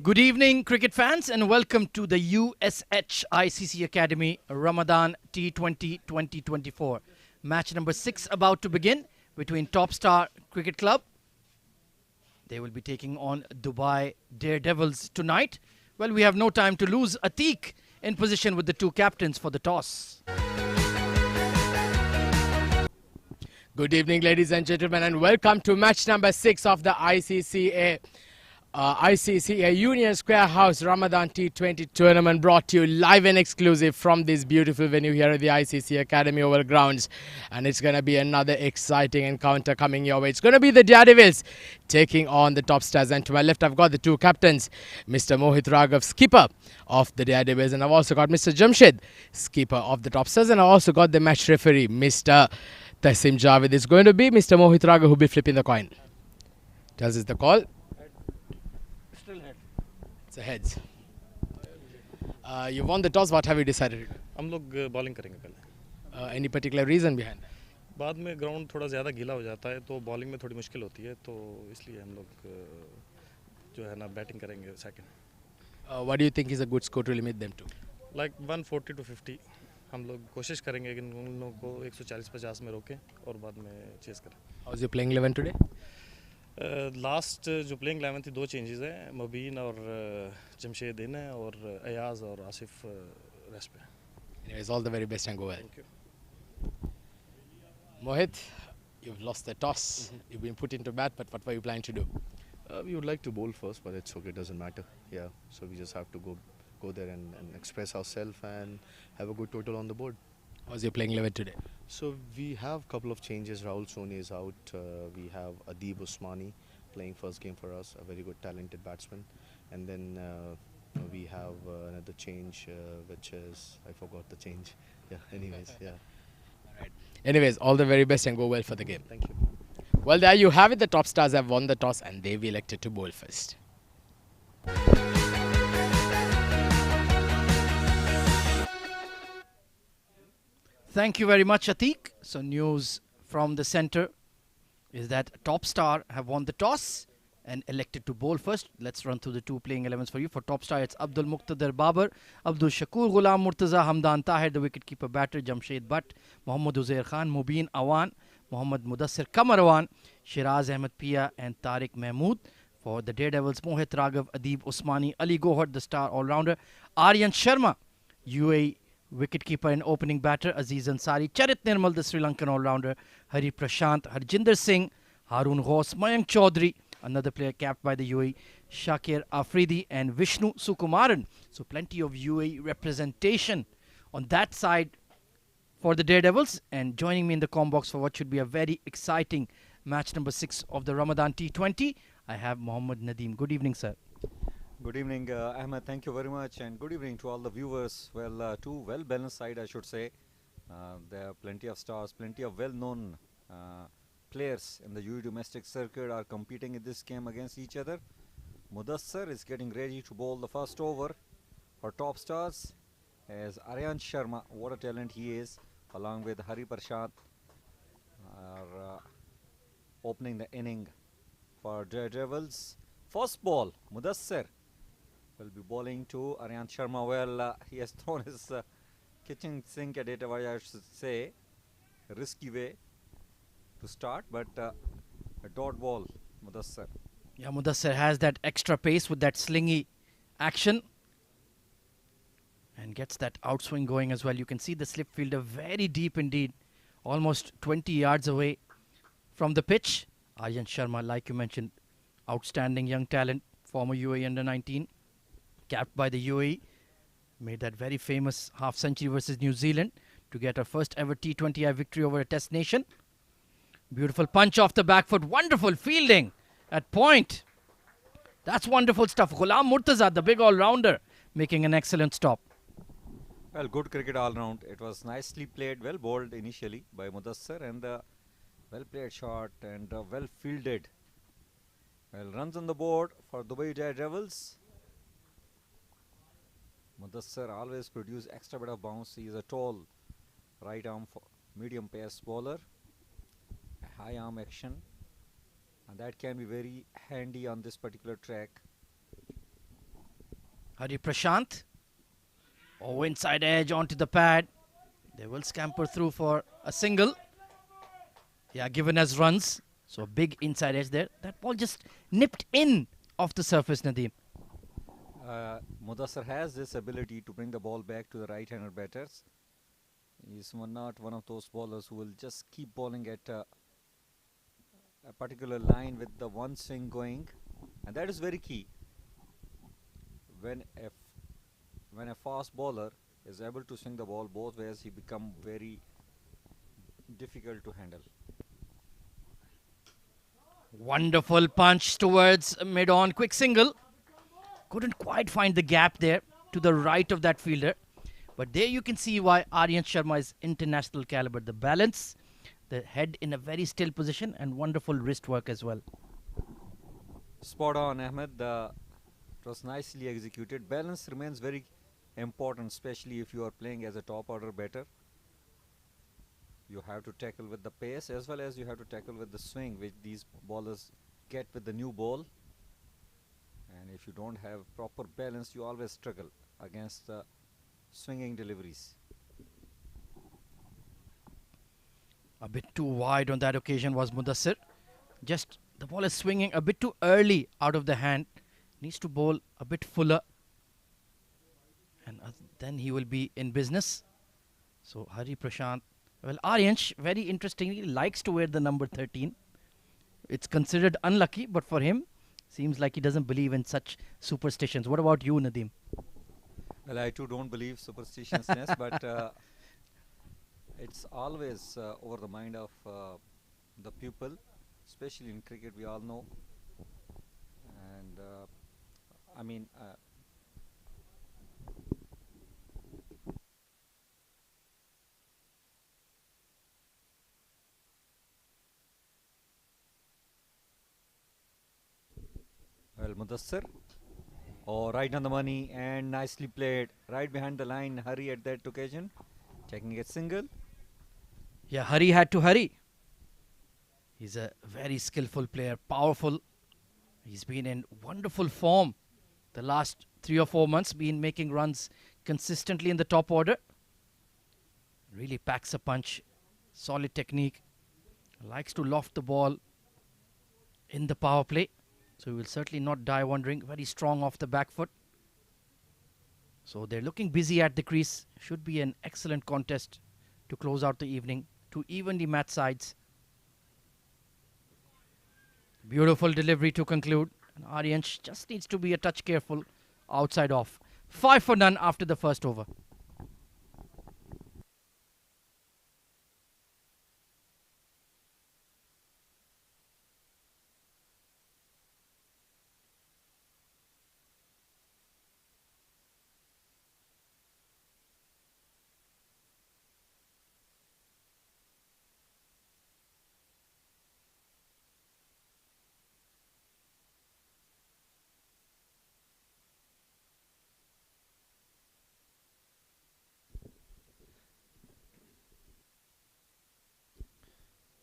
Good evening, cricket fans, and welcome to the USH ICC Academy Ramadan T20 2024. Match number 6 about to begin between Top Star Cricket Club. They will be taking on Dubai Daredevils tonight. Well, we have no time to lose. Atiq in position with the two captains for the toss. Good evening, ladies and gentlemen, and welcome to match number 6 of the ICC Union Square House Ramadan T20 tournament, brought to you live and exclusive from this beautiful venue here at the ICC Academy Oval Grounds. And it's going to be another exciting encounter coming your way. It's going to be the Daredevils taking on the Top Stars. And to my left, I've got the two captains, Mr. Mohit Raghav, skipper of the Daredevils, and I've also got Mr. Jamshed, skipper of the Top Stars, and I've also got the match referee, Mr. Tasim Javed. It's going to be Mr. Mohit Raghav who will be flipping the coin. Tells us the call. Still head. It's a heads. You won the toss. What have you decided? हम लोग bowling करेंगे पहले. Any particular reason behind that? बाद में ground थोड़ा ज़्यादा गीला हो जाता है तो बॉलिंग में थोड़ी मुश्किल होती है, तो इसलिए हम लोग जो है ना बैटिंग करेंगे second. What do you think is a good score to limit them to? Like 140 to 50 हम लोग कोशिश करेंगे कि उन लोगों को 140-50 में रोकें और बाद में चेस करें. How's your playing 11 today? Last जो प्लेइंग 11 थी, दो चेंजेस हैं, मुबीन और जमशेद इन है और अयाज और आसिफ रेस्ट पे. Anyways, all the very best and go well. Thank you. Mohit, you've lost the toss. You've been put into bat, but what were you planning to do? We would like to bowl first, but it's okay, doesn't matter. Yeah, so we just have to go there and express ourselves and have a good total on the board. How's your playing 11 today? So we have a couple of changes. Rahul Soni is out. We have Adib Usmani playing first game for us, a very good talented batsman. And then we have another change, which is, I forgot the change. Yeah, anyways, yeah. Anyways, all the very best and go well for the game. Thank you. Well, there you have it. The Top Stars have won the toss and they've elected to bowl first. Thank you very much, Atiq. So news from the centre is that Top Star have won the toss and elected to bowl first. Let's run through the two playing 11s for you. For Top Star, it's Abdul Muqtadir Babar, Abdul Shakur Ghulam Murtaza, Hamdan Tahir, the wicketkeeper batter, Jamshed Butt, Mohammad Uzair Khan, Mubin Awan, Mohammad Mudassir Kamarawan, Shiraz Ahmed Pia, and Tariq Mahmood. For the Daredevils, Mohit Raghav, Adib Usmani, Ali Gohar, the star all-rounder, Aryan Sharma, UAE wicketkeeper and opening batter, Aziz Ansari, Charit Nirmal, the Sri Lankan all-rounder, Hari Prashant, Harjinder Singh, Harun Ghaus, Mayank Chaudhary, another player capped by the UAE, Shakir Afridi, and Vishnu Sukumaran. So plenty of UAE representation on that side for the Daredevils. And joining me in the comm box for what should be a very exciting match number 6 of the Ramadan T20, I have Mohammad Nadeem. Good evening, sir. Good evening, Ahmed. Thank you very much, and good evening to all the viewers. Well, two well-balanced side, I should say. There are plenty of stars, plenty of well-known players in the UAE domestic circuit are competing in this game against each other. Mudassir is getting ready to bowl the first over for Top Stars as Aryan Sharma, what a talent he is, along with Hari Prashant are opening the inning for Daredevils. First ball, Mudassir will be bowling to Aryan Sharma. Well, he has thrown his kitchen sink at it, I should say. Risky way to start, but a dot ball, Mudassir. Yeah, Mudassir has that extra pace with that slingy action and gets that outswing going as well. You can see the slip fielder very deep indeed, almost 20 yards away from the pitch. Aryan Sharma, like you mentioned, outstanding young talent, former UAE under-19, capped by the UAE, made that very famous half-century versus New Zealand to get her first ever T20I victory over a test nation. Beautiful punch off the back foot, wonderful fielding at point. That's wonderful stuff. Ghulam Murtaza, the big all-rounder, making an excellent stop. Well, good cricket all-round. It was nicely played, well bowled initially by Mudassir, and well-played shot and well-fielded. Well, runs on the board for Dubai Daredevils. Mudassir always produce extra bit of bounce. He is a tall right arm medium pace bowler. A high arm action, and that can be very handy on this particular track. Hari Prashant. Oh, inside edge onto the pad. They will scamper through for a single. Yeah, given as runs. So a big inside edge there. That ball just nipped in off the surface, Nadeem. Mudassar has this ability to bring the ball back to the right-handed batters. He's not one of those bowlers who will just keep bowling at a particular line with the one swing going, and that is very key. When a fast bowler is able to swing the ball both ways, he become very difficult to handle. Wonderful punch towards mid-on. Quick single. Couldn't quite find the gap there to the right of that fielder. But there you can see why Aryan Sharma is international caliber. The balance, the head in a very still position, and wonderful wrist work as well. Spot on, Ahmed. It was nicely executed. Balance remains very important, especially if you are playing as a top order batter. You have to tackle with the pace as well as you have to tackle with the swing which these bowlers get with the new ball. And if you don't have proper balance, you always struggle against the swinging deliveries. A bit too wide on that occasion was Mudassir. Just the ball is swinging a bit too early out of the hand. Needs to bowl a bit fuller. And then he will be in business. So Hari Prashant. Well, Aryansh, very interestingly, likes to wear the number 13. It's considered unlucky, but for him, seems like he doesn't believe in such superstitions. What about you, Nadeem? Well, I too don't believe superstitiousness, but it's always over the mind of the pupil, especially in cricket, we all know. And I mean, well, Mudassir. Oh, right on the money and nicely played. Right behind the line, Hari at that occasion, taking a single. Yeah, Hari had to hurry. He's a very skillful player, powerful. He's been in wonderful form the last 3 or 4 months, been making runs consistently in the top order. Really packs a punch, solid technique. Likes to loft the ball in the power play. So he will certainly not die wondering. Very strong off the back foot. So they're looking busy at the crease. Should be an excellent contest to close out the evening. To evenly match sides. Beautiful delivery to conclude. And Aryansh just needs to be a touch careful outside off. 5 for none after the first over.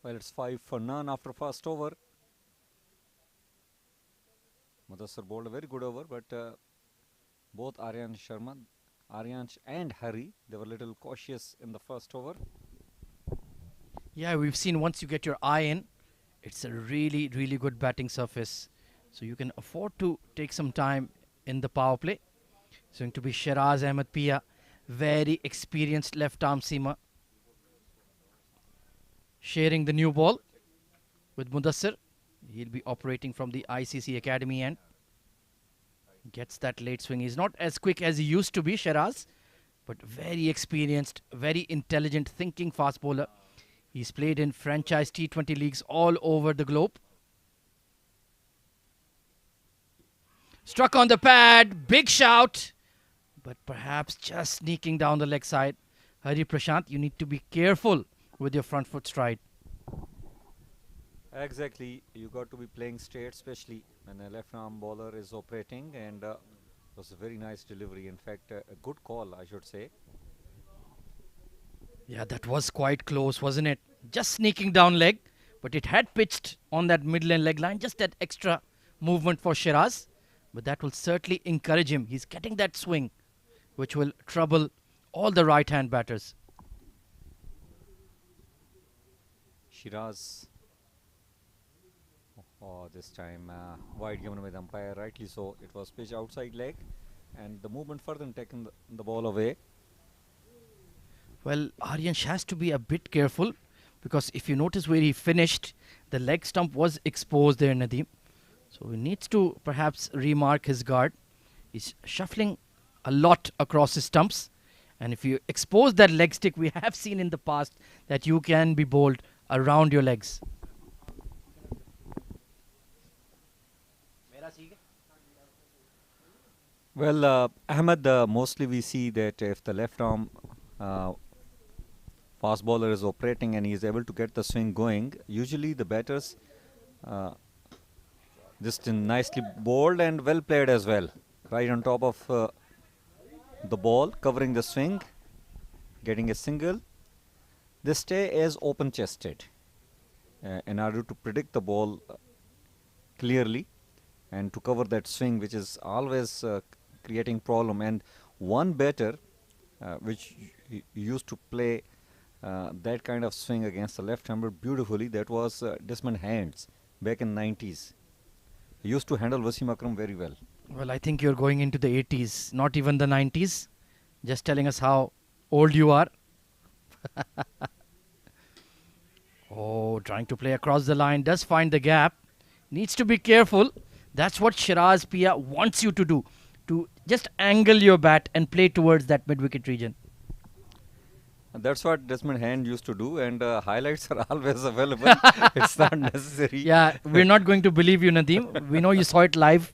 Well, it's 5 for none after first over. Mudassar bowled a very good over, but both Aryansh and Hari, they were a little cautious in the first over. Yeah, we've seen once you get your eye in, it's a really, really good batting surface. So you can afford to take some time in the power play. It's going to be Shiraz Ahmed Pia, very experienced left arm seamer. Sharing the new ball with Mudassir. He'll be operating from the ICC Academy end. Gets that late swing. He's not as quick as he used to be, Shiraz, but very experienced, very intelligent, thinking fast bowler. He's played in franchise T20 leagues all over the globe. Struck on the pad, big shout, but perhaps just sneaking down the leg side. Hari Prashant, you need to be careful with your front foot stride. Exactly, you got to be playing straight, especially when a left arm bowler is operating, and it was a very nice delivery. In fact, a good call, I should say. Yeah, that was quite close, wasn't it? Just sneaking down leg, but it had pitched on that mid-lane leg line. Just that extra movement for Shiraz. but that will certainly encourage him. He's getting that swing, which will trouble all the right-hand batters. Shiraz. Oh, this time wide given by the umpire, rightly so. It was pitched outside leg, and the movement further taken the ball away. Well, Aryansh has to be a bit careful, because if you notice where he finished, the leg stump was exposed there, Nadeem. So he needs to perhaps remark his guard. He's shuffling a lot across his stumps, and if you expose that leg stick, we have seen in the past that you can be bowled around your legs. Well, Ahmed, mostly we see that if the left arm fast bowler is operating and he is able to get the swing going, usually the batters just nicely bowled and well played as well. Right on top of the ball, covering the swing, getting a single. They stay as open-chested in order to predict the ball clearly and to cover that swing, which is always creating problem. And one batter which used to play that kind of swing against the left-hander beautifully, that was Desmond Haynes back in 90s. He used to handle Wasim Akram very well. Well, I think you're going into the 80s, not even the 90s. Just telling us how old you are. Oh, trying to play across the line, does find the gap. Needs to be careful. That's what Shiraz Pia wants you to do. To just angle your bat and play towards that mid-wicket region. And that's what Desmond Hand used to do, and highlights are always available. It's not necessary. Yeah, we're not going to believe you, Nadeem. We know you saw it live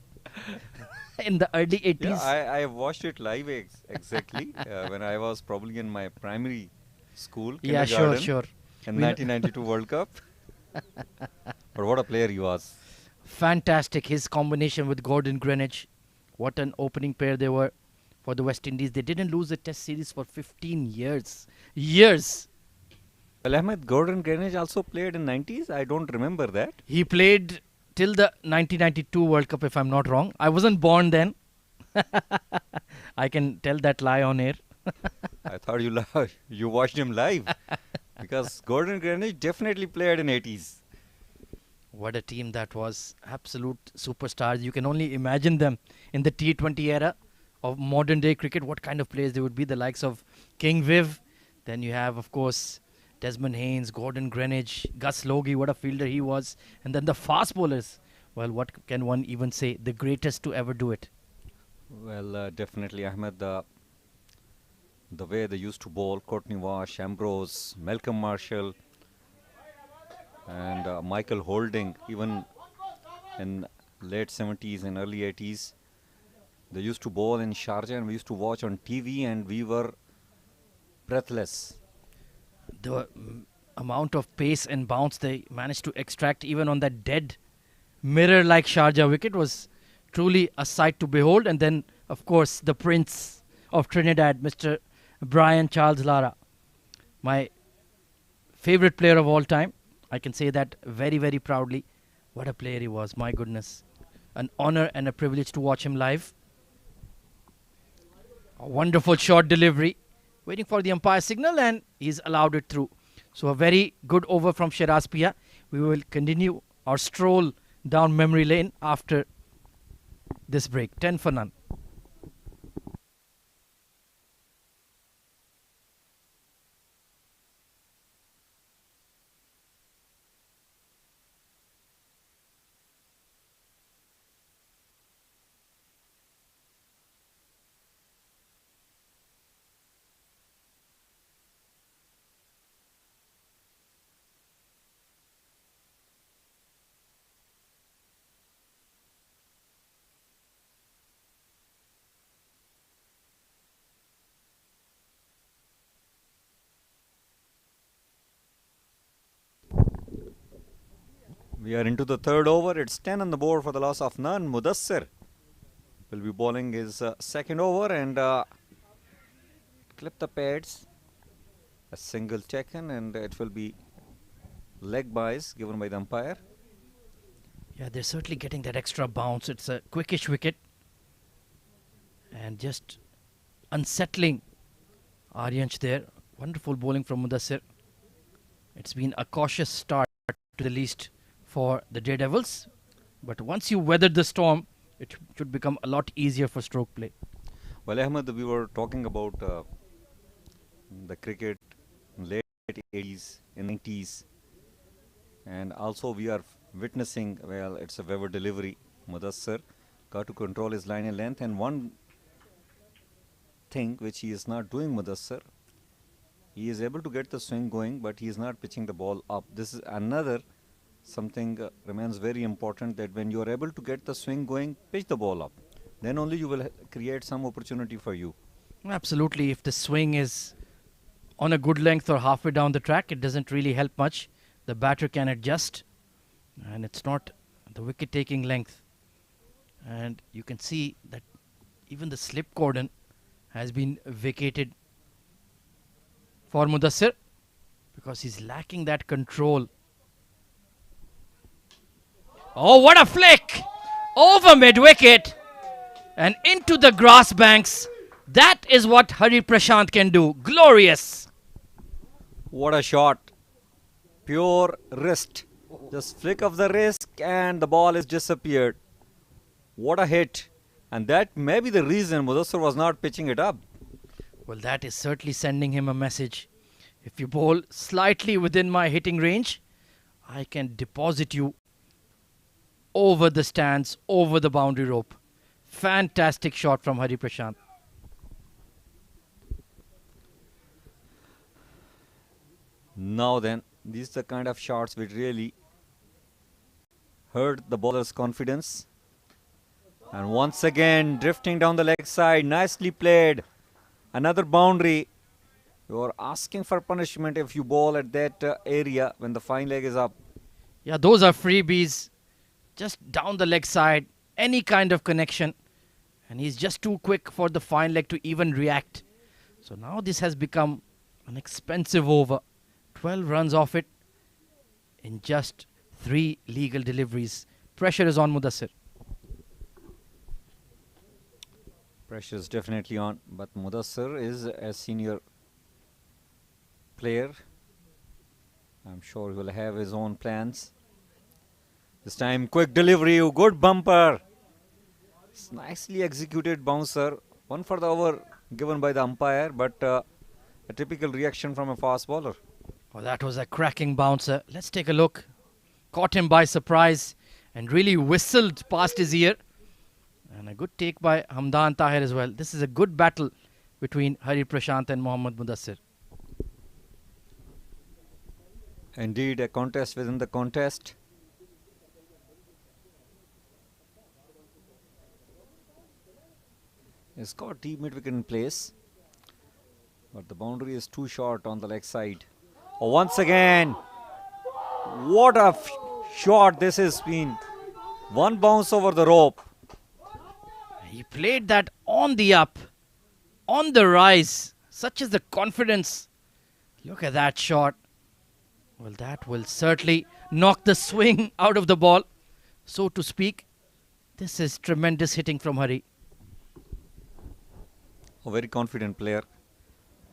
in the early 80s. Yeah, I watched it live exactly when I was probably in my primary school. Yeah, kindergarten, sure. In We kn- 1992 World Cup. But what a player he was. Fantastic. His combination with Gordon Greenwich. What an opening pair they were for the West Indies. They didn't lose the Test series for 15 years. Well, Ahmed, Gordon Greenwich also played in 90s. I don't remember that. He played till the 1992 World Cup, if I'm not wrong. I wasn't born then. I can tell that lie on air. I thought you watched him live. Because Gordon Greenwich definitely played in 80s. What a team that was. Absolute superstars. You can only imagine them in the T20 era of modern day cricket. What kind of players they would be. The likes of King Viv. Then you have, of course, Desmond Haynes, Gordon Greenwich, Gus Logie. What a fielder he was. And then the fast bowlers. Well, what can one even say? The greatest to ever do it. Well, definitely, Ahmed. The way they used to bowl, Courtney Walsh, Ambrose, Malcolm Marshall, and Michael Holding, even in late 70s and early 80s. They used to bowl in Sharjah and we used to watch on TV and we were breathless. The amount of pace and bounce they managed to extract even on that dead mirror-like Sharjah wicket was truly a sight to behold. And then, of course, the Prince of Trinidad, Mr. Brian Charles Lara, my favorite player of all time. I can say that very, very proudly. What a player he was, my goodness. An honor and a privilege to watch him live. A wonderful short delivery. Waiting for the umpire signal and he's allowed it through. So a very good over from Shiraz Pia. We will continue our stroll down memory lane after this break. 10 for none. We are into the third over. It's 10 on the board for the loss of none. Mudassir will be bowling his second over and clip the pads. A single taken and it will be leg byes given by the umpire. Yeah, they're certainly getting that extra bounce. It's a quickish wicket. and just unsettling Aryansh there. Wonderful bowling from Mudassir. It's been a cautious start to the least for the Daredevils, but once you weather the storm, it should become a lot easier for stroke play. Well, Ahmed, we were talking about the cricket in late 80s, in 90s, and also we are witnessing, well, it's a Weber delivery. Mudassir got to control his line and length, and one thing which he is not doing, Mudassir, he is able to get the swing going, but he is not pitching the ball up. This is another something remains very important, that when you are able to get the swing going, pitch the ball up. Then only you will create some opportunity for you. Absolutely. If the swing is on a good length or halfway down the track, it doesn't really help much. The batter can adjust, and it's not the wicket taking length. And you can see that even the slip cordon has been vacated for Mudassir because he's lacking that control. Oh, what a flick! Over mid-wicket and into the grass banks. That is what Hari Prashant can do. Glorious! What a shot. Pure wrist. Just flick of the wrist and the ball has disappeared. What a hit. And that may be the reason Mudassir was not pitching it up. Well, that is certainly sending him a message. If you bowl slightly within my hitting range, I can deposit you over the stands, over the boundary rope. Fantastic shot from Hari Prashant. Now then, these are the kind of shots which really hurt the bowler's confidence. And once again, drifting down the leg side, nicely played. Another boundary. You are asking for punishment if you bowl at that area when the fine leg is up. Yeah, those are freebies. Just down the leg side, any kind of connection. And he's just too quick for the fine leg to even react. So now this has become an expensive over. 12 runs off it in just 3 legal deliveries. Pressure is on Mudassir. Pressure is definitely on, but Mudassir is a senior player. I'm sure he will have his own plans. This time, quick delivery, good bumper. It's nicely executed bouncer. One for the over given by the umpire, but a typical reaction from a fast bowler. Oh, that was a cracking bouncer. Let's take a look. Caught him by surprise and really whistled past his ear. And a good take by Hamdan Tahir as well. This is a good battle between Hari Prashant and Mohammad Mudassir. Indeed, a contest within the contest. He's got deep mid-wicket in place, but the boundary is too short on the leg side. Oh, once again, what a shot this has been. One bounce over the rope. He played that on the up, on the rise. Such is the confidence. Look at that shot. Well, that will certainly knock the swing out of the ball, so to speak. This is tremendous hitting from Hari. A very confident player,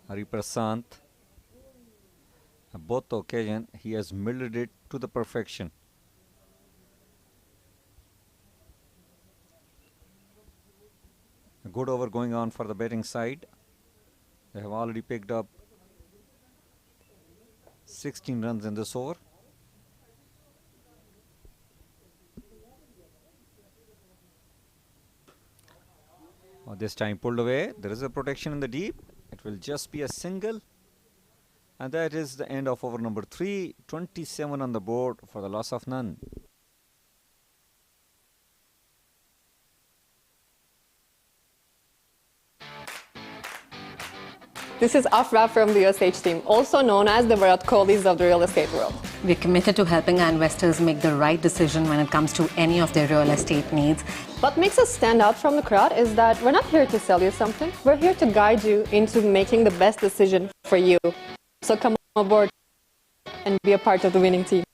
Hari Prashant. On both occasions, he has mildred it to the perfection. A good over going on for the batting side. They have already picked up 16 runs in this over. This time pulled away. There is a protection in the deep. It will just be a single. And that is the end of over number 3. 27 on the board for the loss of none. This is Afra from the USH team, also known as the Virat Kohlis of the real estate world. We're committed to helping our investors make the right decision when it comes to any of their real estate needs. What makes us stand out from the crowd is that we're not here to sell you something. We're here to guide you into making the best decision for you. So come aboard and be a part of the winning team.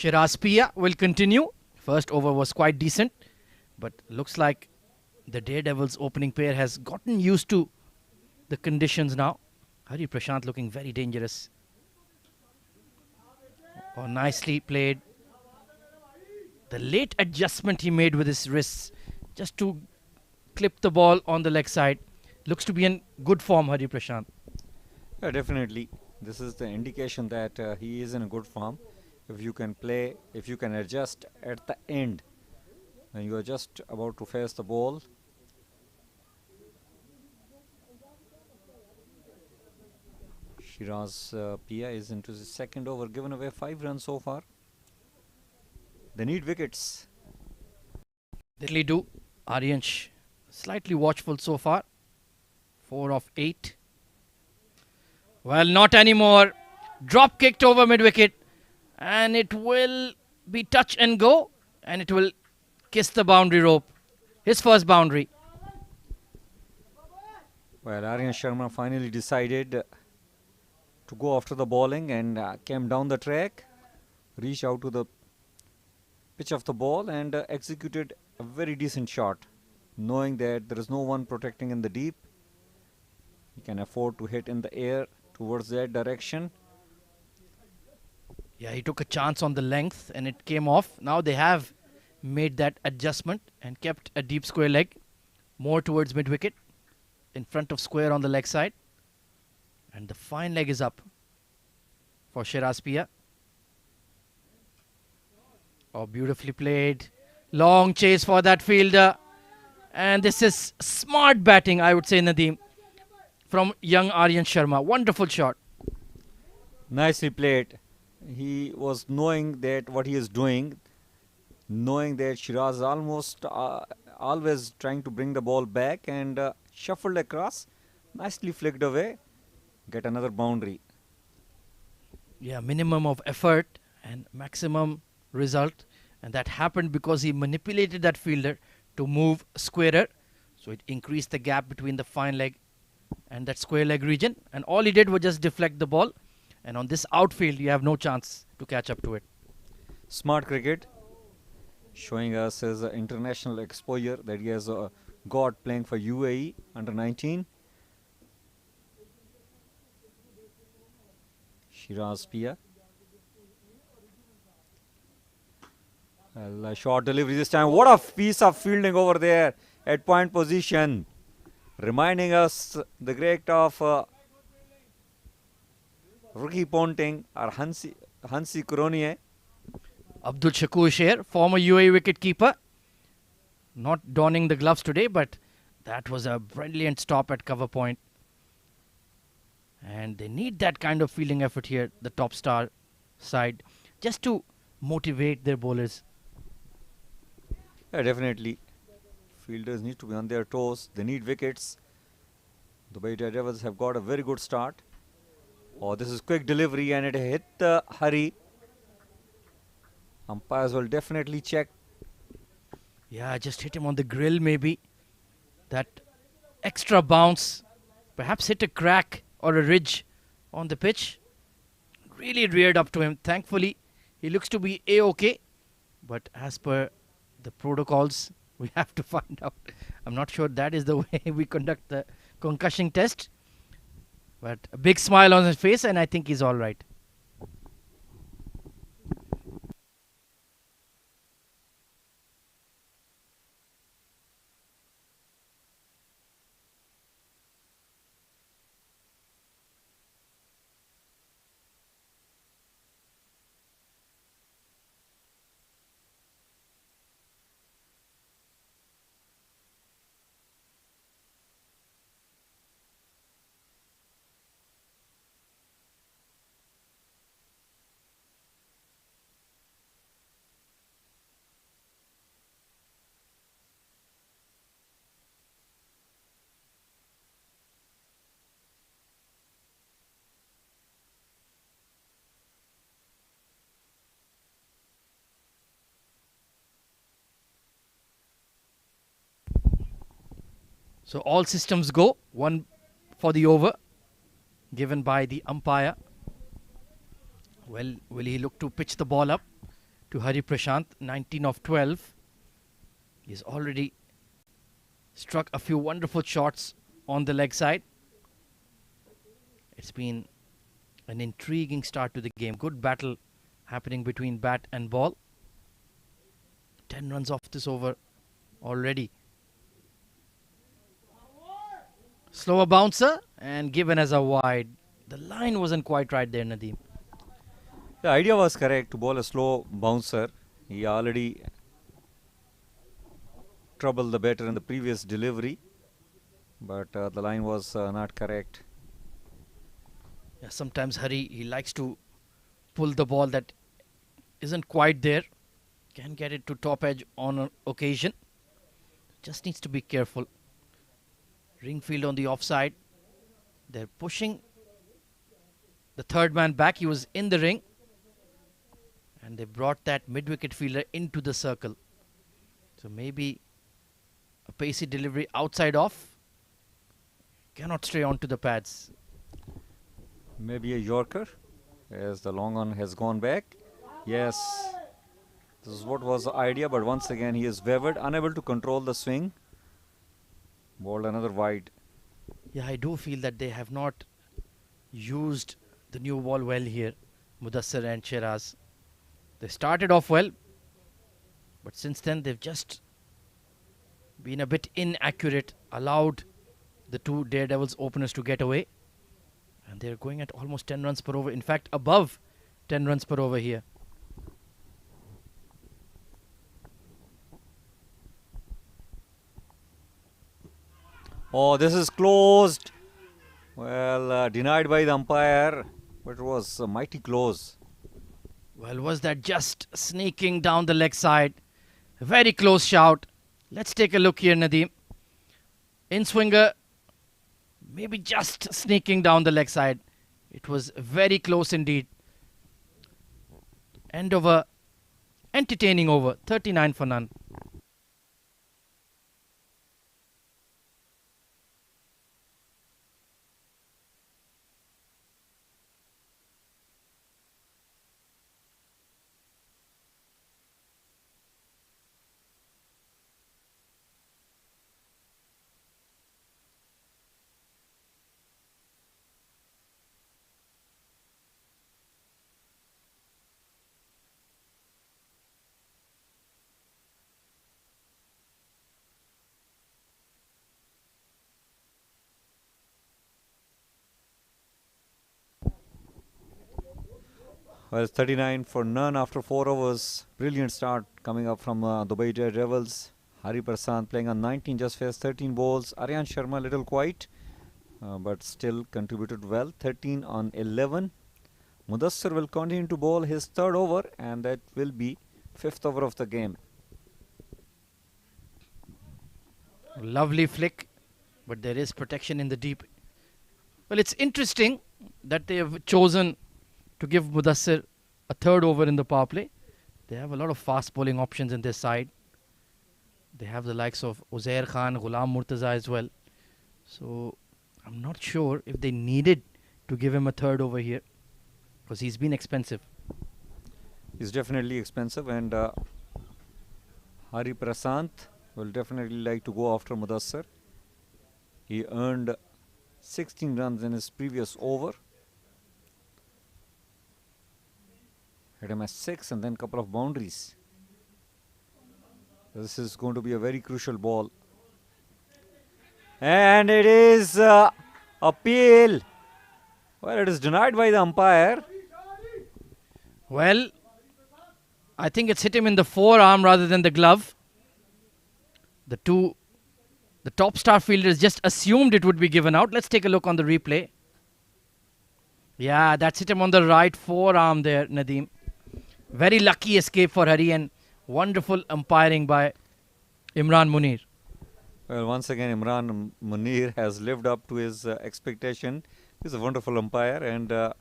Shiraz Pia will continue. First over was quite decent, but looks like the Daredevils opening pair has gotten used to the conditions now. Hari Prashant looking very dangerous. Oh, nicely played. The late adjustment he made with his wrists just to clip the ball on the leg side. Looks to be in good form, Hari Prashant. Yeah, definitely. This is the indication that he is in a good form. If you can play, if you can adjust at the end, when you are just about to face the ball. Shiraz Pia is into the second over, given away 5 runs so far. They need wickets. They do. Aryansh slightly watchful so far. 4 of 8. Well, not anymore. Drop kicked over mid-wicket. And it will be touch and go. And it will kiss the boundary rope. His first boundary. Well, Aryan Sharma finally decided to go after the bowling and came down the track, reached out to the pitch of the ball and executed a very decent shot, knowing that there is no one protecting in the deep. He can afford to hit in the air towards that direction. Yeah, he took a chance on the length and it came off. Now they have made that adjustment and kept a deep square leg more towards mid-wicket in front of square on the leg side. And the fine leg is up for Shiraz Pia. Oh, beautifully played. Long chase for that fielder. And this is smart batting, I would say, Nadeem, from young Aryan Sharma. Wonderful shot. Nicely played. He was knowing that what he is doing, knowing that Shiraz is almost always trying to bring the ball back and shuffled across. Nicely flicked away. Get another boundary. Yeah, minimum of effort and maximum result. And that happened because he manipulated that fielder to move squarer. So it increased the gap between the fine leg and that square leg region. And all he did was just deflect the ball. And on this outfield, you have no chance to catch up to it. Smart cricket. Showing us his international exposure that he has got playing for UAE under 19. Shiraz Pia. Well, short delivery this time. What a piece of fielding over there at point position. Reminding us the great of Ricky Ponting or Hansi Kuronier. Abdul Shakur Sher, former UAE wicketkeeper. Not donning the gloves today, but that was a brilliant stop at cover point. And they need that kind of fielding effort here, the top star side, just to motivate their bowlers. Yeah, definitely. Fielders need to be on their toes. They need wickets. The Daredevils have got a very good start. Oh, this is quick delivery and it hit the Hari. Umpires will definitely check. Yeah, just hit him on the grill maybe. That extra bounce. Perhaps hit a crack or a ridge on the pitch. Really reared up to him. Thankfully, he looks to be A-OK. But as per the protocols, we have to find out. I'm not sure that is the way we conduct the concussion test. But a big smile on his face and I think he's all right. So all systems go. One for the over given by the umpire. Well, will he look to pitch the ball up? to Hari Prashant, 19 of 12. He's already struck a few wonderful shots on the leg side. It's been an intriguing start to the game. Good battle happening between bat and ball. 10 runs off this over already. Slower bouncer and given as a wide. The line wasn't quite right there, Nadeem. The idea was correct to bowl a slow bouncer. He already troubled the batter in the previous delivery, but the line was not correct. Yeah, sometimes Hari, he likes to pull the ball that isn't quite there. Can get it to top edge on an occasion. Just needs to be careful. Ringfield on the offside. They're pushing the third man back. He was in the ring. And they brought that mid-wicket fielder into the circle. So maybe a pacey delivery outside off. Cannot stray onto the pads. Maybe a Yorker as the long on has gone back. Yes, this is what was the idea, but once again he is wavered, unable to control the swing. Bowled another wide. Yeah, I do feel that they have not used the new ball well here, Mudassir and Shiraz. They started off well, but since then they've just been a bit inaccurate, allowed the two Daredevils openers to get away. And they're going at almost 10 runs per over. In fact, above 10 runs per over here. Oh, this is closed. Well, denied by the umpire, but it was mighty close. Well, was that just sneaking down the leg side? Very close shout. Let's take a look here, Nadeem. In swinger, maybe just sneaking down the leg side. It was very close indeed. End of a entertaining over, 39 for none. Well, 39 for none after 4 overs. Brilliant start coming up from Dubai Daredevils. Hari Prasant playing on 19, just faced 13 balls. Aryan Sharma a little quiet, but still contributed well. 13 on 11. Mudassir will continue to bowl his third over, and that will be 5th over of the game. Lovely flick, but there is protection in the deep. Well, it's interesting that they have chosen to give Mudassir a third over in the power play. They have a lot of fast bowling options in this side. They have the likes of Uzair Khan, Ghulam Murtaza as well. So I'm not sure if they needed to give him a third over here, because he's been expensive. He's definitely expensive, and Hari Prasant will definitely like to go after Mudassir. He earned 16 runs in his previous over. Hit him at 6 and then couple of boundaries. This is going to be a very crucial ball. And it is appeal. Well, it is denied by the umpire. Well, I think it's hit him in the forearm rather than the glove. The top star fielders just assumed it would be given out. Let's take a look on the replay. Yeah, that's hit him on the right forearm there, Nadeem. Very lucky escape for Hari and wonderful umpiring by Imran Munir. Well, once again, Imran Munir has lived up to his expectation. He's a wonderful umpire, and it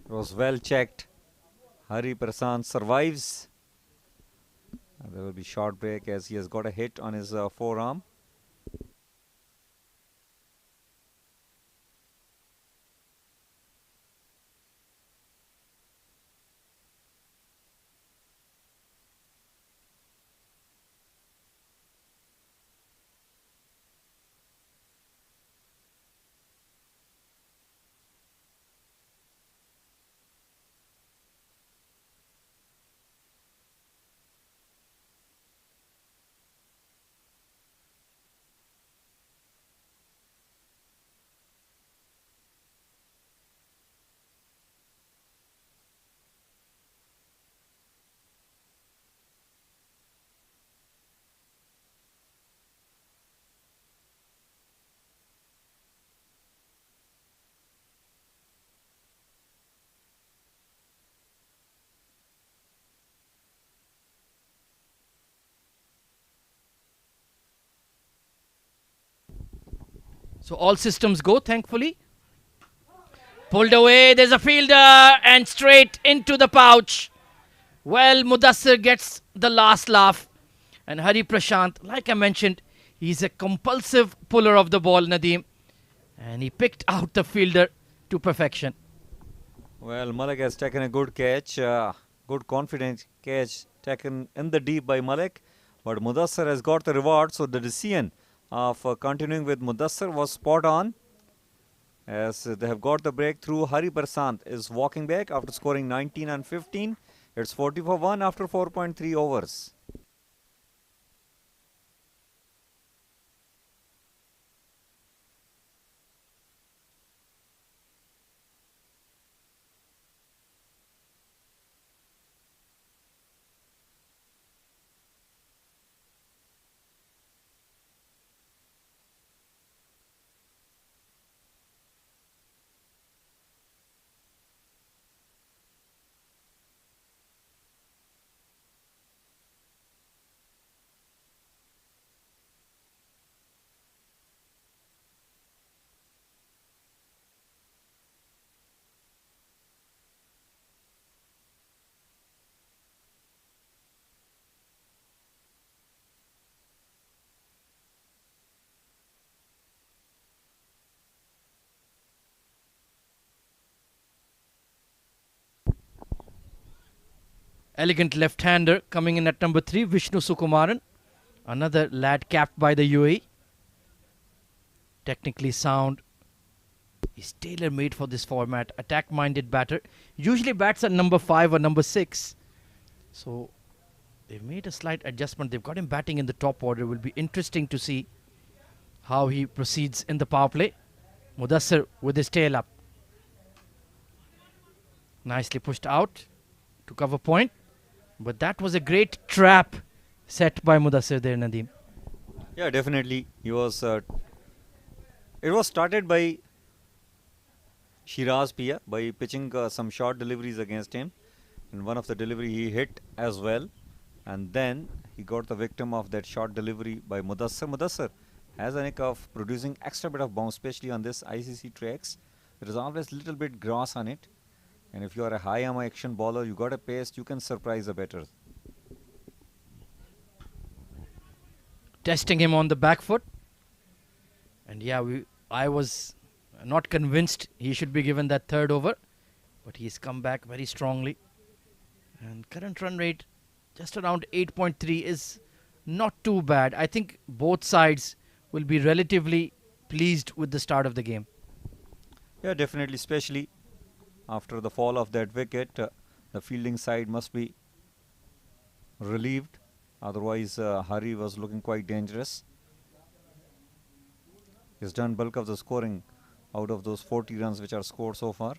was well checked. Hari Prasant survives. There will be short break as he has got a hit on his forearm. So all systems go, thankfully. Pulled away, there's a fielder, and straight into the pouch. Well, Mudassir gets the last laugh. And Hari Prashant, like I mentioned, he's a compulsive puller of the ball, Nadeem. And he picked out the fielder to perfection. Well, Malik has taken a good catch, good confident catch taken in the deep by Malik. But Mudassir has got the reward, so the decision of continuing with Mudassir was spot on. As they have got the breakthrough, Hari Prashant is walking back after scoring 19 and 15. It's 40 for 1 after 4.3 overs. Elegant left-hander coming in at number 3, Vishnu Sukumaran. Another lad capped by the UAE. Technically sound. He's tailor-made for this format. Attack-minded batter. Usually bats at number 5 or number 6. So they've made a slight adjustment. They've got him batting in the top order. It will be interesting to see how he proceeds in the power play. Mudassir with his tail up. Nicely pushed out to cover point. But that was a great trap set by Mudassir there, Nadeem. Yeah, definitely. He was. It was started by Shiraz Pia by pitching some short deliveries against him. In one of the delivery he hit as well. And then he got the victim of that short delivery by Mudassir. Mudassir has a knack of producing extra bit of bounce, especially on this ICC tracks. There is always little bit grass on it. And if you are a high arm action bowler, you got a pace, you can surprise the batter. Testing him on the back foot. And yeah, I was not convinced he should be given that third over. But he's come back very strongly. And current run rate just around 8.3 is not too bad. I think both sides will be relatively pleased with the start of the game. Yeah, definitely, especially after the fall of that wicket, the fielding side must be relieved. Otherwise, Hari was looking quite dangerous. He's done bulk of the scoring out of those 40 runs which are scored so far.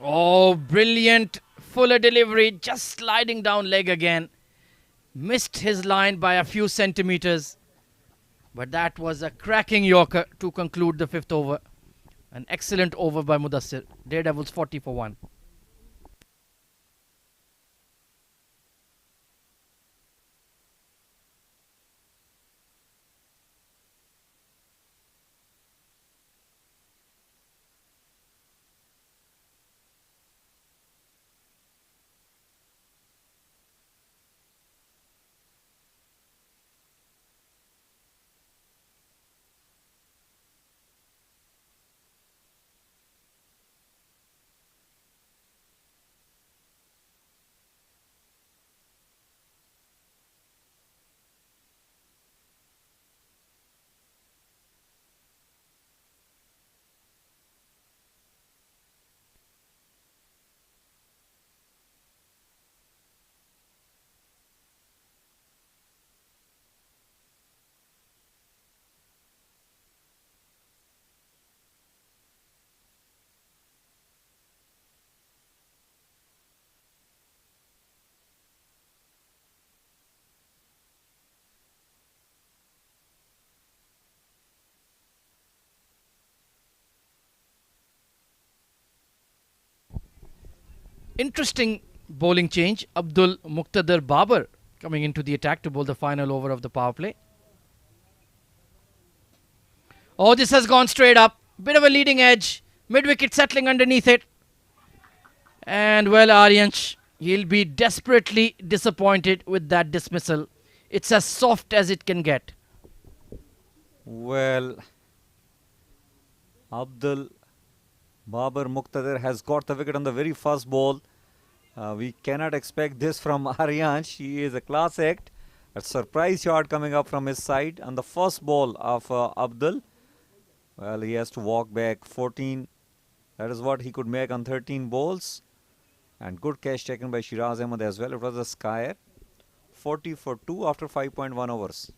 Oh, brilliant Fuller delivery, just sliding down leg again. Missed his line by a few centimeters. But that was a cracking yorker to conclude the 5th over. An excellent over by Mudassir. Daredevils 40 for 1. Interesting bowling change. Abdul Muqtadir Babar coming into the attack to bowl the final over of the power play. Oh, this has gone straight up. Bit of a leading edge. Mid-wicket settling underneath it. And well, Aryansh, he'll be desperately disappointed with that dismissal. It's as soft as it can get. Well, Abdul Babar Muqtadir has got the wicket on the very first ball. We cannot expect this from Aryansh. He is a class act. A surprise shot coming up from his side on the first ball of Abdul. Well, he has to walk back 14. That is what he could make on 13 balls. And good catch taken by Shiraz Ahmed as well. It was a skyer. 40 for 2 after 5.1 overs.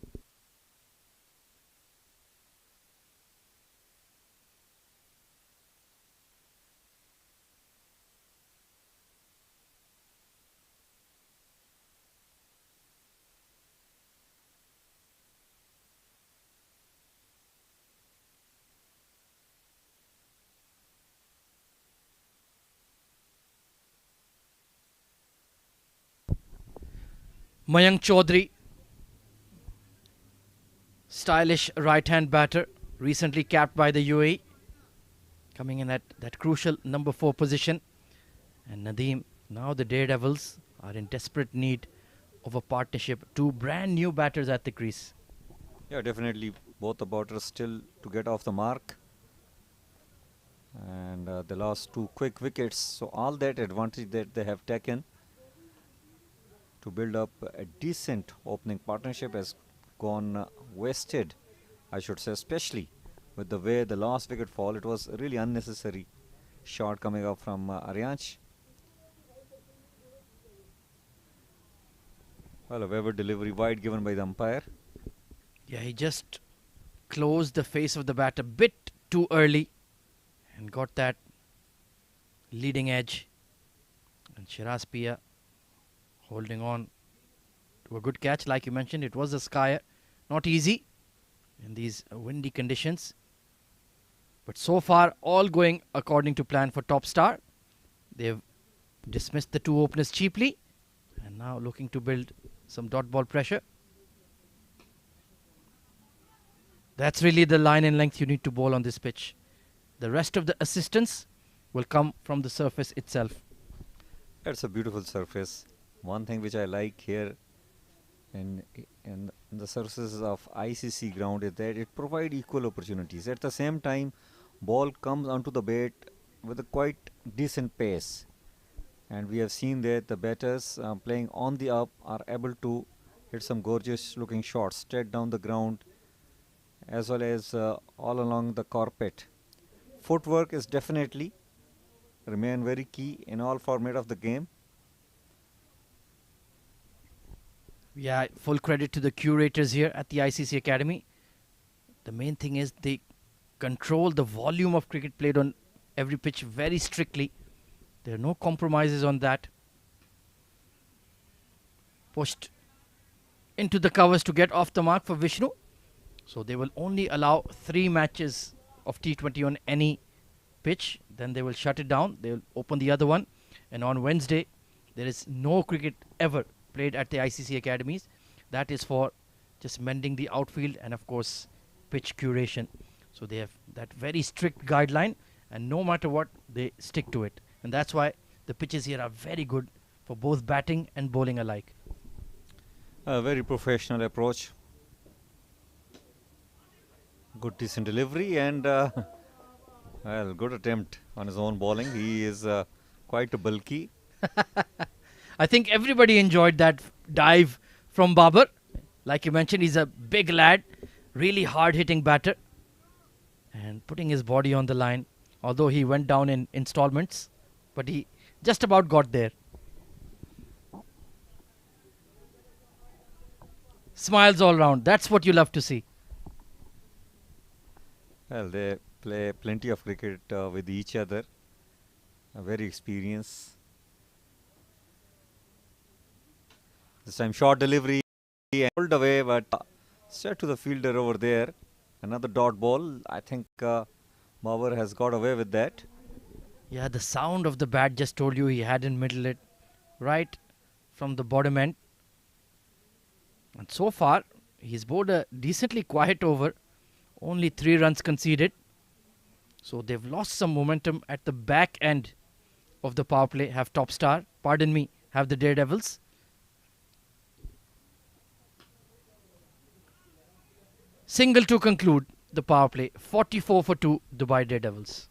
Mayank Chaudhary, stylish right-hand batter, recently capped by the UAE, coming in at that crucial number 4 position. And Nadeem, now the Daredevils are in desperate need of a partnership. 2 brand new batters at the crease. Yeah, definitely both the batters still to get off the mark. And the last 2 quick wickets. So all that advantage that they have taken to build up a decent opening partnership has gone wasted, I should say, especially with the way the last wicket fall. It was a really unnecessary shot coming up from Aryansh. Well, a wayward delivery wide given by the umpire. Yeah, he just closed the face of the bat a bit too early and got that leading edge. And Shiraz Pia holding on to a good catch. Like you mentioned, it was a skyer. Not easy in these windy conditions. But so far, all going according to plan for Top Star. They've dismissed the 2 openers cheaply and now looking to build some dot ball pressure. That's really the line and length you need to bowl on this pitch. The rest of the assistance will come from the surface itself. It's a beautiful surface. One thing which I like here in the surfaces of ICC ground is that it provides equal opportunities. At the same time, ball comes onto the bat with a quite decent pace. And we have seen that the batters playing on the up are able to hit some gorgeous looking shots straight down the ground as well as all along the carpet. Footwork is definitely remain very key in all format of the game. Yeah, full credit to the curators here at the ICC Academy. The main thing is they control the volume of cricket played on every pitch very strictly. There are no compromises on that. Pushed into the covers to get off the mark for Vishnu. So they will only allow 3 matches of T20 on any pitch. Then they will shut it down. They will open the other one. And on Wednesday, there is no cricket ever played at the ICC academies. That is for just mending the outfield and of course pitch curation. So they have that very strict guideline and no matter what they stick to it. And that's why the pitches here are very good for both batting and bowling alike. A very professional approach. Good decent delivery and well, good attempt on his own bowling. He is quite bulky. I think everybody enjoyed that dive from Babar. Like you mentioned, he's a big lad, really hard-hitting batter. And putting his body on the line, although he went down in installments, but he just about got there. Smiles all round. That's what you love to see. Well, they play plenty of cricket with each other. Very experienced. This time short delivery and pulled away, but straight to the fielder over there. Another dot ball. I think Babar has got away with that. Yeah, the sound of the bat just told you he hadn't middled it right from the bottom end. And so far, he's bowled a decently quiet over. Only 3 runs conceded. So they've lost some momentum at the back end of the power play. Have top star, pardon me, have the Daredevils. Single to conclude the power play. 44 for 2, Dubai Daredevils.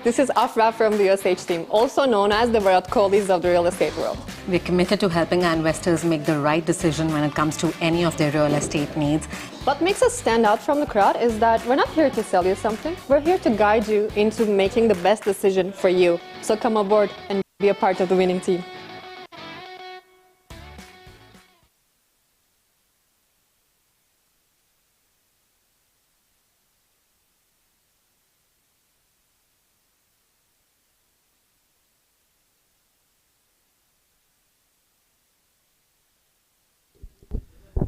This is Afra from the USH team, also known as the Virat Kohlis of the real estate world. We're committed to helping our investors make the right decision when it comes to any of their real estate needs. What makes us stand out from the crowd is that we're not here to sell you something. We're here to guide you into making the best decision for you. So come aboard and be a part of the winning team.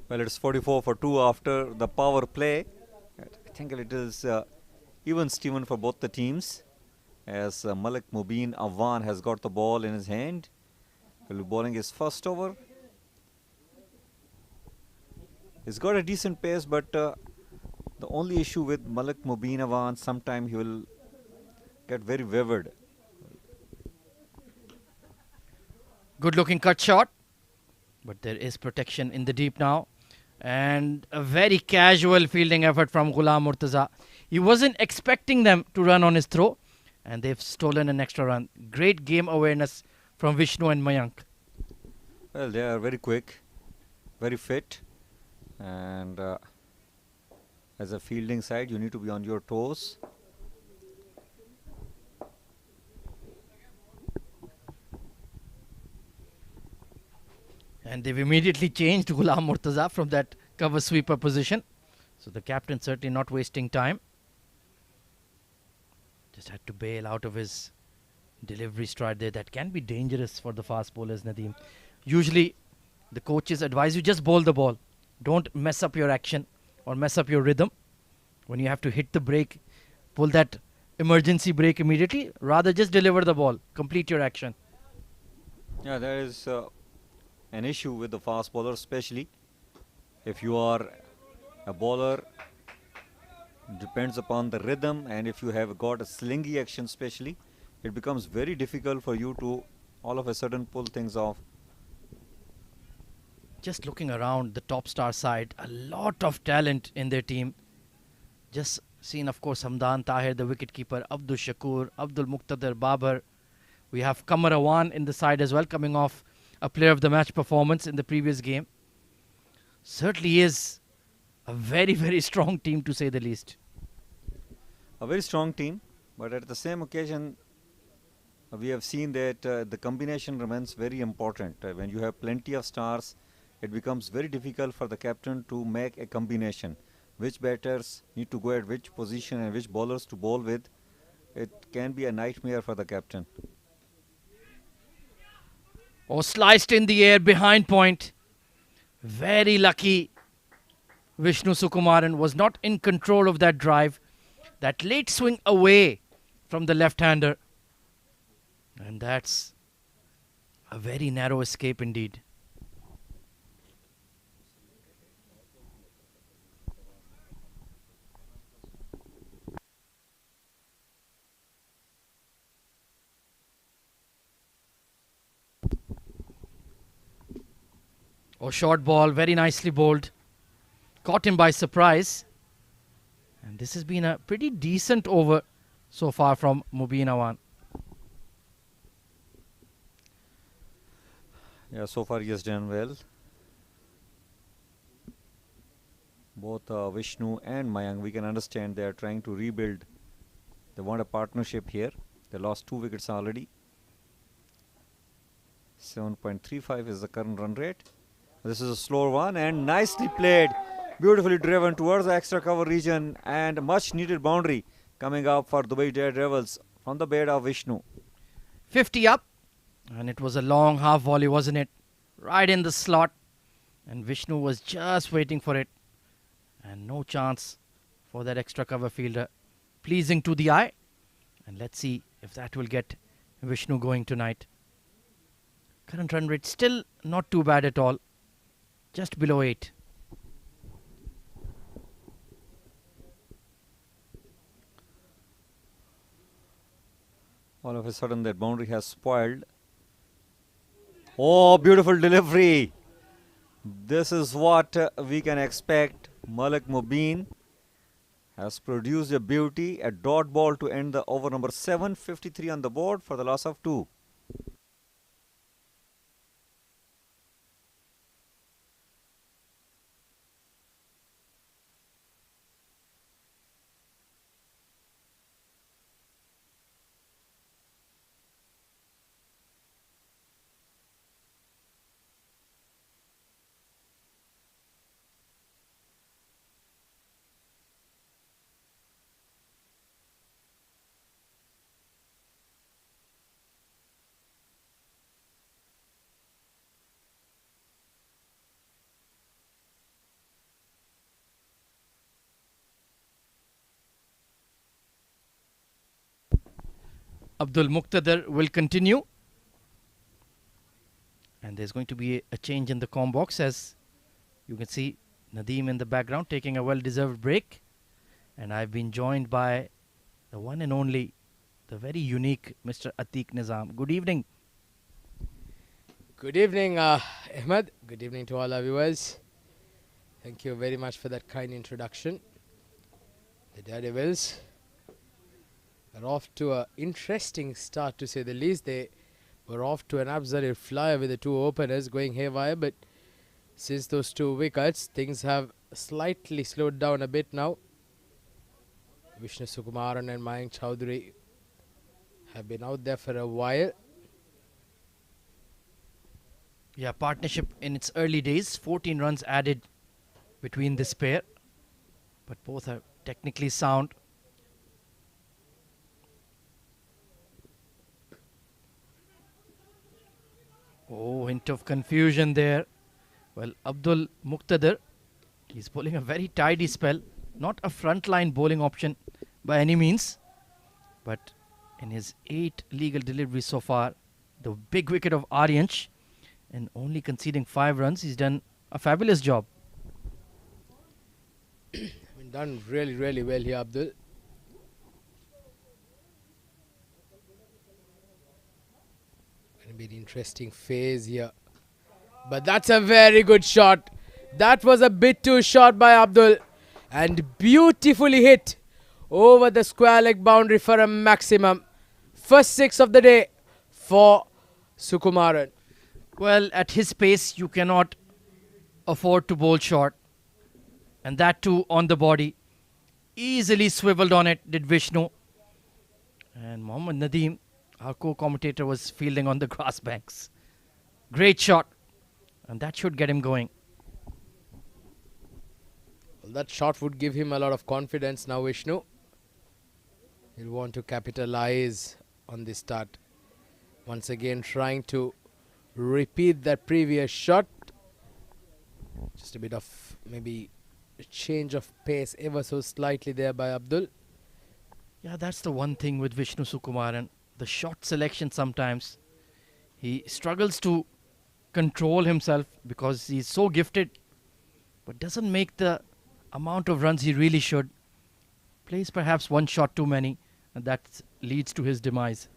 Well, it's 44 for 2 after the power play. I think it is even Steven for both the teams, as Malik Mubin Awan has got the ball in his hand. He'll be bowling his first over. He's got a decent pace, but the only issue with Malik Mubin Awan, sometime he will get very wavered. Good looking cut shot. But there is protection in the deep now. And a very casual fielding effort from Ghulam Murtaza. He wasn't expecting them to run on his throw. And they've stolen an extra run. Great game awareness from Vishnu and Mayank. Well, they are very quick, very fit. And as a fielding side, you need to be on your toes. And they've immediately changed Ghulam Murtaza from that cover sweeper position. So the captain certainly not wasting time. Just had to bail out of his delivery stride there. That can be dangerous for the fast bowlers, Nadeem. Usually the coaches advise you just bowl the ball. Don't mess up your action or mess up your rhythm. When you have to hit the break, pull that emergency break immediately. Rather just deliver the ball. Complete your action. Yeah, there is an issue with the fast bowler, especially if you are a bowler. Depends upon the rhythm, and if you have got a slingy action especially, it becomes very difficult for you to all of a sudden pull things off. Just looking around the top star side, a lot of talent in their team. Just seen, of course, Hamdan Tahir, the wicketkeeper, Abdul Shakur, Abdul Muqtadir Babar. We have Qamar Awan in the side as well, coming off a player of the match performance in the previous game. Certainly is a very, very strong team, to say the least. A very strong team, but at the same occasion, we have seen that the combination remains very important. When you have plenty of stars, it becomes very difficult for the captain to make a combination. Which batters need to go at which position and which bowlers to bowl with. It can be a nightmare for the captain. Oh, sliced in the air behind point. Very lucky. Vishnu Sukumaran was not in control of that drive. That late swing away from the left-hander. And that's a very narrow escape indeed. Oh, short ball, very nicely bowled. Caught him by surprise. And this has been a pretty decent over so far from Mubin Awan. Yeah, so far he has done well. Both Vishnu and Mayank, we can understand they are trying to rebuild. They want a partnership here. They lost 2 wickets already. 7.35 is the current run rate. This is a slower one and nicely played. Beautifully driven towards the extra cover region, and much needed boundary coming up for Dubai Daredevils from the bat of Vishnu. 50 up, and it was a long half volley, wasn't it? Right in the slot, and Vishnu was just waiting for it, and no chance for that extra cover fielder. Pleasing to the eye. And let's see if that will get Vishnu going tonight. Current run rate still not too bad at all. Just below 8. All of a sudden that boundary has spoiled. Oh, beautiful delivery. This is what we can expect. Malik Mubin has produced a beauty, a dot ball to end the over number 7, 53 on the board for the loss of 2. Abdul Muqtadir will continue. And there's going to be a change in the comm box, as you can see Nadeem in the background taking a well-deserved break. And I've been joined by the one and only, the very unique Mr. Atiq Nizam. Good evening. Good evening, Ahmed. Good evening to all our viewers. Thank you very much for that kind introduction. The Daredevils are off to an interesting start, to say the least. They were off to an absolute flyer with the two openers going haywire, but since those 2 wickets, things have slightly slowed down a bit now. Vishnu Sukumaran and Mayank Chowdhury have been out there for a while. Yeah, partnership in its early days. 14 runs added between this pair. But both are technically sound. Oh, hint of confusion there. Well, Abdul Muqtadir, he's bowling a very tidy spell. Not a frontline bowling option by any means. But in his 8 legal deliveries so far, the big wicket of Aryansh, and only conceding 5 runs, he's done a fabulous job. Done really, really well here, Abdul. Going to be an interesting phase here. But that's a very good shot. That was a bit too short by Abdul. And beautifully hit over the square leg boundary for a maximum. First 6 of the day for Sukumaran. Well, at his pace, you cannot afford to bowl short. And that too on the body. Easily swiveled on it, did Vishnu. And Mohammad Nadeem, our co-commentator, was fielding on the grass banks. Great shot. And that should get him going. Well, that shot would give him a lot of confidence now, Vishnu. He'll want to capitalize on this start. Once again, trying to repeat that previous shot. Just a bit of maybe a change of pace ever so slightly there by Abdul. Yeah, that's the one thing with Vishnu Sukumaran. The shot selection sometimes. He struggles to control himself because he's so gifted, but doesn't make the amount of runs he really should. Plays perhaps one shot too many, and that leads to his demise.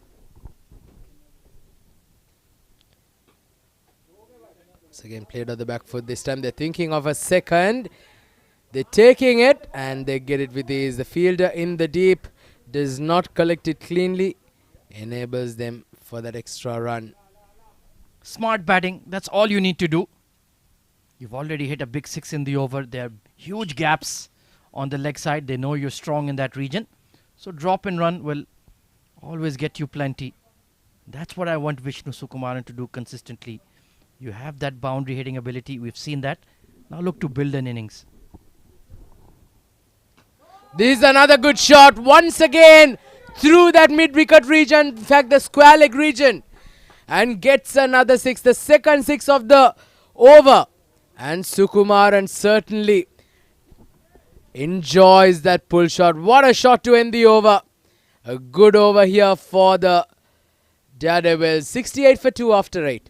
Once again played on the back foot. This time they're thinking of a second. They're taking it and they get it with ease. The fielder in the deep does not collect it cleanly. Enables them for that extra run. Smart batting, that's all you need to do. You've already hit a big 6 in the over. There are huge gaps on the leg side. They know you're strong in that region. So drop and run will always get you plenty. That's what I want Vishnu Sukumaran to do consistently. You have that boundary hitting ability. We've seen that. Now look to build an innings. This is another good shot. Once again through that mid-wicket region. In fact, the square leg region. And gets another 6. The second 6 of the over. And Sukumaran certainly enjoys that pull shot. What a shot to end the over. A good over here for the Daredevils. 68 for 2 after 8.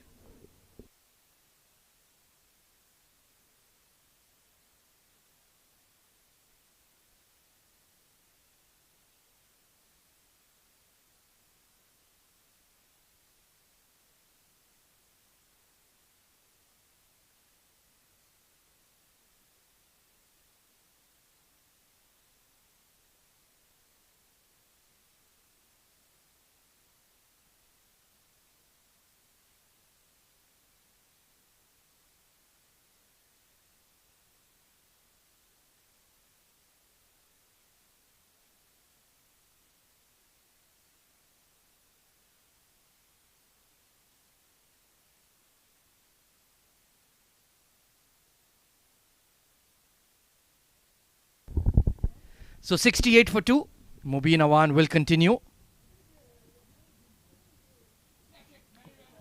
So 68 for 2. Mubin Awan will continue.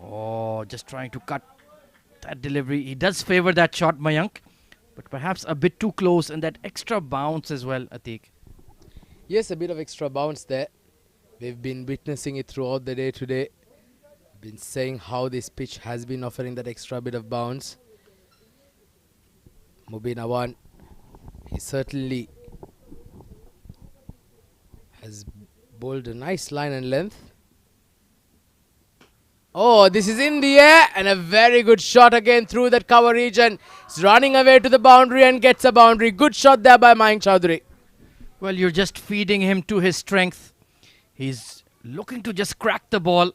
Oh, just trying to cut that delivery. He does favor that shot, Mayank, but perhaps a bit too close, and that extra bounce as well, Atiq. Yes, a bit of extra bounce there. We've been witnessing it throughout the day today. Been saying how this pitch has been offering that extra bit of bounce. Mubin Awan, he certainly has bowled a nice line and length. Oh, this is in the air, and a very good shot again through that cover region. He's running away to the boundary and gets a boundary. Good shot there by Mayank Chowdhury. Well, you're just feeding him to his strength. He's looking to just crack the ball,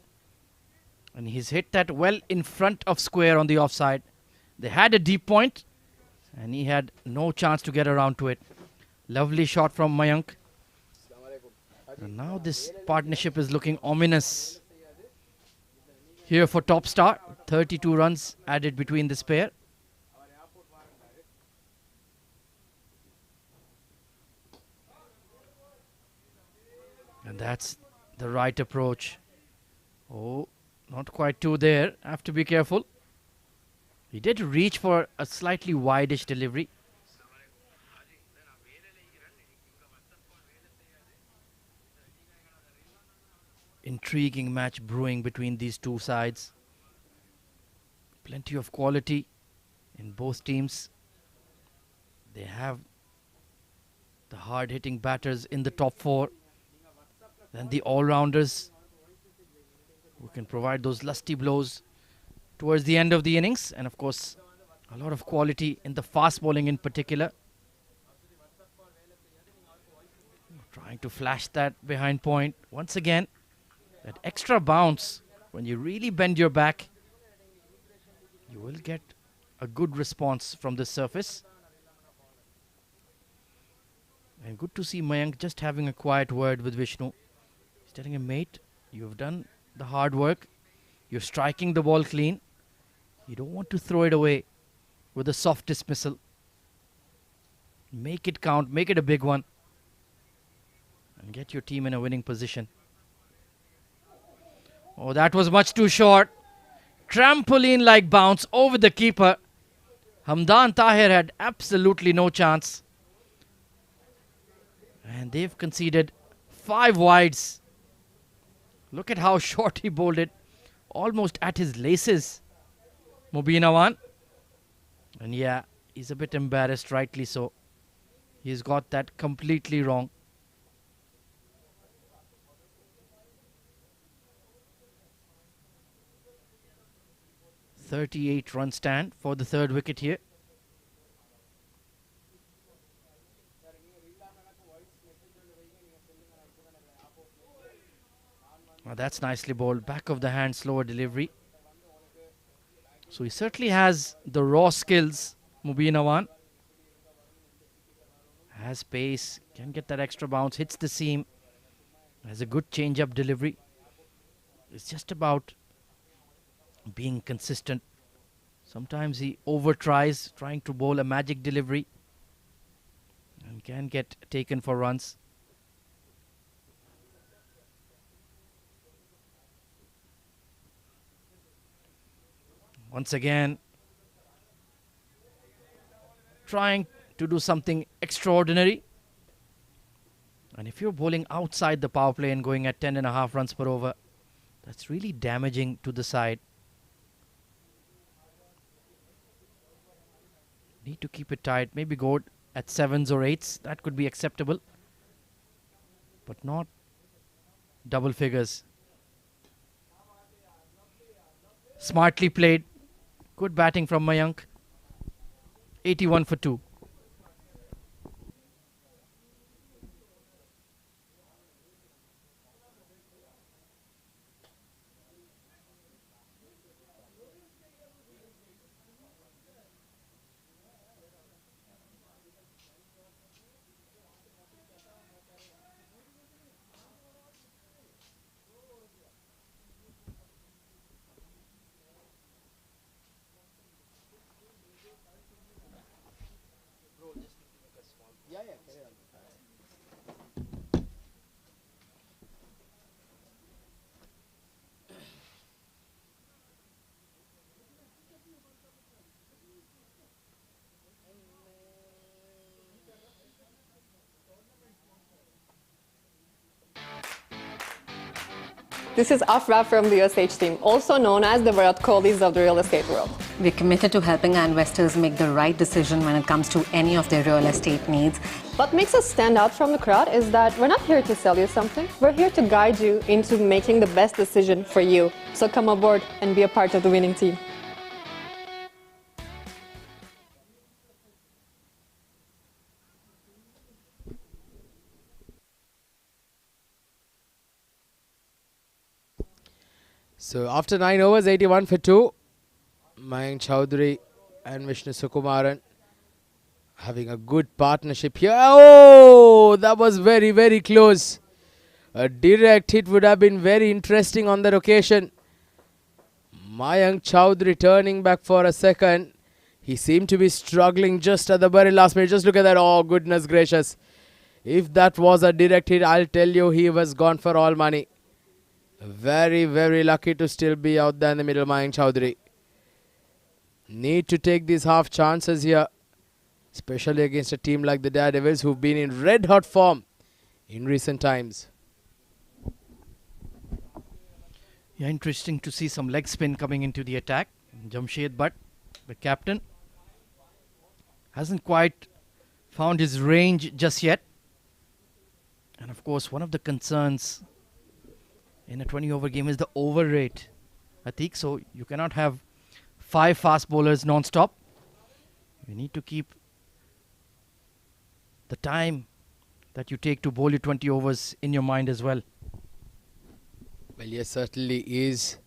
and he's hit that well in front of square on the offside. They had a deep point, and he had no chance to get around to it. Lovely shot from Mayank. And now this partnership is looking ominous. Here for top star, 32 runs added between this pair. And that's the right approach. Oh, not quite two there. Have to be careful. He did reach for a slightly wide-ish delivery. Intriguing match brewing between these two sides. Plenty of quality in both teams. They have the hard-hitting batters in the top four. Then the all-rounders who can provide those lusty blows towards the end of the innings. And of course, a lot of quality in the fast bowling in particular. Trying to flash that behind point. Once again, that extra bounce, when you really bend your back, you will get a good response from the surface. And good to see Mayank just having a quiet word with Vishnu. He's telling him, mate, you've done the hard work. You're striking the ball clean. You don't want to throw it away with a soft dismissal. Make it count, make it a big one, and get your team in a winning position. Oh, that was much too short. Trampoline-like bounce over the keeper. Hamdan Tahir had absolutely no chance. And they've conceded 5 wides. Look at how short he bowled it. Almost at his laces. Mubin Awan. And yeah, he's a bit embarrassed, rightly so. He's got that completely wrong. 38-run stand for the third wicket here. Oh, that's nicely bowled. Back of the hand, slower delivery. So he certainly has the raw skills, Mubin Awan. Has pace, can get that extra bounce, hits the seam. Has a good change-up delivery. It's just about being consistent. Sometimes he over-tries, trying to bowl a magic delivery, and can get taken for runs. Once again, trying to do something extraordinary. And if you're bowling outside the power play and going at 10.5 runs per over, that's really damaging to the side. Need to keep it tight. Maybe go at 7s or 8s. That could be acceptable. But not double figures. Smartly played. Good batting from Mayank. 81 for 2. This is Afra from the USH team, also known as the Virat Kohlis of the real estate world. We're committed to helping our investors make the right decision when it comes to any of their real estate needs. What makes us stand out from the crowd is that we're not here to sell you something. We're here to guide you into making the best decision for you. So come aboard and be a part of the winning team. So after 9 overs, 81 for 2, Mayank Chowdhury and Vishnu Sukumaran having a good partnership here. Oh, that was very, very close. A direct hit would have been very interesting on that occasion. Mayank Chowdhury turning back for a second. He seemed to be struggling just at the very last minute. Just look at that. Oh, goodness gracious. If that was a direct hit, I'll tell you he was gone for all money. Very, very lucky to still be out there in the middle, Mayank Chowdhury. Need to take these half chances here, especially against a team like the Daredevils, who've been in red hot form in recent times. Yeah, interesting to see some leg spin coming into the attack. Jamshed Butt, the captain, hasn't quite found his range just yet. And of course, one of the concerns in a 20-over game is the over rate, Atik. So you cannot have 5 fast bowlers non-stop. You need to keep the time that you take to bowl your 20 overs in your mind as well. Well, yes, certainly is.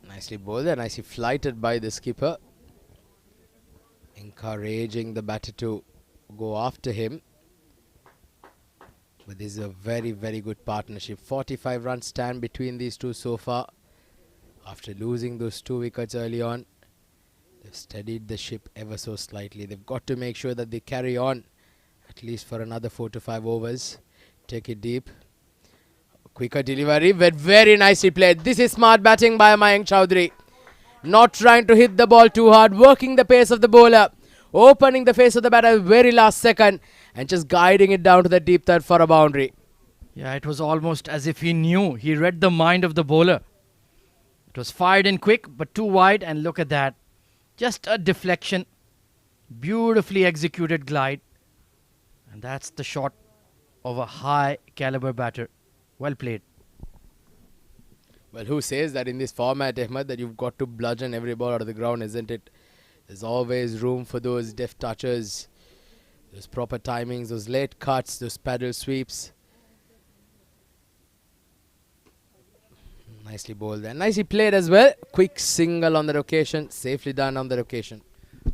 Nicely bowled and nicely flighted by the skipper. Encouraging the batter to go after him. But this is a very, very good partnership. 45 runs stand between these two so far. After losing those 2 wickets early on, they've steadied the ship ever so slightly. They've got to make sure that they carry on at least for another 4 to 5 overs. Take it deep. Quicker delivery, but very nicely played. This is smart batting by Mayank Chowdhury. Not trying to hit the ball too hard, working the pace of the bowler, opening the face of the batter at the very last second, and just guiding it down to the deep third for a boundary. Yeah, it was almost as if he knew. He read the mind of the bowler. It was fired in quick, but too wide, and look at that. Just a deflection. Beautifully executed glide. And that's the shot of a high caliber batter. Well played. Well, who says that in this format, Ahmed, that you've got to bludgeon every ball out of the ground, isn't it? There's always room for those deft touches, those proper timings, those late cuts, those paddle sweeps. Nicely bowled there. Nicely played as well. Quick single on that occasion. Safely done on that occasion.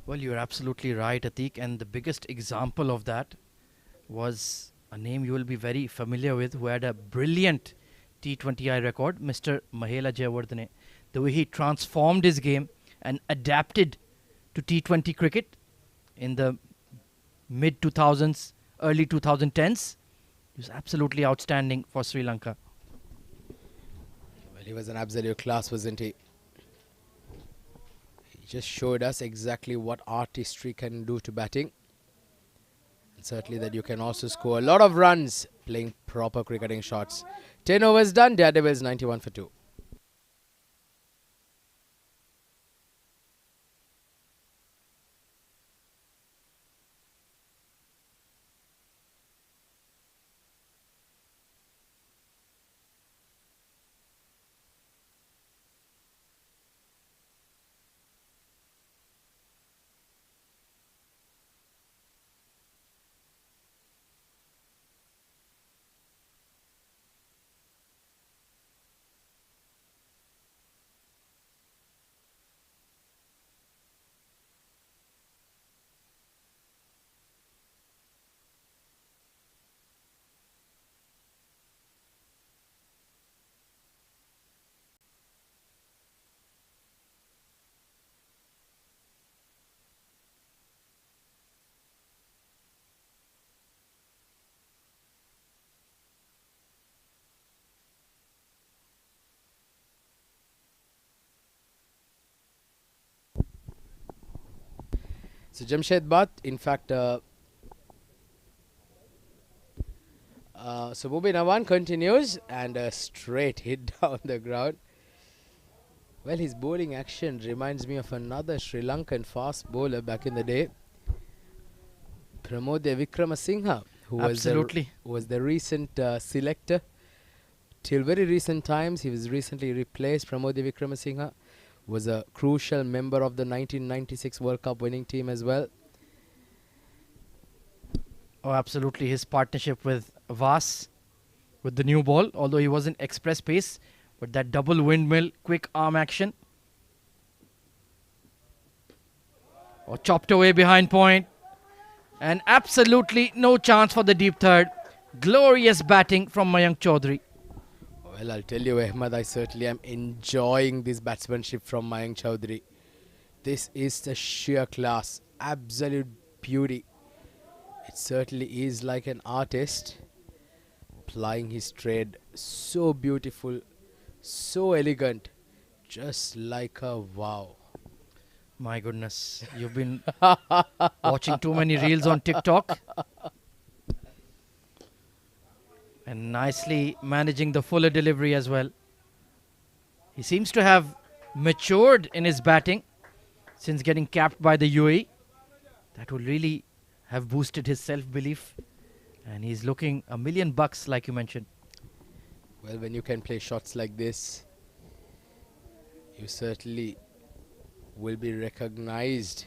Well, you're absolutely right, Atik. And the biggest example of that was a name you will be very familiar with, who had a brilliant T20I record, Mr. Mahela Jayawardene. The way he transformed his game and adapted to T20 cricket in the mid-2000s, early 2010s. He was absolutely outstanding for Sri Lanka. Well, he was an absolute class, wasn't he? He just showed us exactly what artistry can do to batting. And certainly that you can also score a lot of runs playing proper cricketing shots. 10 overs done, Daredevils 91 for 2. So Jamshed Butt, in fact, so Mubin Awan continues and a straight hit down the ground. Well, his bowling action reminds me of another Sri Lankan fast bowler back in the day, Pramod Vikramasinghe, who was the recent selector. Till very recent times, he was recently replaced. Pramod Vikramasinghe was a crucial member of the 1996 World Cup winning team as well. Oh, absolutely. His partnership with Vas with the new ball, although he wasn't express pace, but that double windmill, quick arm action. Oh, chopped away behind point. And absolutely no chance for the deep third. Glorious batting from Mayank Chaudhary. Well, I'll tell you, Ahmad, I certainly am enjoying this batsmanship from Mayank Chaudhary. This is the sheer class, absolute beauty. It certainly is like an artist plying his trade. So beautiful, so elegant, just like a wow. My goodness, you've been watching too many reels on TikTok. And nicely managing the fuller delivery as well. He seems to have matured in his batting since getting capped by the UAE. That will really have boosted his self-belief. And he's looking $1 million, like you mentioned. Well, when you can play shots like this, you certainly will be recognized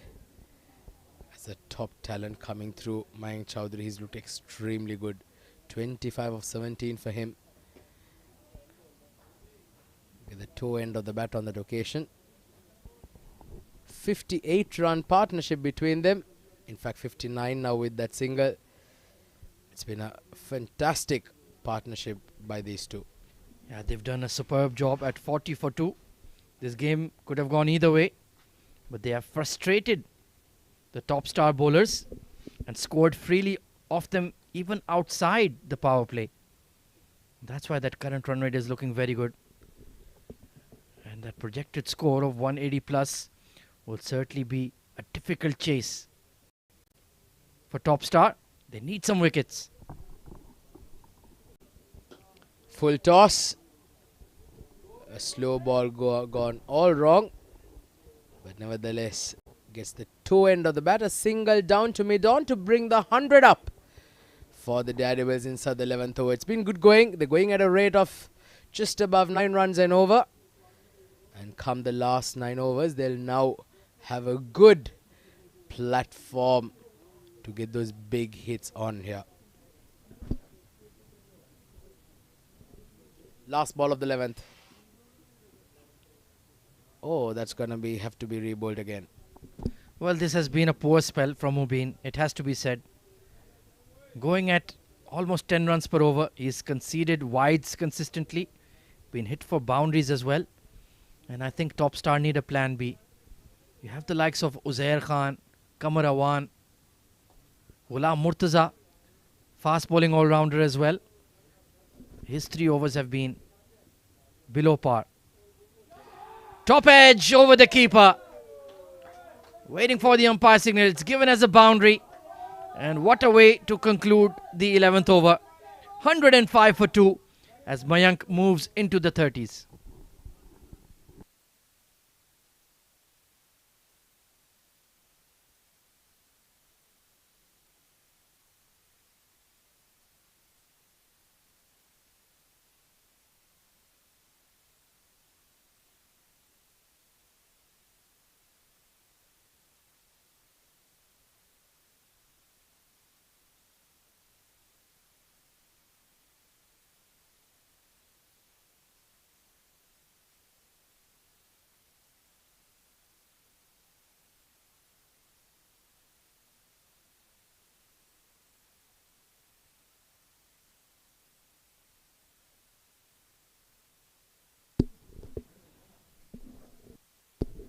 as a top talent coming through. Mayank Chaudhary, he's looked extremely good. 25 of 17 for him. With the toe end of the bat on that occasion. 58-run partnership between them. In fact, 59 now with that single. It's been a fantastic partnership by these two. Yeah, they've done a superb job at 40 for 2. This game could have gone either way, but they have frustrated the top star bowlers and scored freely off them even outside the power play. That's why that current run rate is looking very good. And that projected score of 180 plus will certainly be a difficult chase for top star. They need some wickets. Full toss. A slow ball gone all wrong. But nevertheless, gets the toe end of the bat. A single down to mid-on to bring the 100 up for the Daredevils inside the 11th over. It's been good going. They're going at a rate of just above 9 runs and over. And come the last 9 overs, they'll now have a good platform to get those big hits on here. Last ball of the 11th. Oh, that's going to have to be rebowled again. Well, this has been a poor spell from Mubin. It has to be said. Going at almost 10 runs per over. He's conceded wides consistently. Been hit for boundaries as well. And I think top star need a plan B. You have the likes of Uzair Khan, Qamar Awan, Ghulam Murtaza, fast bowling all-rounder as well. His 3 overs have been below par. Top edge over the keeper. Waiting for the umpire signal. It's given as a boundary. And what a way to conclude the 11th over. 105 for 2 as Mayank moves into the 30s.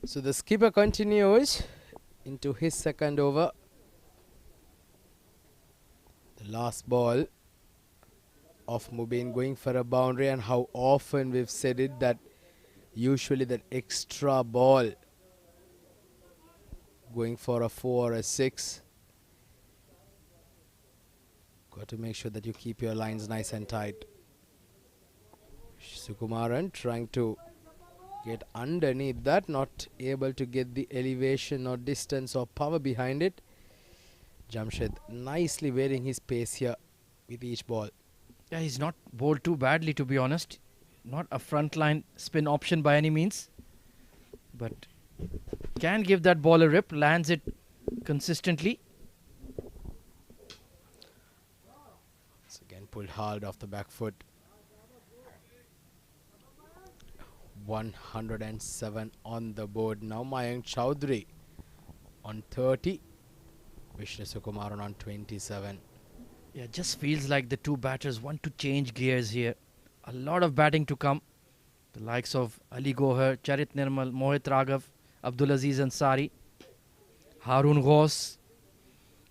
So the skipper continues into his second over. The last ball of Mubin going for a boundary, and how often we've said it that usually that extra ball going for a 4 or a 6. Got to make sure that you keep your lines nice and tight. Sukumaran trying to get underneath that, not able to get the elevation or distance or power behind it. Jamshed nicely varying his pace here with each ball. Yeah, he's not bowled too badly, to be honest. Not a frontline spin option by any means. But can give that ball a rip, lands it consistently. It's again pulled hard off the back foot. 107 on the board. Now Mayank Chowdhury on 30. Vishnu Sukumaran on 27. Yeah, just feels like the two batters want to change gears here. A lot of batting to come. The likes of Ali Gohar, Charit Nirmal, Mohit Raghav, Abdulaziz Ansari, Harun Ghaus.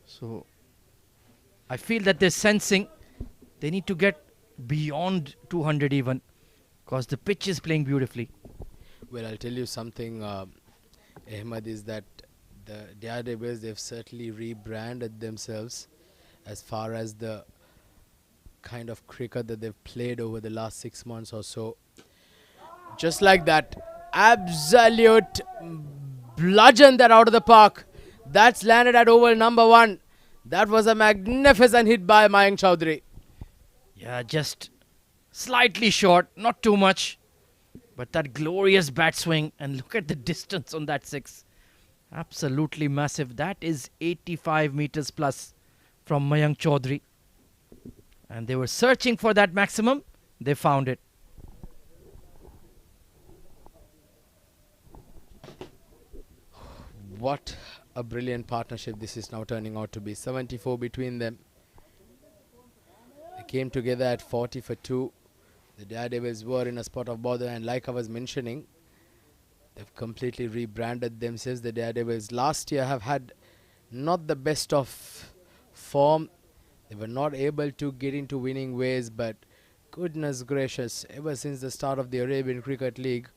So I feel that they're sensing they need to get beyond 200 even, because the pitch is playing beautifully. Well, I'll tell you something, Ahmed, is that the Daredevils, they've certainly rebranded themselves as far as the kind of cricket that they've played over the last 6 months or so. Just like that, absolute bludgeon that out of the park. That's landed at oval number 1. That was a magnificent hit by Mayank Chowdhury. Yeah, just slightly short, not too much. But that glorious bat swing, and look at the distance on that 6. Absolutely massive. That is 85 meters plus from Mayank Chaudhary. And they were searching for that maximum. They found it. What a brilliant partnership this is now turning out to be. 74 between them. They came together at 40 for 2. The Daredevils were in a spot of bother, and like I was mentioning, they've completely rebranded themselves. The Daredevils last year have had not the best of form. They were not able to get into winning ways, but goodness gracious, ever since the start of the Arabian Cricket League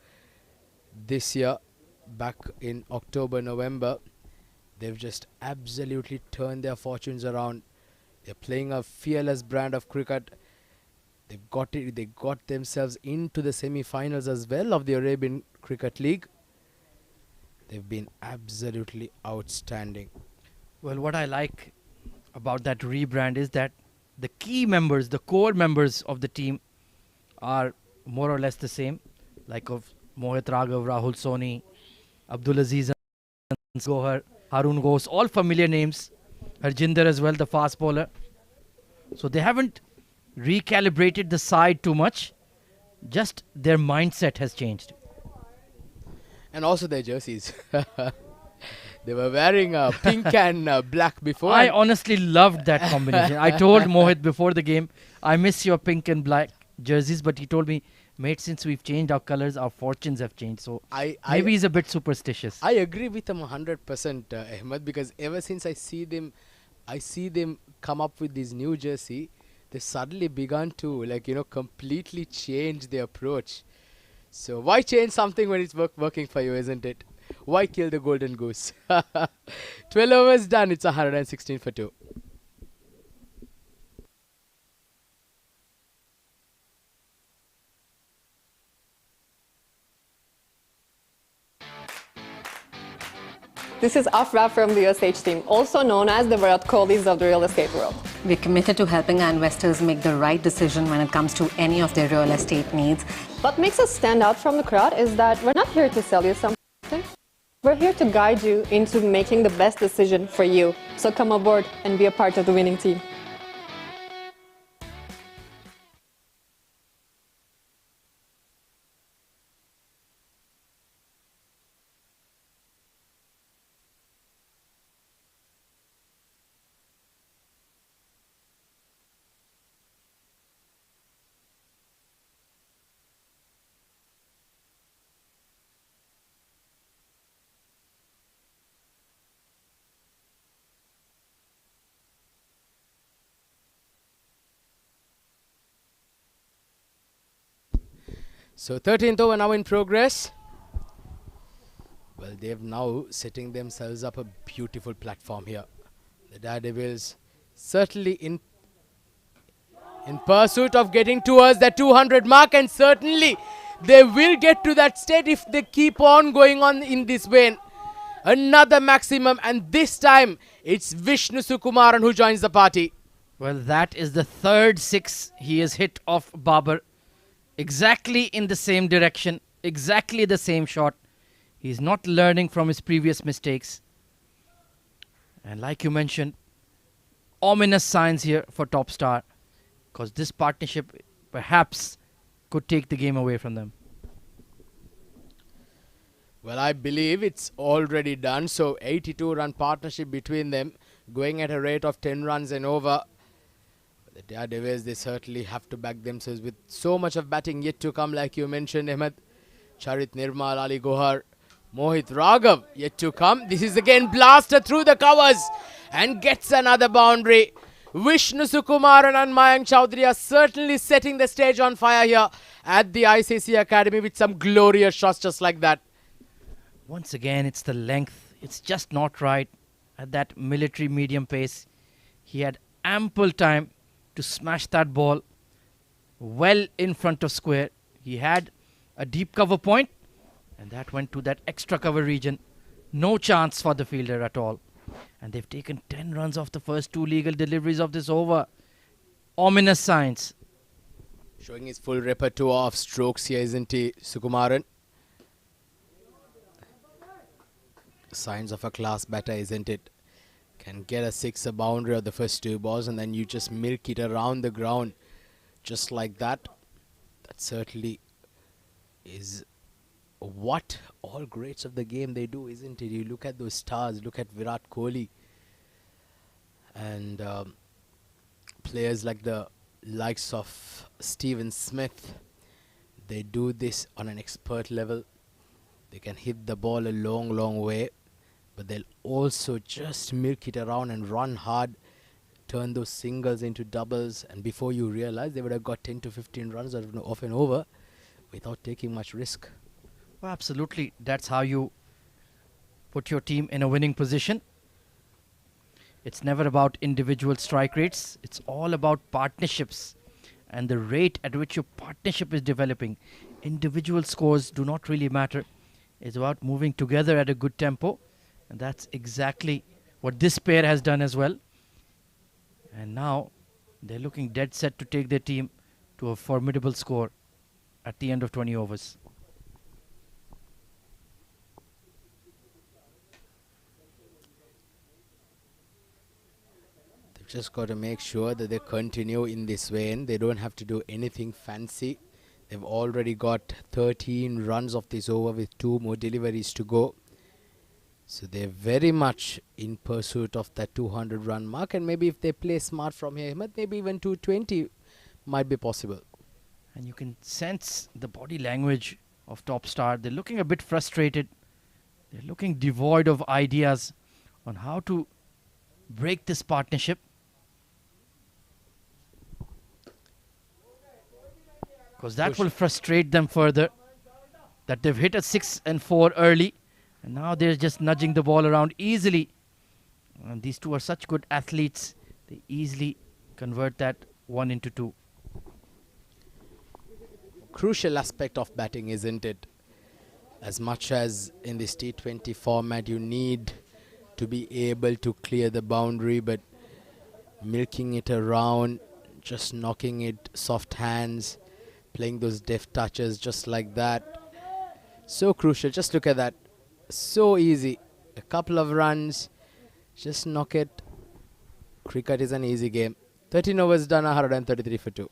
this year, back in October, November, they've just absolutely turned their fortunes around. They're playing a fearless brand of cricket. They've got it. They got themselves into the semi-finals as well of the Arabian Cricket League. They've been absolutely outstanding. Well, what I like about that rebrand is that the key members, the core members of the team are more or less the same. Like of Mohit Raghav, Rahul Soni, Abdulaziz Gohar, Harun Ghaus, all familiar names. Harjinder as well, the fast bowler. So they haven't recalibrated the side too much. Just their mindset has changed. And also their jerseys. They were wearing pink and black before. I honestly loved that combination. I told Mohit before the game, I miss your pink and black jerseys, but he told me, mate, since we've changed our colors, our fortunes have changed. So maybe he's a bit superstitious. I agree with him 100%, Ahmed, because ever since I see them come up with this new jersey, they suddenly begun to completely change their approach. So why change something when it's working for you, isn't it? Why kill the golden goose? 12 overs done. It's 116 for 2. This is Afra from the USH team, also known as the Virat Kohlis of the real estate world. We're committed to helping our investors make the right decision when it comes to any of their real estate needs. What makes us stand out from the crowd is that we're not here to sell you something. We're here to guide you into making the best decision for you. So come aboard and be a part of the winning team. So 13th over now in progress. Well, they've now setting themselves up a beautiful platform here. The Daredevils certainly in pursuit of getting towards that 200 mark, and certainly they will get to that state if they keep on going on in this vein. Another maximum, and this time it's Vishnu Sukumaran who joins the party. Well, that is the third six he has hit off Babar. Exactly in the same direction, exactly the same shot. He's not learning from his previous mistakes. And like you mentioned, ominous signs here for Top Star, because this partnership perhaps could take the game away from them. Well, I believe it's already done. So 82-run partnership between them, going at a rate of 10 runs and over. The Daredevils, they certainly have to back themselves with so much of batting yet to come, like you mentioned, Ahmed. Charit Nirmal, Ali Gohar, Mohit Raghav yet to come. This is again blasted through the covers and gets another boundary. Vishnu Sukumaran and Mayank Chowdhury are certainly setting the stage on fire here at the ICC Academy with some glorious shots just like that. Once again, it's the length. It's just not right at that military medium pace. He had ample time to smash that ball well in front of square. He had a deep cover point, and that went to that extra cover region. No chance for the fielder at all. And they've taken 10 runs off the first two legal deliveries of this over. Ominous signs. Showing his full repertoire of strokes here, isn't he, Sukumaran? Signs of a class batter, isn't it? Can get a sixer boundary of the first two balls, and then you just milk it around the ground just like that. That certainly is what all greats of the game they do, isn't it? You look at those stars, look at Virat Kohli and players like the likes of Steven Smith. They do this on an expert level. They can hit the ball a long, long way, but they'll also just milk it around and run hard, turn those singles into doubles, and before you realize, they would have got 10 to 15 runs off and over without taking much risk. Well, absolutely. That's how you put your team in a winning position. It's never about individual strike rates. It's all about partnerships and the rate at which your partnership is developing. Individual scores do not really matter. It's about moving together at a good tempo. And that's exactly what this pair has done as well. And now they're looking dead set to take their team to a formidable score at the end of 20 overs. They've just got to make sure that they continue in this vein. They don't have to do anything fancy. They've already got 13 runs of this over with 2 more deliveries to go. So they're very much in pursuit of that 200 run mark, and maybe if they play smart from here, maybe even 220 might be possible. And you can sense the body language of Top Star. They're looking a bit frustrated. They're looking devoid of ideas on how to break this partnership. Because that will frustrate them further. That they've hit a 6 and 4 early, And now they're just nudging the ball around easily. And these two are such good athletes. They easily convert that 1 into 2. Crucial aspect of batting, isn't it? As much as in this T20 format you need to be able to clear the boundary, but milking it around, just knocking it soft hands, playing those deft touches just like that, so crucial. Just look at that, so easy, a couple of runs, just knock it. Cricket is an easy game. 13 overs done, 133 for 2.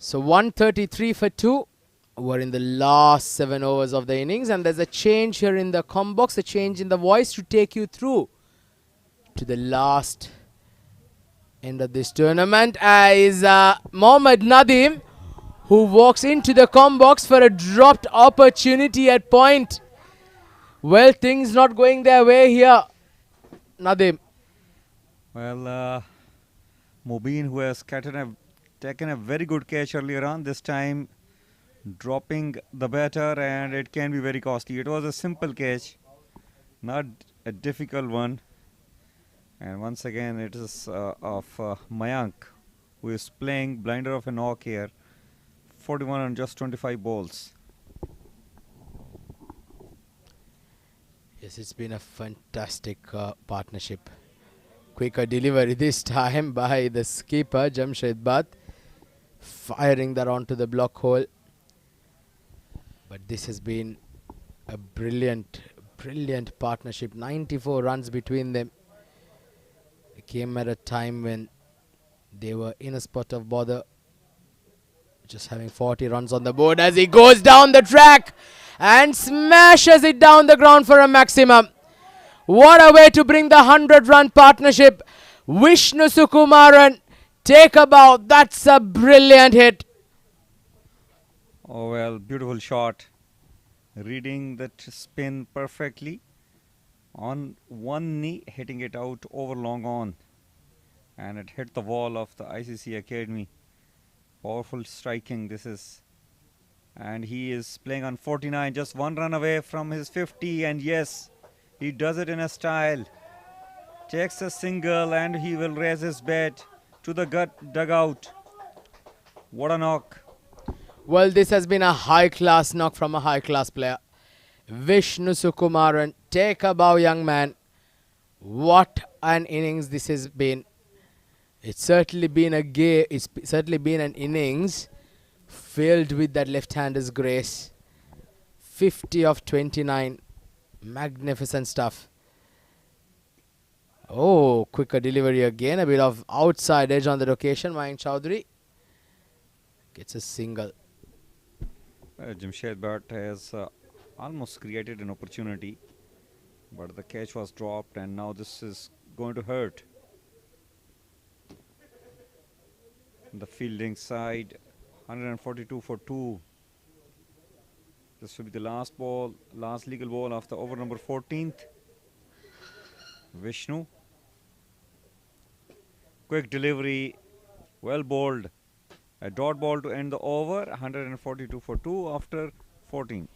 So 133 for 2. We're in the last 7 overs of the innings, and there's a change here in the com box, a change in the voice to take you through to the last end of this tournament. Is Mohammad Nadim, who walks into the com box for a dropped opportunity at point. Well, things not going their way here. Nadim. Well, Mubin, who has taken a very good catch earlier on, this time dropping the batter, and it can be very costly. It was a simple catch, not a difficult one. And once again, it is of Mayank, who is playing blinder of a knock here. 41 on just 25 balls. Yes, it's been a fantastic partnership. Quicker delivery this time by the skipper, Jamshed Bhatt, firing that onto the block hole. But this has been a brilliant partnership. 94 runs between them. It came at a time when they were in a spot of bother. Just having 40 runs on the board as he goes down the track and smashes it down the ground for a maximum. What a way to bring the 100-run partnership. Vishnu Sukumaran, take a bow. That's a brilliant hit. Oh, well, beautiful shot. Reading that spin perfectly. On one knee, hitting it out over long on. And it hit the wall of the ICC Academy. Powerful striking this is. And he is playing on 49, just 1 run away from his 50. And yes, he does it in a style. Takes a single and he will raise his bat to the dugout. What a knock. Well, this has been a high-class knock from a high-class player. Vishnu Sukumaran, take a bow, young man. What an innings this has been. It's certainly been a game. It's certainly been an innings filled with that left-hander's grace. 50 of 29. Magnificent stuff. Oh, quicker delivery again. A bit of outside edge on the location. Mayank Chowdhury gets a single. Jamshed Bhatt has almost created an opportunity, but the catch was dropped, and now this is going to hurt. The fielding side, 142 for 2. This will be the last ball, last legal ball of the over number 14th. Vishnu. Quick delivery, well bowled. A dot ball to end the over, 142 for 2 after 14.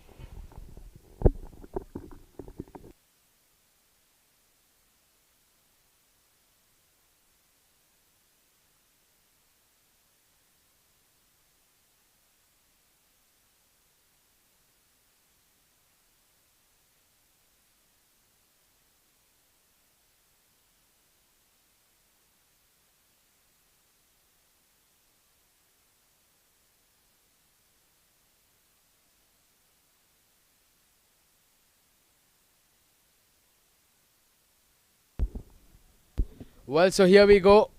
Well, so here we go.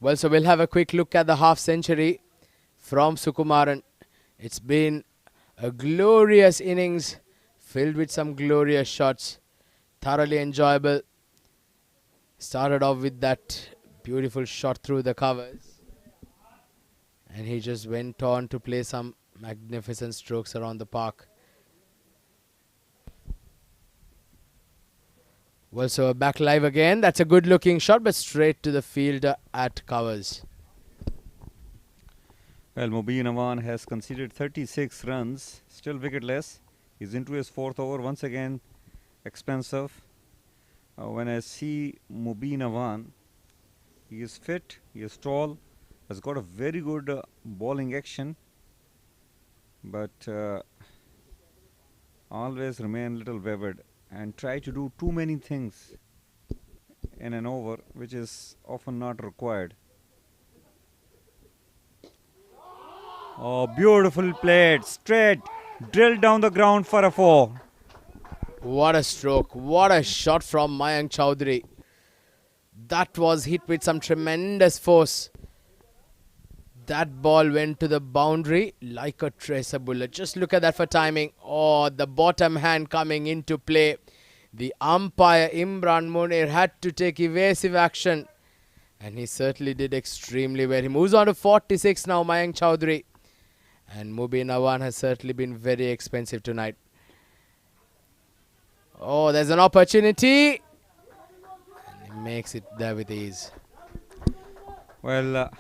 Well, so we'll have a quick look at the half century from Sukumaran. It's been a glorious innings filled with some glorious shots. Thoroughly enjoyable. Started off with that beautiful shot through the covers. And he just went on to play some magnificent strokes around the park. Well, so back live again. That's a good looking shot, but straight to the fielder at covers. Well, Mubin Awan has conceded 36 runs, still wicketless. He's into his fourth over, once again expensive. When I see Mubin Awan, he is fit, he is tall, has got a very good bowling action, but always remain a little wavered and try to do too many things in an over, which is often not required. Oh, beautiful played, straight, drilled down the ground for a 4. What a stroke. What a shot from Mayank Chowdhury. That was hit with some tremendous force. That ball went to the boundary like a tracer bullet. Just look at that for timing. Oh, the bottom hand coming into play. The umpire Imran Munir had to take evasive action. And he certainly did extremely well. He moves on to 46 now, Mayank Chowdhury. And Mubin Awan has certainly been very expensive tonight. Oh, there's an opportunity. And he makes it there with ease. Well,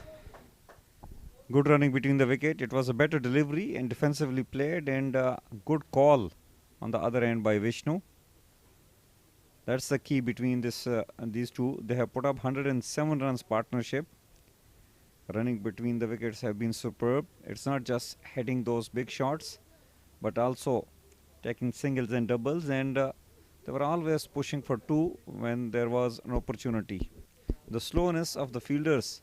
good running between the wicket. It was a better delivery and defensively played, and good call on the other end by Vishnu. That's the key between these two. They have put up 107 runs partnership. Running between the wickets have been superb. It's not just hitting those big shots, but also taking singles and doubles, and they were always pushing for 2 when there was an opportunity. The slowness of the fielders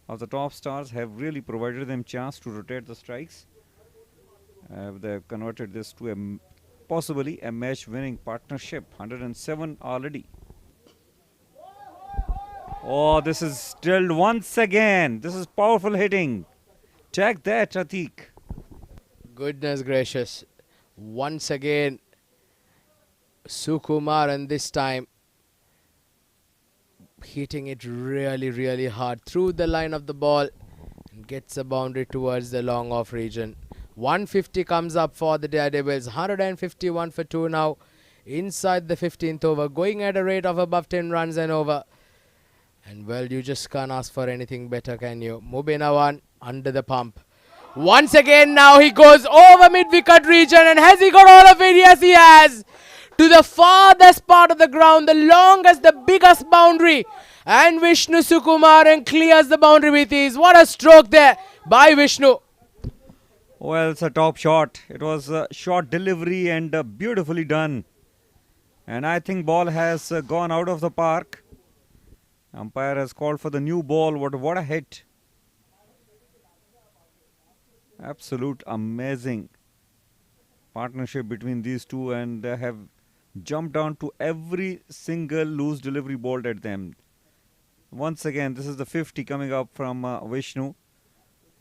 of the top stars have really provided them chance to rotate the strikes. They have converted this to possibly a match-winning partnership. 107 already. Oh, this is drilled once again. This is powerful hitting. Check that, Atiq. Goodness gracious. Once again, Sukumaran this time hitting it really, really hard through the line of the ball and gets a boundary towards the long off region. 150 comes up for the Daredevils. 151 for 2 now inside the 15th over, going at a rate of above 10 runs and over. And well, you just can't ask for anything better, can you? Mubin Awan under the pump. Once again now he goes over mid-wicket region, and has he got all of it? Yes, he has. To the farthest part of the ground, the longest, the biggest boundary. And Vishnu Sukumaran clears the boundary with ease. What a stroke there by Vishnu. Well, it's a top shot. It was a short delivery and beautifully done. And I think ball has gone out of the park. Umpire has called for the new ball. What a hit. Absolute amazing partnership between these two, and they have jumped down to every single loose delivery bowled at them. Once again, this is the 50 coming up from Vishnu.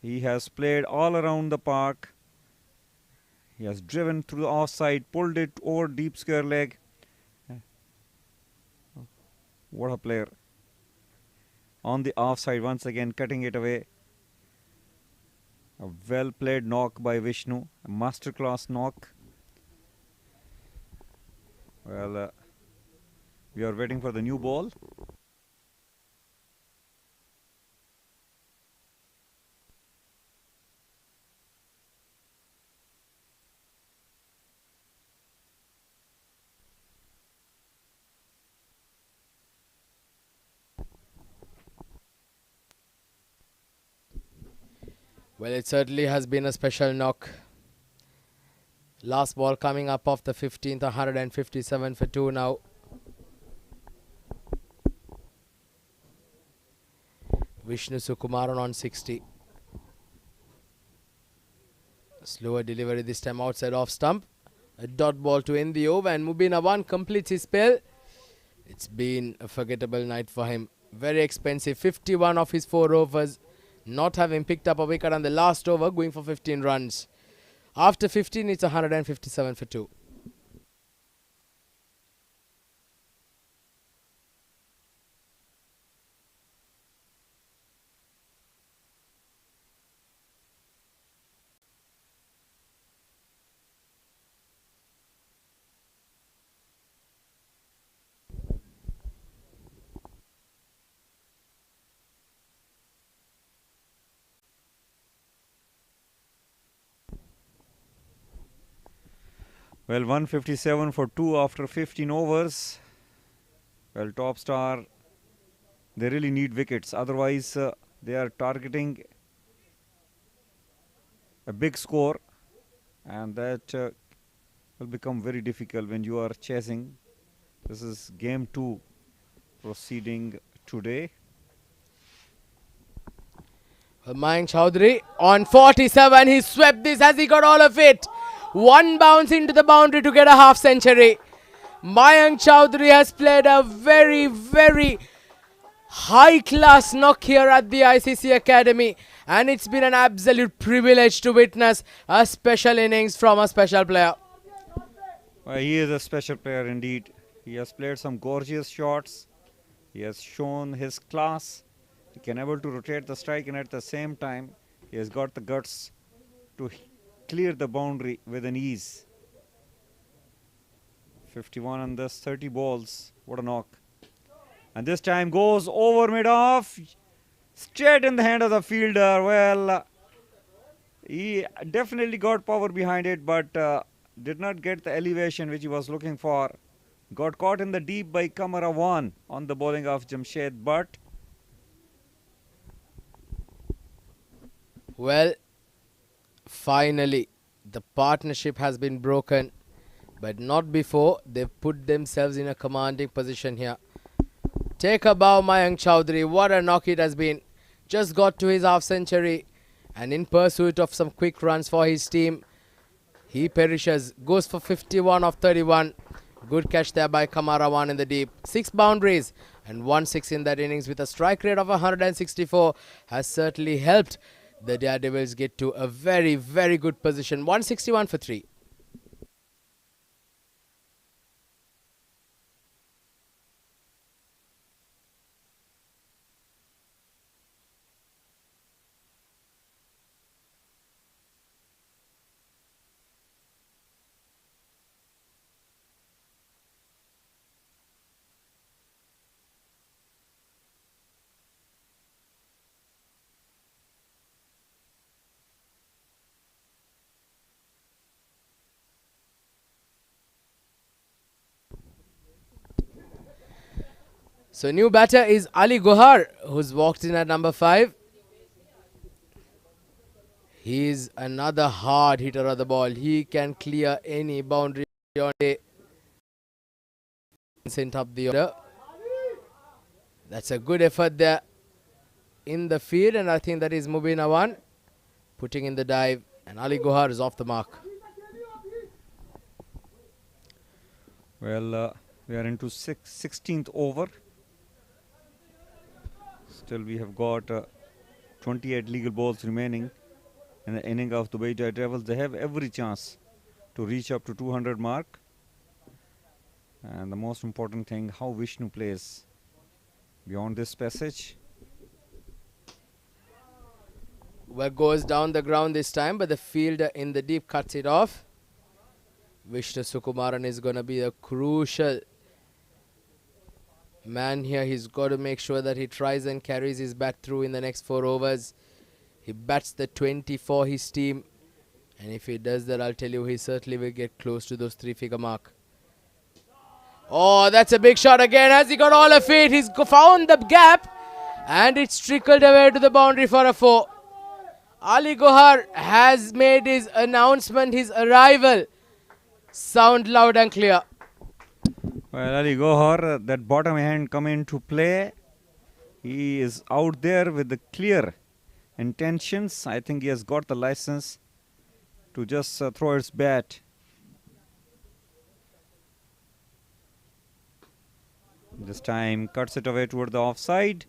He has played all around the park. He has driven through the offside, pulled it over deep square leg. What a player. On the offside, once again cutting it away. A well played knock by Vishnu, a masterclass knock. Well, we are waiting for the new ball. Well, it certainly has been a special knock. Last ball coming up off the 15th, 157 for 2 now. Vishnu Sukumaran on 60. Slower delivery this time outside off stump. A dot ball to end the over, and Mubin Awan completes his spell. It's been a forgettable night for him. Very expensive. 51 of his 4 overs, not having picked up a wicket on the last over, going for 15 runs. After 15, it's 157 for 2. Well, 157 for 2 after 15 overs. Well, top star, they really need wickets. Otherwise, they are targeting a big score, and that will become very difficult when you are chasing. This is game 2 proceeding today. Mayank Chowdhury on 47. He swept this. Has he got all of it? One bounce into the boundary to get a half century. Mayank Chowdhury has played a very, very high class knock here at the ICC Academy, and it's been an absolute privilege to witness a special innings from a special player. Well, he is a special player indeed. He has played some gorgeous shots. He has shown his class. He can able to rotate the strike, and at the same time he has got the guts to clear the boundary with an ease. 51 on this 30 balls. What a knock. And this time goes over mid-off, straight in the hand of the fielder. Well, he definitely got power behind it, but did not get the elevation which he was looking for. Got caught in the deep by Sukumaran on the bowling of Jamshed, but well, finally the partnership has been broken, but not before they've put themselves in a commanding position here. Take a bow, Mayank Chowdhury. What a knock it has been. Just got to his half century, and in pursuit of some quick runs for his team, he perishes. Goes for 51 of 31. Good catch there by Sukumaran in the deep. 6 boundaries and 1 6 in that innings with a strike rate of 164 has certainly helped the Daredevils get to a very, very good position. 161 for 3. So new batter is Ali Gohar, who's walked in at number 5. He's another hard hitter of the ball. He can clear any boundary on day. Sent up the order. That's a good effort there in the field, and I think that is Mubin Awan putting in the dive, and Ali Gohar is off the mark. well, we are into 16th over. Still we have got 28 legal balls remaining in the inning of the Dubai Daredevils. They have every chance to reach up to 200 mark. And the most important thing, how Vishnu plays beyond this passage. Well, goes down the ground this time, but the fielder in the deep cuts it off. Vishnu Sukumaran is going to be a crucial man here. He's got to make sure that he tries and carries his bat through in the next 4 overs. He bats the 20 for his team, and if he does that, I'll tell you, he certainly will get close to those 3-figure mark. Oh, that's a big shot again. Has he got all of it? He's found the gap, and it's trickled away to the boundary for a 4. Ali Gohar has made his announcement, his arrival sound loud and clear. Well, Ali Gohar, that bottom hand come into play. He is out there with the clear intentions. I think he has got the license to just throw his bat. This time cuts it away toward the offside,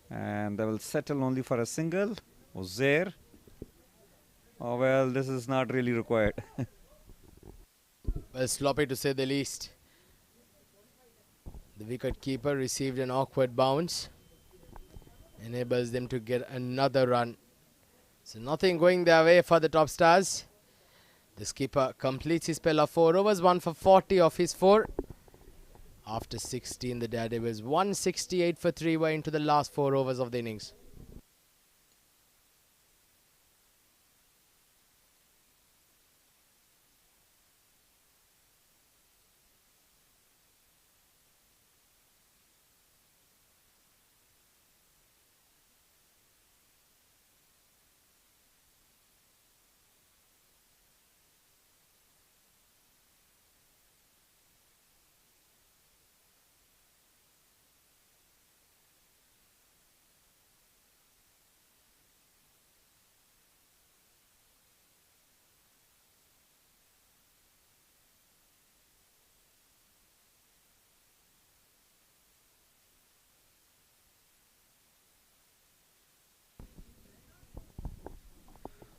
and they will settle only for a single. Ozair. Oh well, this is not really required. Well, sloppy to say the least. The wicket keeper received an awkward bounce. Enables them to get another run. So nothing going their way for the top stars. The skipper completes his spell of 4 overs, 1 for 40 of his 4. After 16, the Daredevils 168 for 3 were into the last 4 overs of the innings.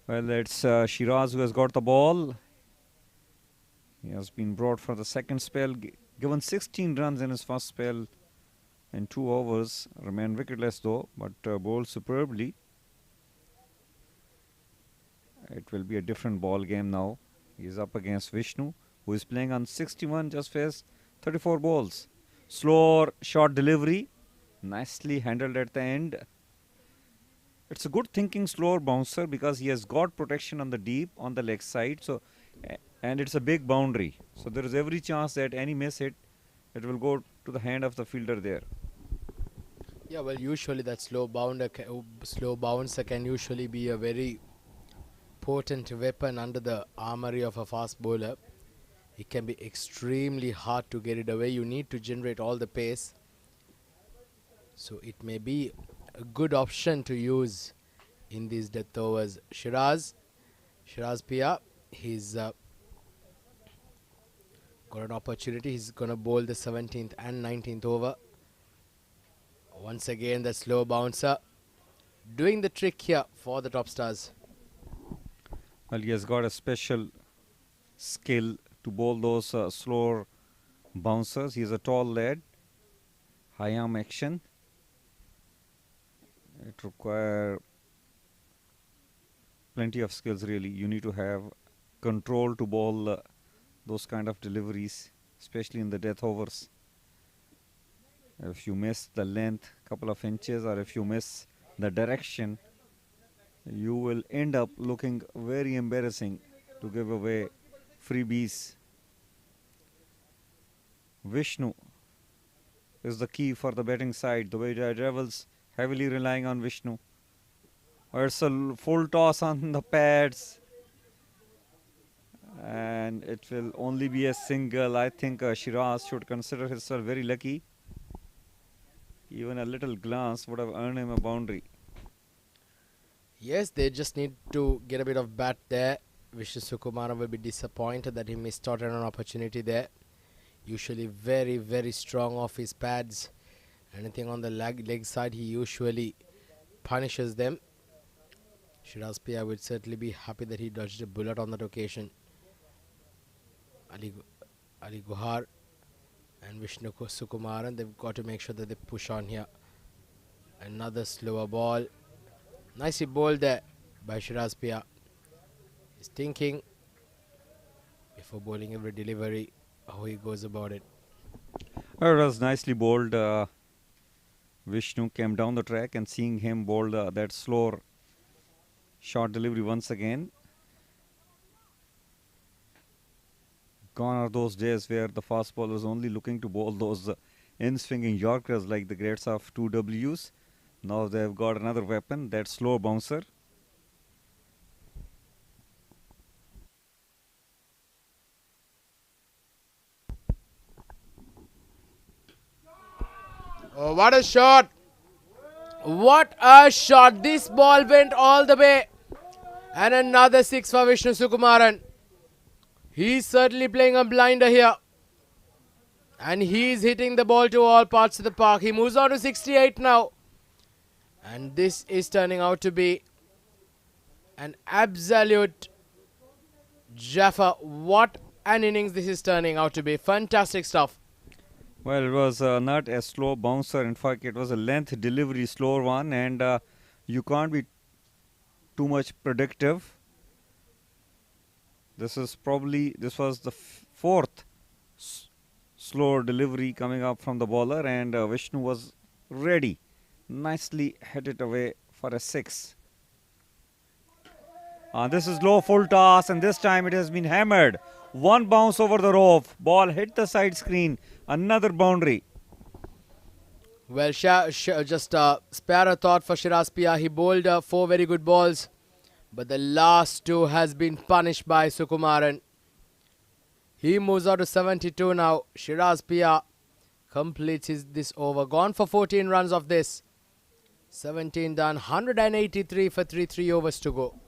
Well, it's Shiraz who has got the ball. He has been brought for the second spell, given 16 runs in his first spell in 2 overs. Remained wicketless though, but bowled superbly. It will be a different ball game now. He is up against Vishnu, who is playing on 61, just faced 34 balls. Slower short delivery, nicely handled at the end. It's a good thinking slower bouncer because he has got protection on the deep on the leg side. So, and it's a big boundary. So there is every chance that any miss hit, it will go to the hand of the fielder there. Yeah, well, usually that slow bouncer can usually be a very potent weapon under the armory of a fast bowler. It can be extremely hard to get it away. You need to generate all the pace. So it may be a good option to use in these death overs. Shiraz Pia, he's got an opportunity. He's going to bowl the 17th and 19th over. Once again, the slow bouncer doing the trick here for the top stars. Well, he has got a special skill to bowl those slower bouncers. He is a tall lad, high arm action. It requires plenty of skills really. You need to have control to bowl those kind of deliveries, especially in the death overs. If you miss the length couple of inches, or if you miss the direction, you will end up looking very embarrassing to give away freebies. Vishnu is the key for the batting side. The way Daredevils heavily relying on Vishnu. Or it's a full toss on the pads, and it will only be a single. I think Shiraz should consider himself very lucky. Even a little glance would have earned him a boundary. Yes, they just need to get a bit of bat there. Vishnu Sukumaran will be disappointed that he missed out on an opportunity there. Usually very, very strong off his pads. Anything on the leg side, he usually punishes them. Shiraz Pia would certainly be happy that he dodged a bullet on that occasion. Ali Guhar and Vishnu Sukumaran, they've got to make sure that they push on here. Another slower ball. Nicely bowled there by Shiraz Pia. He's thinking before bowling every delivery how he goes about it. It was nicely bowled. Vishnu came down the track, and seeing him bowl that slower short delivery once again. Gone are those days where the fast bowler was only looking to bowl those in-swinging Yorkers like the greats of 2Ws. Now they've got another weapon, that slow bouncer. Oh, what a shot! What a shot. This ball went all the way. And another 6 for Vishnu Sukumaran. He's certainly playing a blinder here. And he's hitting the ball to all parts of the park. He moves on to 68 now. And this is turning out to be an absolute Jaffa. What an innings this is turning out to be. Fantastic stuff. Well, it was not a slow bouncer. In fact, it was a length delivery, slower one, and you can't be too much predictive. This was the fourth slow delivery coming up from the bowler, and Vishnu was ready. Nicely hit it away for a 6. This is low full toss, and this time it has been hammered. One bounce over the rope. Ball hit the side screen. Another boundary. Well, just spare a thought for Shiraz Pia. He bowled 4 very good balls, but the last 2 has been punished by Sukumaran. He moves out to 72 now. Shiraz Pia completes this over. Gone for 14 runs of this. 17 done. 183 for 3 overs to go.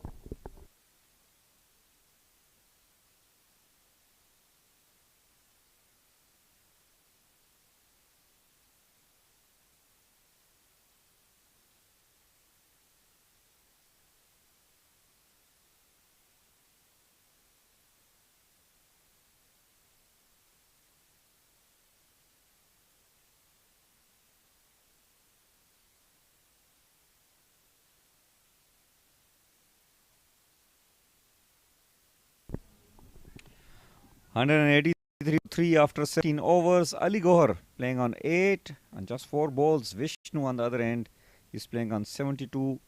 Hundred and 83 after 17 overs. Ali Gohar playing on 8 and just 4 balls. Vishnu on the other end is playing on 72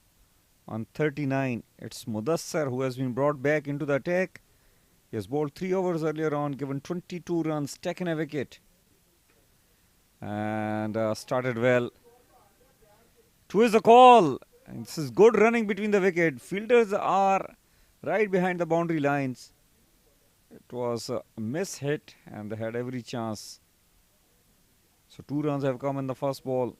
on 39. It's Mudassar who has been brought back into the attack. He has bowled 3 overs earlier on, given 22 runs, taken a wicket, and started well. 2 is the call. And this is good running between the wicket. Fielders are right behind the boundary lines. It was a miss hit and they had every chance. So 2 runs have come in the first ball.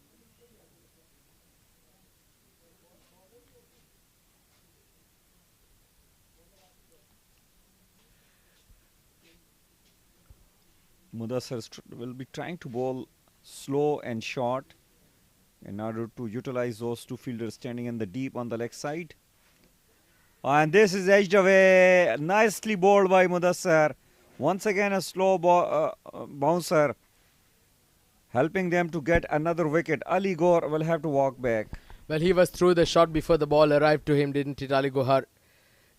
Mudassar will be trying to bowl slow and short in order to utilize those 2 fielders standing in the deep on the leg side. And this is edged away. Nicely bowled by Mudassar. Once again a slow bouncer, helping them to get another wicket. Ali Gohar will have to walk back. Well, he was through the shot before the ball arrived to him, didn't it, Ali Gohar?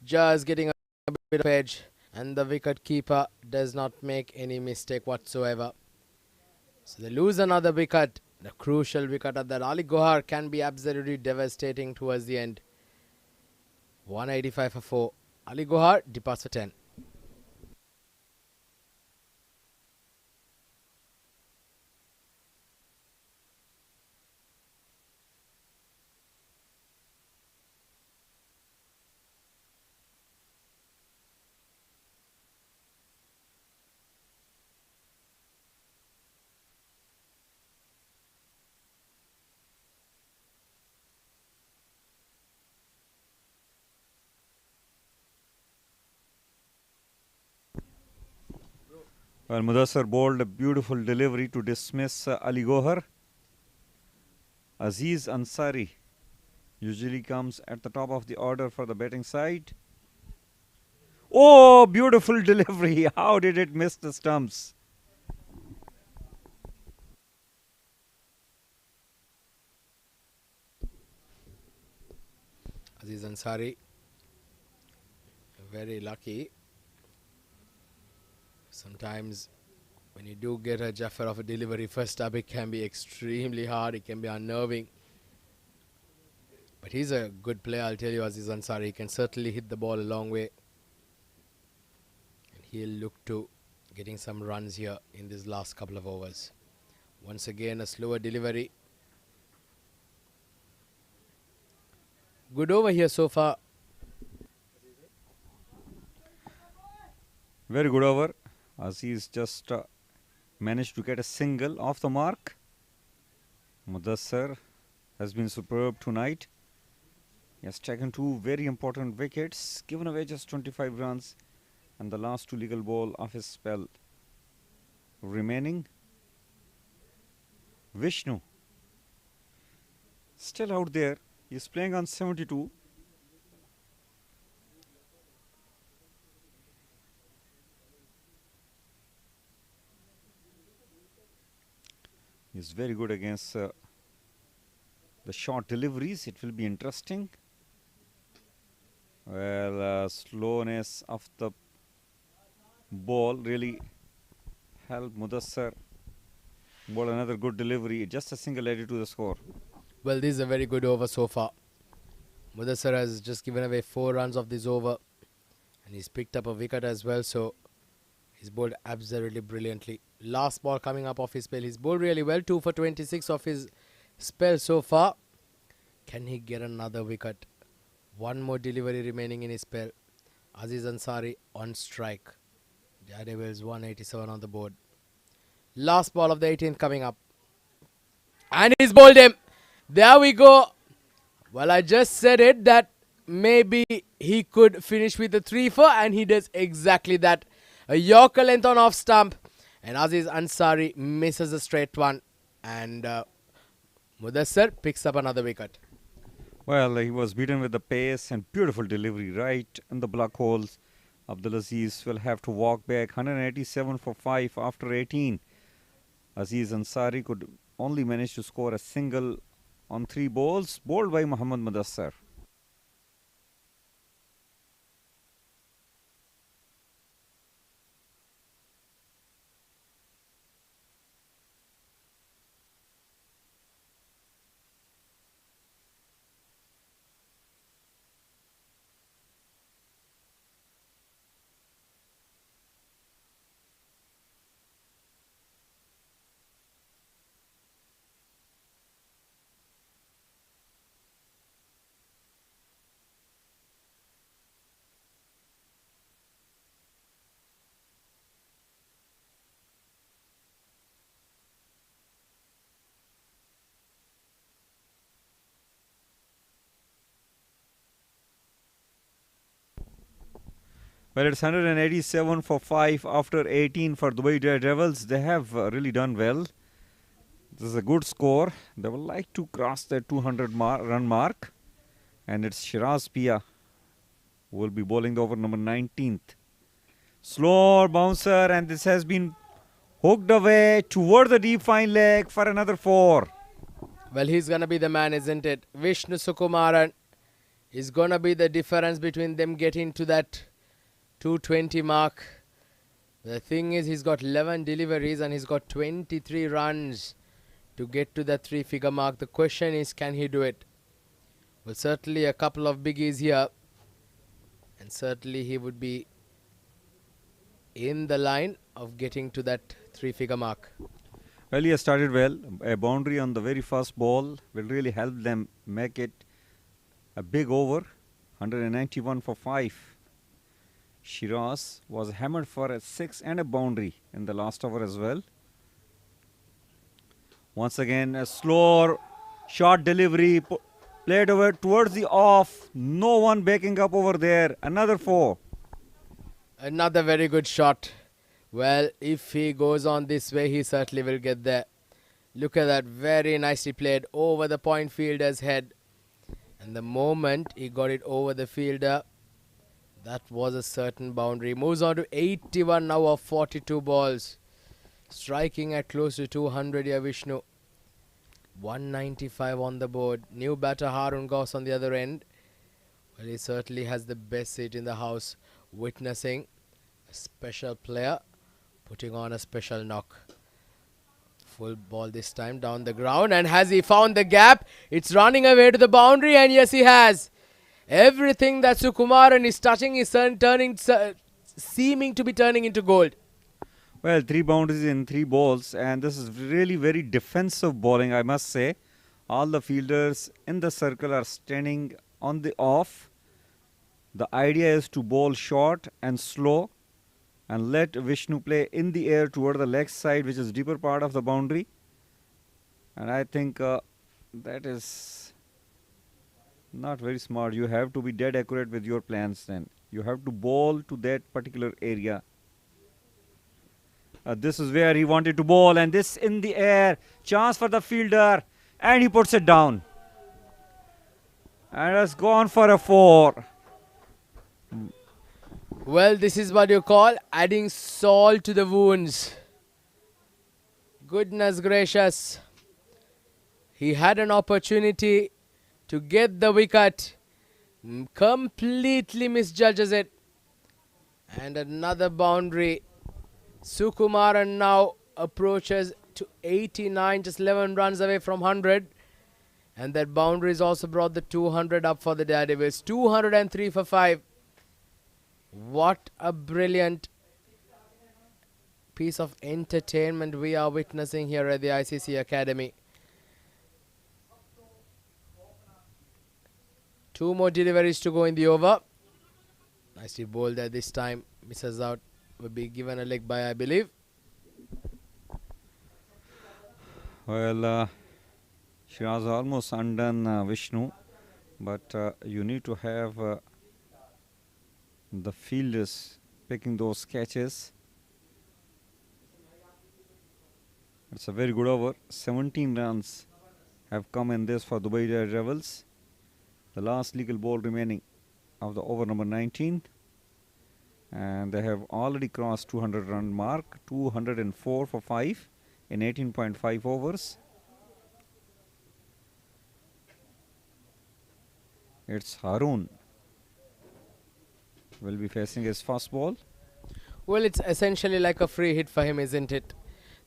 Just getting a bit of edge, and the wicket keeper does not make any mistake whatsoever. So they lose another wicket, the crucial wicket at that. Ali Gohar can be absolutely devastating towards the end. 185 for 4. Ali Gohar departs for 10. Well, Mudassar bowled a beautiful delivery to dismiss Ali Gohar. Aziz Ansari usually comes at the top of the order for the batting side. Oh, beautiful delivery. How did it miss the stumps? Aziz Ansari, very lucky. Sometimes when you do get a Jaffer of a delivery first up, it can be extremely hard. It can be unnerving. But he's a good player, I'll tell you, Aziz Ansari. He can certainly hit the ball a long way. And he'll look to getting some runs here in these last couple of overs. Once again, a slower delivery. Good over here so far. Very good over. Aziz just managed to get a single off the mark. Mudassar has been superb tonight. He has taken 2 very important wickets, given away just 25 runs, and the last 2 legal ball of his spell remaining. Vishnu still out there. He's playing on 72. He's very good against the short deliveries. It will be interesting. Well, slowness of the ball really helped Mudassar. Ball another good delivery. Just a single added to the score. Well, this is a very good over so far. Mudassar has just given away 4 runs of this over. And he's picked up a wicket as well. So he's bowled absolutely brilliantly. Last ball coming up off his spell. He's bowled really well. 2 for 26 of his spell so far. Can he get another wicket? One more delivery remaining in his spell. Aziz Ansari on strike. Daredevils 187 on the board. Last ball of the 18th coming up. And he's bowled him. There we go. Well, I just said it that maybe he could finish with a 3-4, and he does exactly that. A Yorker length on off stump. And Aziz Ansari misses a straight one. And Mudassar picks up another wicket. Well, he was beaten with the pace and beautiful delivery right in the block holes. Abdulaziz will have to walk back. 187 for 5 after 18. Aziz Ansari could only manage to score a single on 3 balls, bowled by Mohammad Mudassar. Well, it's 187 for 5 after 18 for Dubai Daredevils. They have really done well. This is a good score. They would like to cross the 200 run mark. And it's Shiraz Pia who will be bowling the over number 19th. Slow bouncer, and this has been hooked away toward the deep fine leg for another 4. Well, he's going to be the man, isn't it? Vishnu Sukumaran is going to be the difference between them getting to that 220 mark. The thing is, he's got 11 deliveries and he's got 23 runs to get to that 3-figure mark. The question is, can he do it? Well, certainly a couple of biggies here. And certainly he would be in the line of getting to that 3-figure mark. Well, he has started well. A boundary on the very first ball will really help them make it a big over. 191 for 5. Shiraz was hammered for a 6 and a boundary in the last over as well. Once again, a slow short delivery played over towards the off. No one backing up over there. Another 4. Another very good shot. Well, if he goes on this way, he certainly will get there. Look at that. Very nicely played over the point fielder's head. And the moment he got it over the fielder, that was a certain boundary. Moves on to 81 now of 42 balls. Striking at close to 200 here, Vishnu. 195 on the board. New batter Harun Gauss on the other end. Well, he certainly has the best seat in the house, witnessing a special player putting on a special knock. Full ball this time down the ground. And has he found the gap? It's running away to the boundary, and yes, he has. Everything that Sukumaran is touching is seeming to be turning into gold. Well, 3 boundaries in 3 balls, and this is really very defensive bowling, I must say. All the fielders in the circle are standing on the off. The idea is to bowl short and slow and let Vishnu play in the air toward the leg side, which is deeper part of the boundary. And I think that is not very smart. You have to be dead accurate with your plans then. You have to bowl to that particular area. This is where he wanted to bowl, and this in the air. Chance for the fielder, and he puts it down. And has gone for a 4. Well, this is what you call adding salt to the wounds. Goodness gracious. He had an opportunity to get the wicket. Completely misjudges it. And another boundary. Sukumaran now approaches to 89, just 11 runs away from 100. And that boundary has also brought the 200 up for the Daredevils. 203 for 5. What a brilliant piece of entertainment we are witnessing here at the ICC Academy. 2 more deliveries to go in the over. Nicely bowled there this time. Misses out. Will be given a leg by, I believe. Well, Shiraz almost undone Vishnu, but you need to have the fielders picking those catches. It's a very good over. 17 runs have come in this for Dubai Daredevils. The last legal ball remaining of the over number 19. And they have already crossed 200 run mark. 204 for 5 in 18.5 overs. It's Harun will be facing his first ball. Well, it's essentially like a free hit for him, isn't it?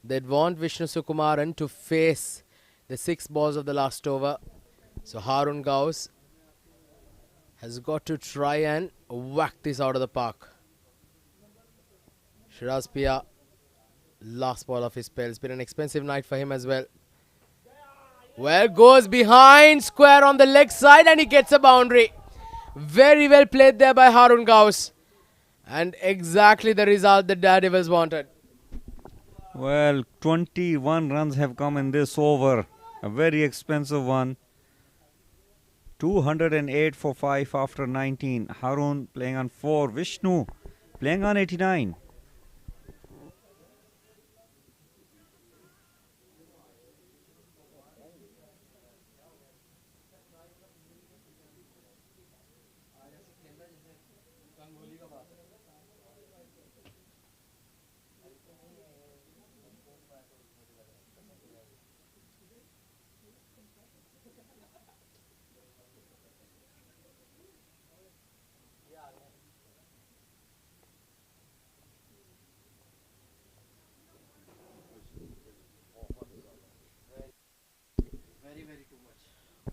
They'd want Vishnu Sukumaran to face the 6 balls of the last over. So Harun Gauss has got to try and whack this out of the park. Shiraz Pia, last ball of his spell. It's been an expensive night for him as well. Well, goes behind, square on the leg side, and he gets a boundary. Very well played there by Harun Gauss. And exactly the result the Daredevils wanted. Well, 21 runs have come in this over. A very expensive one. 208 for 5 after 19. Harun playing on 4. Vishnu playing on 89.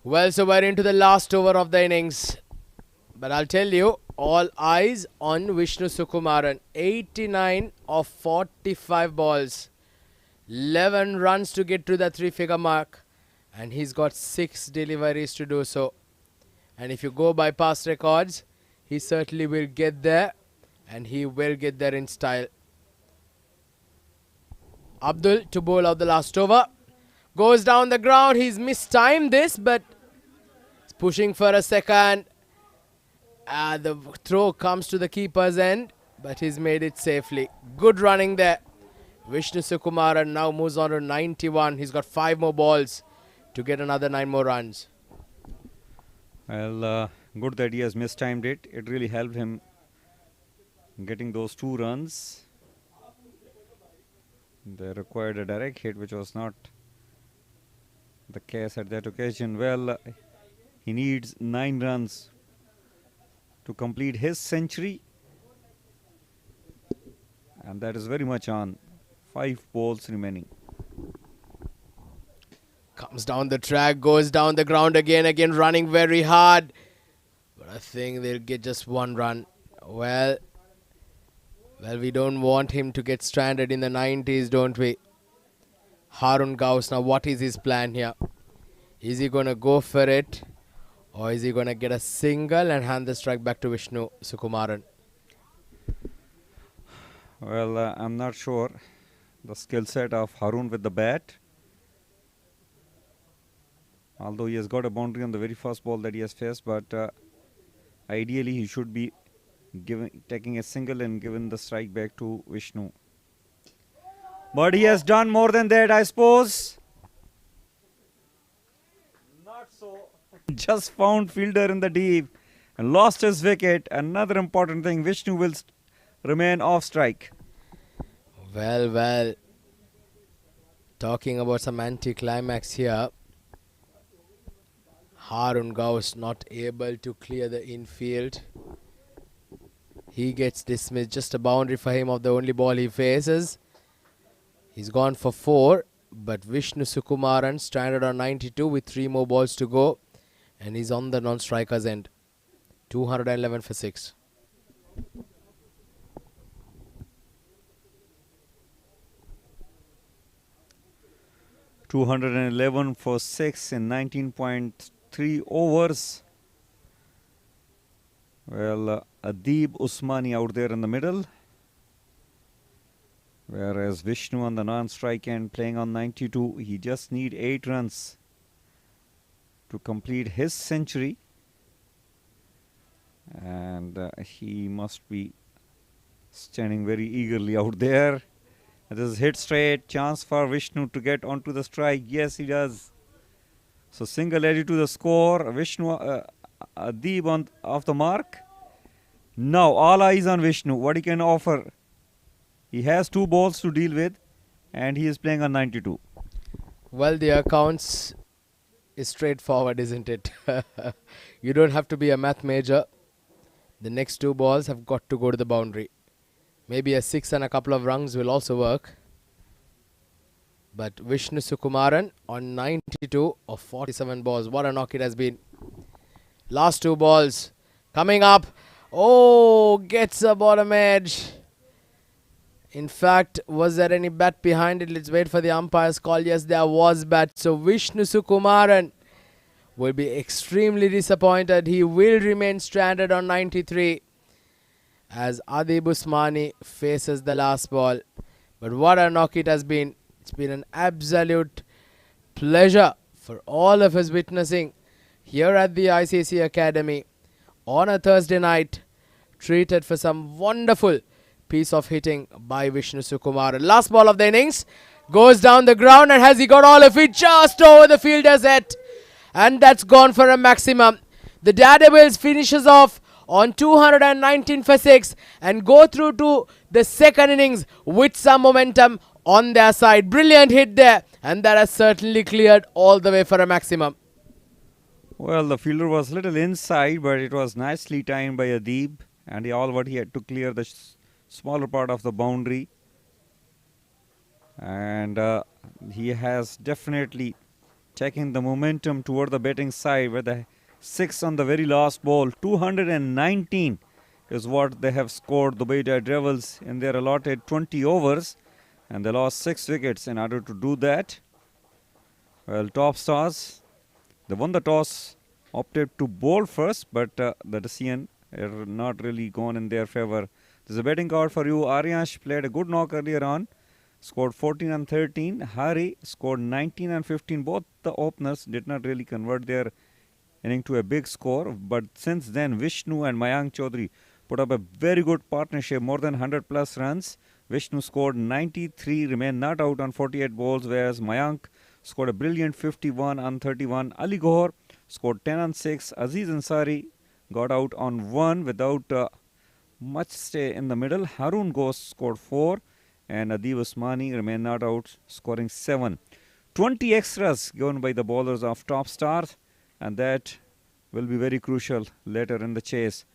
Well, so we're into the last over of the innings. But I'll tell you, all eyes on Vishnu Sukumaran. 89 of 45 balls. 11 runs to get to the 3-figure mark. And he's got 6 deliveries to do so. And if you go by past records, he certainly will get there. And he will get there in style. Abdul to bowl out the last over. Goes down the ground. He's mistimed this, but he's pushing for a second. The throw comes to the keeper's end, but he's made it safely. Good running there. Vishnu Sukumaran now moves on to 91. He's got 5 more balls to get another 9 more runs. Well, good that he has mistimed it. It really helped him getting those 2 runs. They required a direct hit, which was not the case at that occasion. Well, he needs 9 runs to complete his century, and that is very much on. 5 balls remaining. Comes down the track, goes down the ground again running very hard. But I think they'll get just 1 run. Well, we don't want him to get stranded in the 90s, don't we? Harun Gauss, now what is his plan here? Is he going to go for it? Or is he going to get a single and hand the strike back to Vishnu Sukumaran? Well, I'm not sure. The skill set of Harun with the bat. Although he has got a boundary on the very first ball that he has faced, but ideally he should be taking a single and giving the strike back to Vishnu. But he has done more than that, I suppose. Not so. Just found fielder in the deep and lost his wicket. Another important thing, Vishnu will remain off strike. Well. Talking about some anti-climax here. Harun Gauss not able to clear the infield. He gets dismissed. Just a boundary for him of the only ball he faces. He's gone for 4. But Vishnu Sukumaran stranded on 92 with 3 more balls to go. And he's on the non-striker's end. 211 for 6. .211 for 6 in 19.3 overs. Well, Adib Usmani out there in the middle. Whereas Vishnu on the non-strike end playing on 92. He just need 8 runs to complete his century. And he must be standing very eagerly out there. This is hit straight, chance for Vishnu to get onto the strike. Yes, he does. So single added to the score. Vishnu Adib off the mark. Now all eyes on Vishnu. What he can offer. He has 2 balls to deal with and he is playing on 92. Well, the accounts is straightforward, isn't it? You don't have to be a math major. The next 2 balls have got to go to the boundary. Maybe a 6 and a couple of rungs will also work. But Vishnu Sukumaran on 92 of 47 balls. What a knock it has been. Last 2 balls coming up. Oh, gets a bottom edge. In fact, was there any bat behind it? Let's wait for the umpire's call. Yes, there was bat. So Vishnu Sukumaran will be extremely disappointed. He will remain stranded on 93 as Adib Usmani faces the last ball. But what a knock it has been. It's been an absolute pleasure for all of us witnessing here at the ICC Academy on a Thursday night. Treated for some wonderful piece of hitting by Vishnu Sukumaran. Last ball of the innings goes down the ground, and has he got all of it just over the fielder's head, and that's gone for a maximum. The Daredevils finishes off on 219 for 6 and go through to the second innings with some momentum on their side. Brilliant hit there, and that has certainly cleared all the way for a maximum. Well, the fielder was a little inside, but it was nicely timed by Adib, and he had to clear the smaller part of the boundary. And he has definitely taken the momentum toward the batting side with the 6 on the very last ball. 219 is what they have scored, the Dubai Daredevils, in their allotted 20 overs. And they lost 6 wickets in order to do that. Well, top stars, they won the toss, opted to bowl first, but the decision had not really gone in their favour. There's a betting card for you. Aryash played a good knock earlier on, scored 14 and 13. Hari scored 19 and 15. Both the openers did not really convert their inning to a big score, but since then Vishnu and Mayank Chaudhary put up a very good partnership, more than 100 plus runs. Vishnu scored 93, remained not out on 48 balls, whereas Mayank scored a brilliant 51 on 31. Ali Gohar scored 10 on 6. Aziz Ansari got out on 1 without much stay in the middle. Harun Ghosh scored 4 and Adib Usmani remained not out, scoring 7. 20 extras given by the bowlers of top stars, and that will be very crucial later in the chase.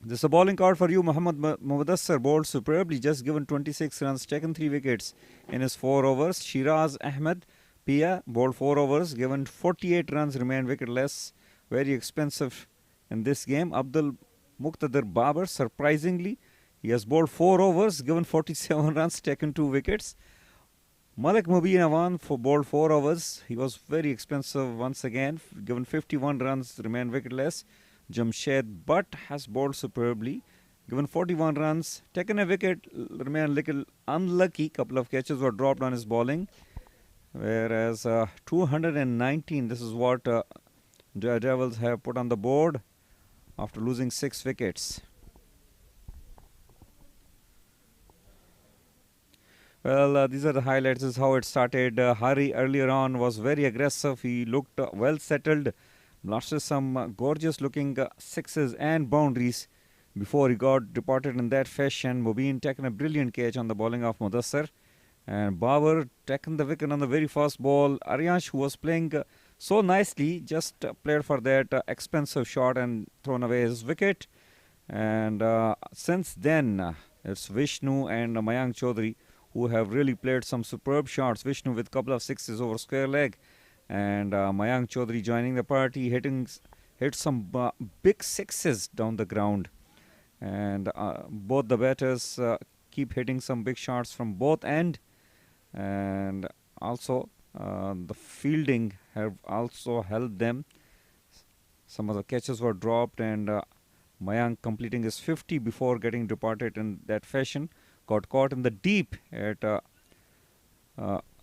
This is a bowling card for you. Mohammad Mudassar bowled superbly, just given 26 runs, taken 3 wickets in his 4 overs. Shiraz Ahmed Pia bowled 4 overs, given 48 runs, remained wicketless. Very expensive in this game. Abdul Muqtadir Babar, surprisingly, he has bowled 4 overs, given 47 runs, taken 2 wickets. Malik Mubin Awan bowled 4 overs. He was very expensive once again, given 51 runs, remained wicketless. Jamshed Butt has bowled superbly, given 41 runs, taken a wicket, remained a little unlucky. Couple of catches were dropped on his bowling. Whereas 219, this is what Daredevils have put on the board after losing 6 wickets. Well, these are the highlights. This is how it started. Hari earlier on was very aggressive. He looked well settled, blasted some gorgeous looking sixes and boundaries before he got departed in that fashion. Mubin taking a brilliant catch on the bowling of Mudassar. And Babar taking the wicket on the very first ball. Aryansh, who was playing so nicely, just played for that expensive shot and thrown away his wicket. And since then, it's Vishnu and Mayank Chaudhary who have really played some superb shots. Vishnu with a couple of sixes over square leg, and Mayank Chaudhary joining the party, hit some big sixes down the ground. And both the batters keep hitting some big shots from both end, and also the fielding have also helped them. Some of the catches were dropped, and Mayank completing his 50 before getting departed in that fashion. Got caught in the deep at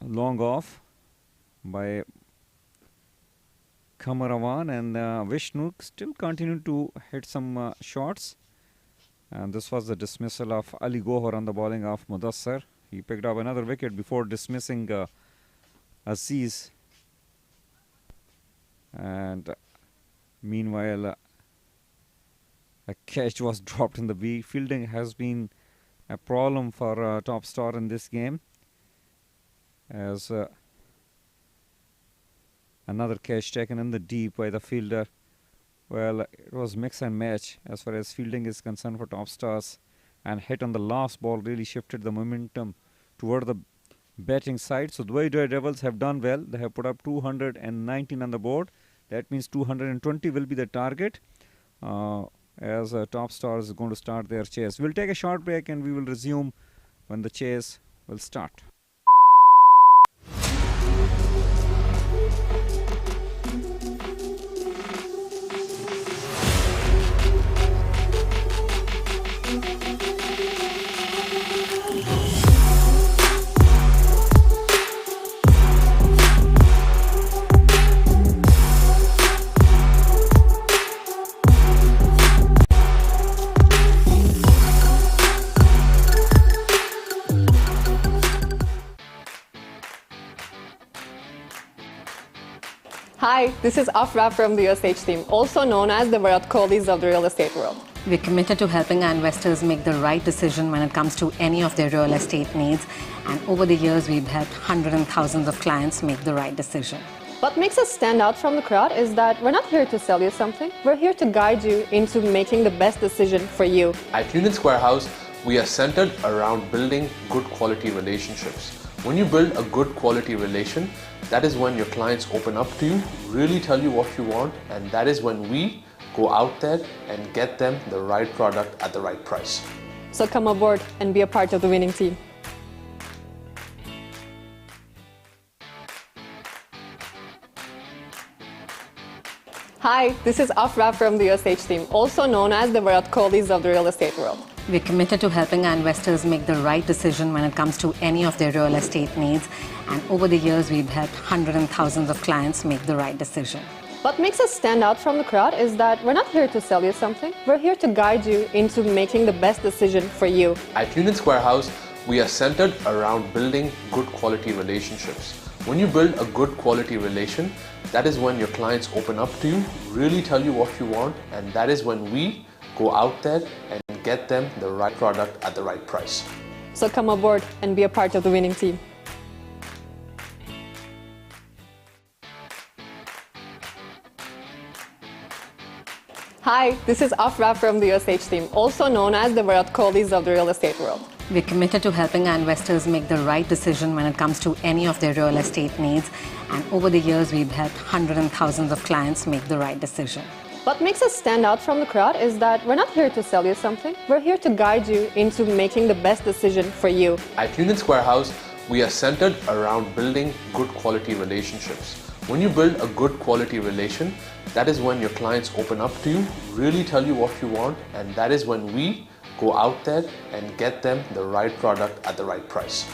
long off by Sukumaran, and Vishnu still continued to hit some shots. And this was the dismissal of Ali Gohar on the bowling of Mudassar. He picked up another wicket before dismissing Aziz. And meanwhile, a catch was dropped in the B. Fielding has been a problem for top star in this game, as another catch taken in the deep by the fielder. Well, it was mix and match as far as fielding is concerned for top stars, and hit on the last ball really shifted the momentum toward the batting side. So the way Daredevils have done well, they have put up 219 on the board. That means 220 will be the target. As top stars is going to start their chase. We'll take a short break and we will resume when the chase will start. Hi, this is Afra from the USH team, also known as the Virat Kohlis of the real estate world. We're committed to helping our investors make the right decision when it comes to any of their real estate needs. And over the years, we've helped hundreds and thousands of clients make the right decision. What makes us stand out from the crowd is that we're not here to sell you something. We're here to guide you into making the best decision for you. At Union Square House, we are centered around building good quality relationships. When you build a good quality relation, that is when your clients open up to you, really tell you what you want, and that is when we go out there and get them the right product at the right price. So come aboard and be a part of the winning team. Hi, this is Afra from the USH team, also known as the Virat Kohlis of the real estate world. We're committed to helping our investors make the right decision when it comes to any of their real estate needs. And over the years, we've helped hundreds and thousands of clients make the right decision. What makes us stand out from the crowd is that we're not here to sell you something. We're here to guide you into making the best decision for you. At Union Square House, we are centered around building good quality relationships. When you build a good quality relation, that is when your clients open up to you, really tell you what you want, and that is when we go out there and get them the right product at the right price. So come aboard and be a part of the winning team. Hi, this is Afra from the USH team, also known as the Virat Kohlis of the real estate world. We're committed to helping our investors make the right decision when it comes to any of their real estate needs. And over the years, we've helped hundreds and thousands of clients make the right decision. What makes us stand out from the crowd is that we're not here to sell you something. We're here to guide you into making the best decision for you. At Union Square House, we are centered around building good quality relationships. When you build a good quality relation, that is when your clients open up to you, really tell you what you want, and that is when we go out there and get them the right product at the right price.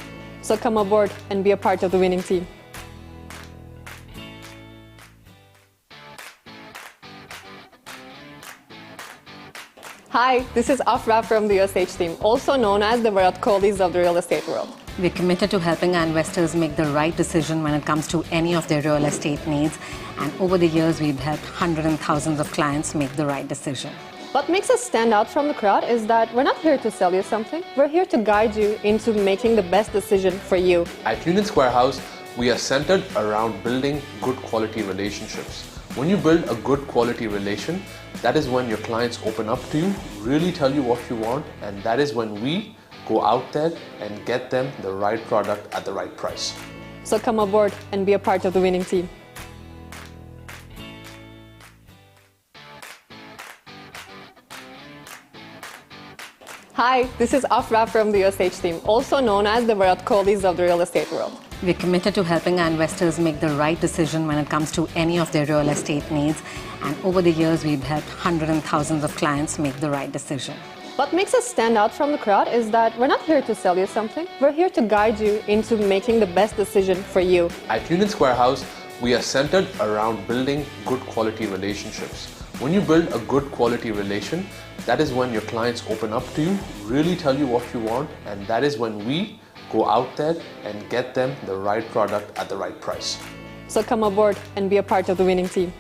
So come aboard and be a part of the winning team. Hi, this is Afra from the USH team, also known as the Virat Kohlis of the real estate world. We're committed to helping our investors make the right decision when it comes to any of their real estate needs. And over the years, we've helped hundreds and thousands of clients make the right decision. What makes us stand out from the crowd is that we're not here to sell you something. We're here to guide you into making the best decision for you. At Union Square House, we are centered around building good quality relationships. When you build a good quality relation, that is when your clients open up to you, really tell you what you want, and that is when we go out there and get them the right product at the right price. So come aboard and be a part of the winning team. Hi, this is Afra from the USH team, also known as the Virat Kohlis of the real estate world. We're committed to helping our investors make the right decision when it comes to any of their real estate needs. And over the years, we've helped hundreds and thousands of clients make the right decision. What makes us stand out from the crowd is that we're not here to sell you something. We're here to guide you into making the best decision for you. At Union Square House, we are centered around building good quality relationships. When you build a good quality relation, that is when your clients open up to you, really tell you what you want, and that is when we go out there and get them the right product at the right price. So come aboard and be a part of the winning team.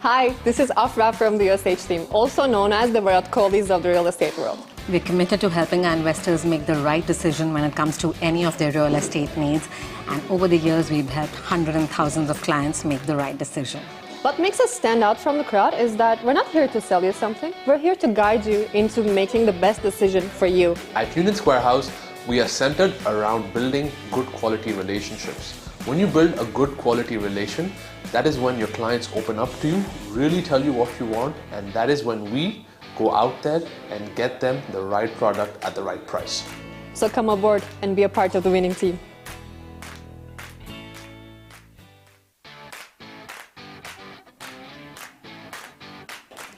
Hi, this is Afra from the USH team, also known as the Virat Kohlis of the real estate world. We're committed to helping our investors make the right decision when it comes to any of their real estate needs. And over the years, we've helped hundreds and thousands of clients make the right decision. What makes us stand out from the crowd is that we're not here to sell you something. We're here to guide you into making the best decision for you. At Union Square House, we are centered around building good quality relationships. When you build a good quality relation, that is when your clients open up to you, really tell you what you want, and that is when we go out there and get them the right product at the right price. So come aboard and be a part of the winning team.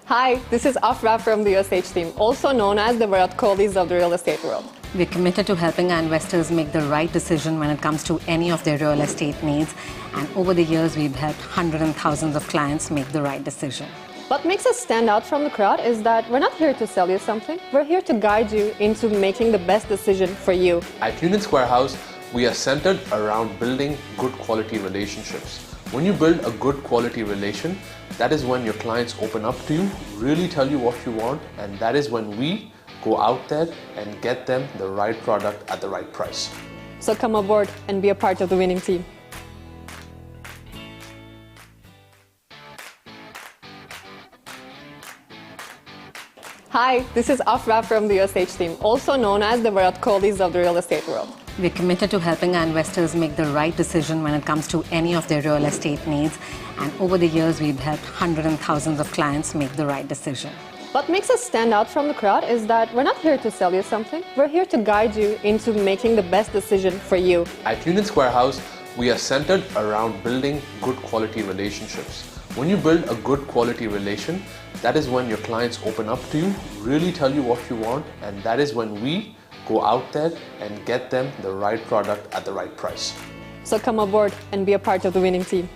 Hi, this is Afra from the USH team, also known as the Virat Kohlis of the real estate world. We're committed to helping our investors make the right decision when it comes to any of their real estate needs. And over the years, we've helped hundreds and thousands of clients make the right decision. What makes us stand out from the crowd is that we're not here to sell you something. We're here to guide you into making the best decision for you. At Union Square House, we are centered around building good quality relationships. When you build a good quality relation, that is when your clients open up to you, really tell you what you want, and that is when we go out there and get them the right product at the right price. So come aboard and be a part of the winning team. Hi, this is Afra from the USH team, also known as the Virat Kohlis of the real estate world. We're committed to helping our investors make the right decision when it comes to any of their real estate needs. And over the years, we've helped hundreds and thousands of clients make the right decision. What makes us stand out from the crowd is that we're not here to sell you something. We're here to guide you into making the best decision for you. At Union Square House, we are centered around building good quality relationships. When you build a good quality relation, that is when your clients open up to you, really tell you what you want, and that is when we go out there and get them the right product at the right price. So come aboard and be a part of the winning team.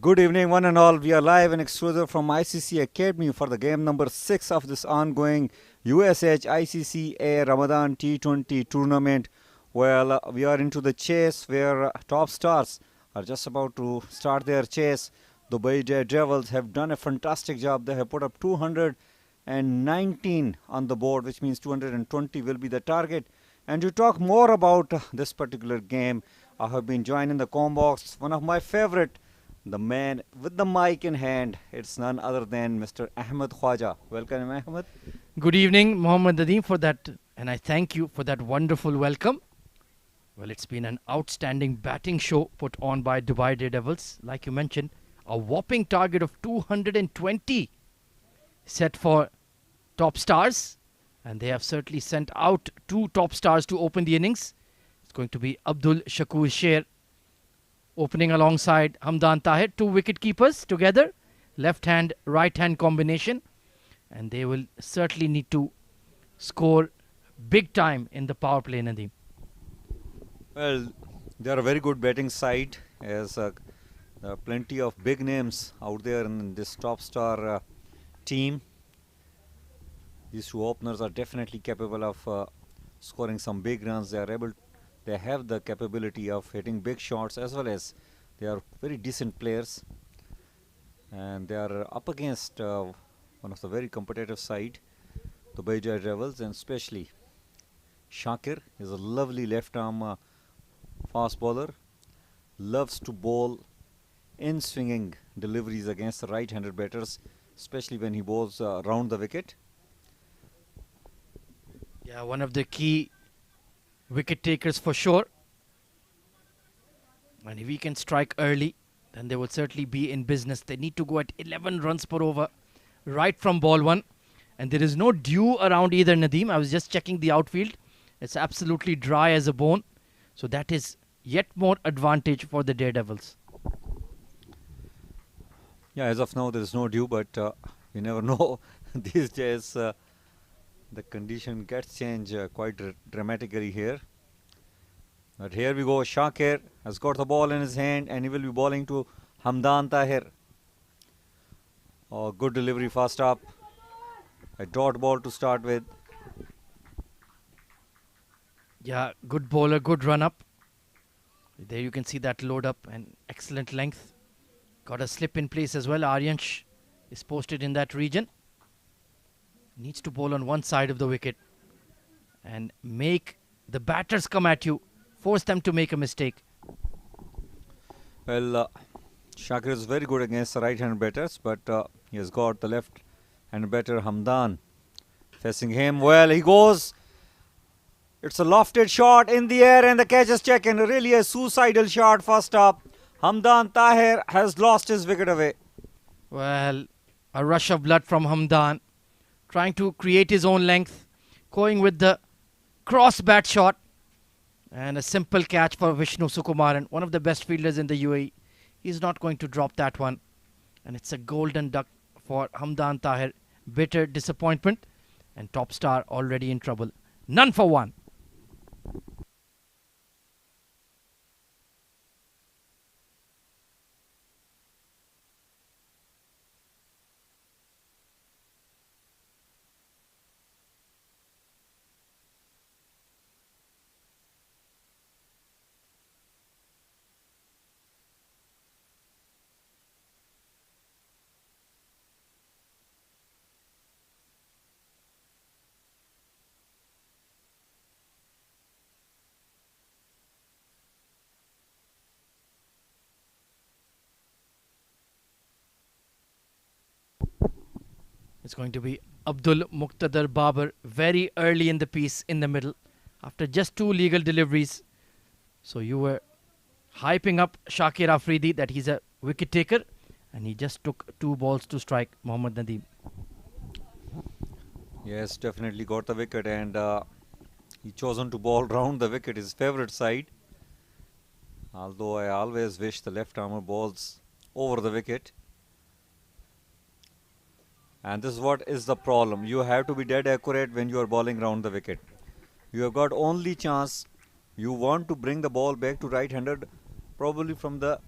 Good evening, one and all. We are live and exclusive from ICC Academy for the game number 6 of this ongoing USH ICC Ramadan T20 tournament. Well, we are into the chase where top stars are just about to start their chase. The Daredevils have done a fantastic job. They have put up 219 on the board, which means 220 will be the target. And to talk more about this particular game, I have been joined in the combox, one of my favorite, the man with the mic in hand. It's none other than Mr. Ahmed Khwaja. Welcome, Ahmed. Good evening, Mohammad Nadeem, for that And I thank you for that wonderful welcome. Well, it's been an outstanding batting show put on by Dubai Daredevils. Like you mentioned, a whopping target of 220 set for top stars. And they have certainly sent out 2 top stars to open the innings. It's going to be Abdul Shakur Sher opening alongside Hamdan Tahir, 2 wicket keepers together. Left hand, right hand combination. And they will certainly need to score big time in the power play, Nadeem. Well, they are a very good batting side, as there are plenty of big names out there in this top star team. These 2 openers are definitely capable of scoring some big runs. They have the capability of hitting big shots, as well as they are very decent players, and they are up against one of the very competitive side, the Dubai Daredevils, and especially Shakir is a lovely left arm fast bowler, loves to bowl in swinging deliveries against the right-handed batters, especially when he bowls round the wicket. Yeah, one of the key wicket takers for sure. And if he can strike early, then they will certainly be in business. They need to go at 11 runs per over right from ball 1. And there is no dew around either, Nadeem. I was just checking the outfield. It's absolutely dry as a bone. So that is yet more advantage for the Daredevils. Yeah, as of now there is no dew, but you never know. These days the condition gets changed quite dramatically here. But here we go. Shakir has got the ball in his hand and he will be bowling to Hamdan Tahir. Oh, good delivery first up. A dot ball to start with. Yeah, good bowler, good run up. There you can see that load up and excellent length. Got a slip in place as well. Aryansh is posted in that region. Needs to bowl on one side of the wicket and make the batters come at you. Force them to make a mistake. Well, Shakir is very good against the right-hand batters, but he has got the left-hand batter Hamdan facing him. Well, he goes. It's a lofted shot in the air and the catch is taken. Really a suicidal shot first up. Hamdan Tahir has lost his wicket away. Well, a rush of blood from Hamdan. Trying to create his own length. Going with the cross bat shot. And a simple catch for Vishnu Sukumaran, one of the best fielders in the UAE. He's not going to drop that one. And it's a golden duck for Hamdan Tahir. Bitter disappointment. And top star already in trouble. None for one. It's going to be Abdul Muqtadar Babar very early in the piece in the middle after just 2 legal deliveries. So you were hyping up Shakir Afridi that he's a wicket taker and he just took 2 balls to strike Mohammad Nadeem. Yes, definitely got the wicket and he chosen to bowl round the wicket, his favourite side. Although I always wish the left armer bowls over the wicket. And this is what is the problem. You have to be dead accurate when you are bowling round the wicket. You have got only chance. You want to bring the ball back to right-handed, probably from the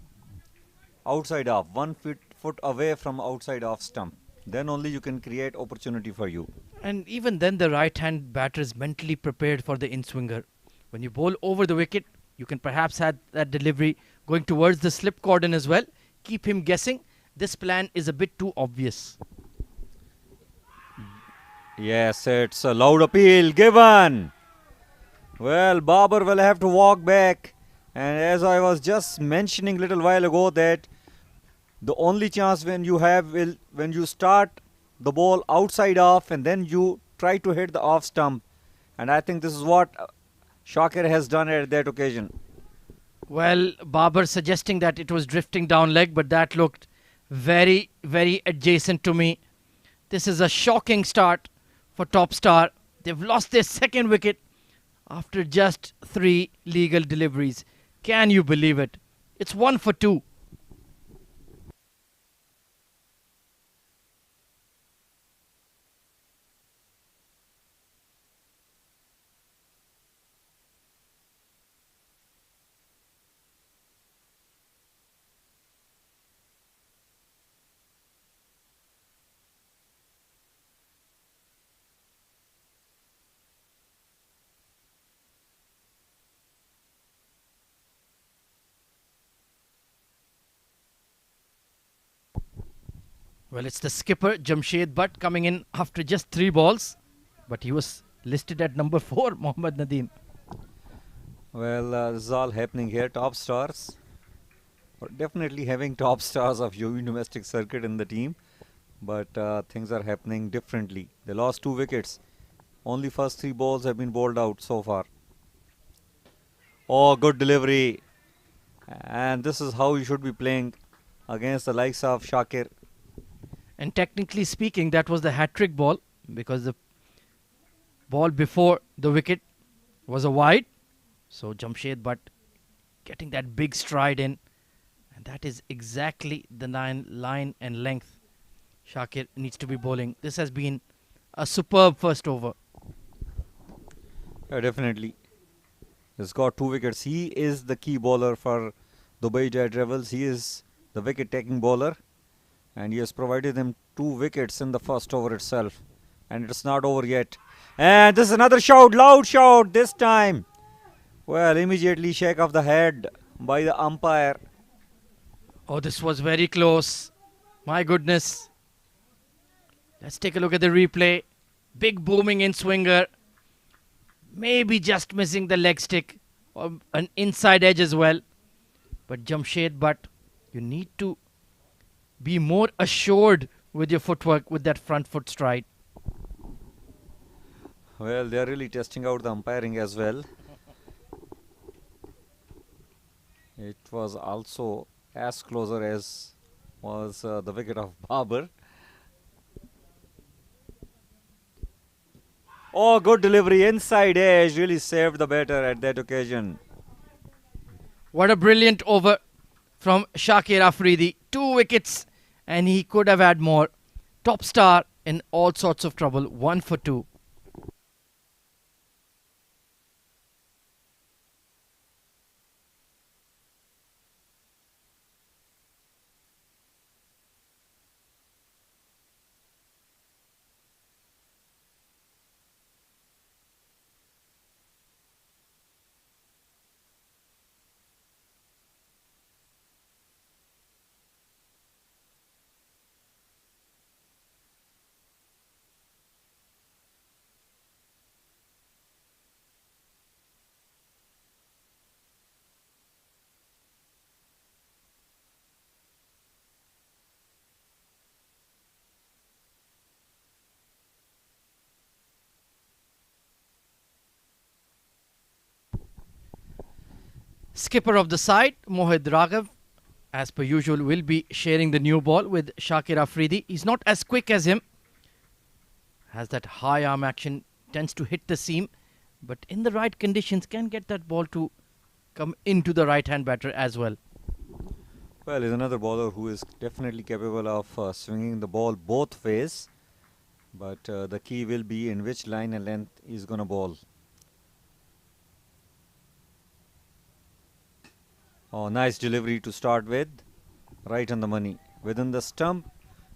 outside off, 1 foot away from outside off stump. Then only you can create opportunity for you. And even then the right-hand batter is mentally prepared for the in-swinger. When you bowl over the wicket, you can perhaps have that delivery going towards the slip cordon as well. Keep him guessing. This plan is a bit too obvious. Yes, it's a loud appeal given. Well, Babar will have to walk back. And as I was just mentioning a little while ago that the only chance when you have when you start the ball outside off and then you try to hit the off stump. And I think this is what Shakir has done at that occasion. Well, Babar suggesting that it was drifting down leg, but that looked very, very adjacent to me. This is a shocking start for Top Star. They've lost their second wicket after just 3 legal deliveries. Can you believe it? It's 1 for 2. Well, it's the skipper, Jamshed Butt, coming in after just 3 balls. But he was listed at number 4, Mohammad Nadeem. Well, this is all happening here. Top stars. We're definitely having top stars of UAE domestic circuit in the team. But things are happening differently. They lost 2 wickets. Only first 3 balls have been bowled out so far. Oh, good delivery. And this is how you should be playing against the likes of Shakir. And technically speaking, that was the hat-trick ball, because the ball before the wicket was a wide. So Jamshed Butt getting that big stride in. And that is exactly the line and length Shakir needs to be bowling. This has been a superb first over. Yeah, definitely. He's got 2 wickets. He is the key bowler for Dubai Daredevils. He is the wicket-taking bowler. And he has provided them 2 wickets in the first over itself. And it's not over yet. And this is another shout, loud shout this time. Well, immediately shake of the head by the umpire. Oh, this was very close. My goodness. Let's take a look at the replay. Big booming in swinger. Maybe just missing the leg stick. Or an inside edge as well. But Jamshed Butt, you need to be more assured with your footwork with that front foot stride. Well, they are really testing out the umpiring as well. It was also as closer as was the wicket of Babar. Oh, good delivery. Inside edge really saved the batter at that occasion. What a brilliant over from Shakir Afridi. 2 wickets and he could have had more. Top star in all sorts of trouble. 1 for 2. Skipper of the side, Mohit Raghav, as per usual, will be sharing the new ball with Shakir Afridi. He's not as quick as him. Has that high arm action, tends to hit the seam, but in the right conditions can get that ball to come into the right hand batter as well. Well, he's another bowler who is definitely capable of swinging the ball both ways. But the key will be in which line and length he's going to bowl. Oh, nice delivery to start with. Right on the money. Within the stump,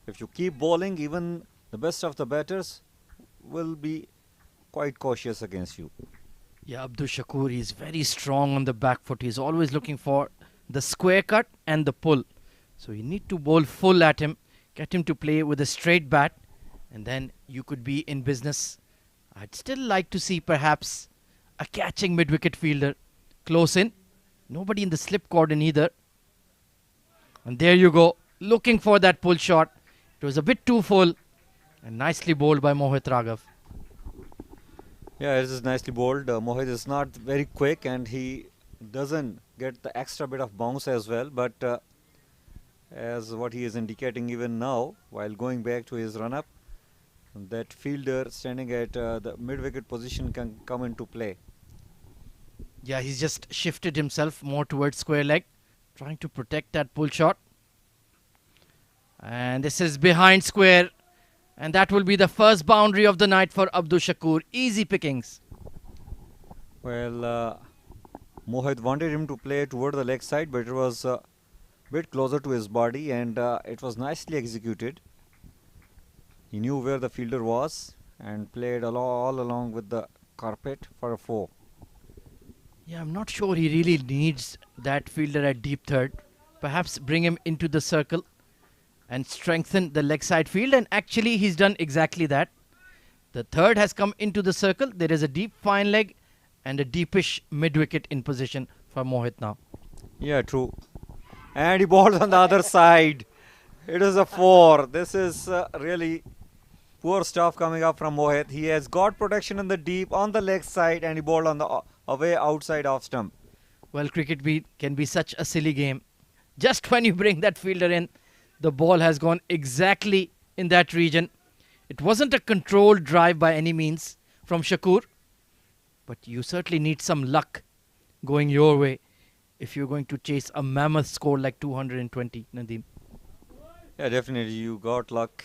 if you keep bowling, even the best of the batters will be quite cautious against you. Yeah, Abdul Shakur, he's very strong on the back foot. He's always looking for the square cut and the pull. So you need to bowl full at him, get him to play with a straight bat, and then you could be in business. I'd still like to see perhaps a catching mid-wicket fielder close in. Nobody in the slip cordon either. And there you go, looking for that pull shot. It was a bit too full and nicely bowled by Mohit Raghav. Yeah, this is nicely bowled. Mohit is not very quick and he doesn't get the extra bit of bounce as well. But as what he is indicating even now, while going back to his run-up, that fielder standing at the mid-wicket position can come into play. Yeah, he's just shifted himself more towards square leg, trying to protect that pull shot. And this is behind square. And that will be the first boundary of the night for Abdul Shakur. Easy pickings. Well, Mohit wanted him to play toward the leg side, but it was a bit closer to his body and it was nicely executed. He knew where the fielder was and played all along with the carpet for a 4. Yeah, I'm not sure he really needs that fielder at deep third. Perhaps bring him into the circle and strengthen the leg side field, and actually he's done exactly that. The third has come into the circle. There is a deep fine leg and a deepish mid wicket in position for Mohit now. Yeah, true. And he bowls on the other side. It is a 4. This is really poor stuff coming up from Mohit. He has got protection in the deep on the leg side and he bowled on the away outside off stump. Well, cricket can be such a silly game. Just when you bring that fielder in, the ball has gone exactly in that region. It wasn't a controlled drive by any means from Shakur, but you certainly need some luck going your way if you're going to chase a mammoth score like 220, Nadeem. Yeah, definitely you got luck,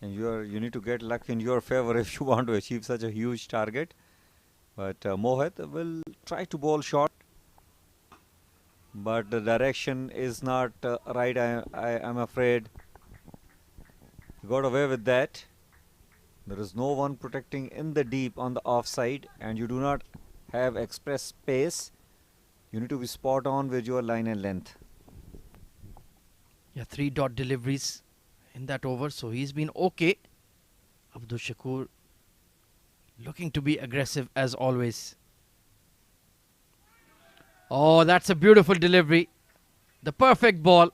and you need to get luck in your favor if you want to achieve such a huge target. But Mohit will try to bowl short, but the direction is not right. I'm afraid he got away with that. There is no one protecting in the deep on the offside, and you do not have express space. You need to be spot on with your line and length. Yeah, 3 dot deliveries in that over, so he's been okay. Abdul Shakur looking to be aggressive as always. Oh, that's a beautiful delivery. The perfect ball.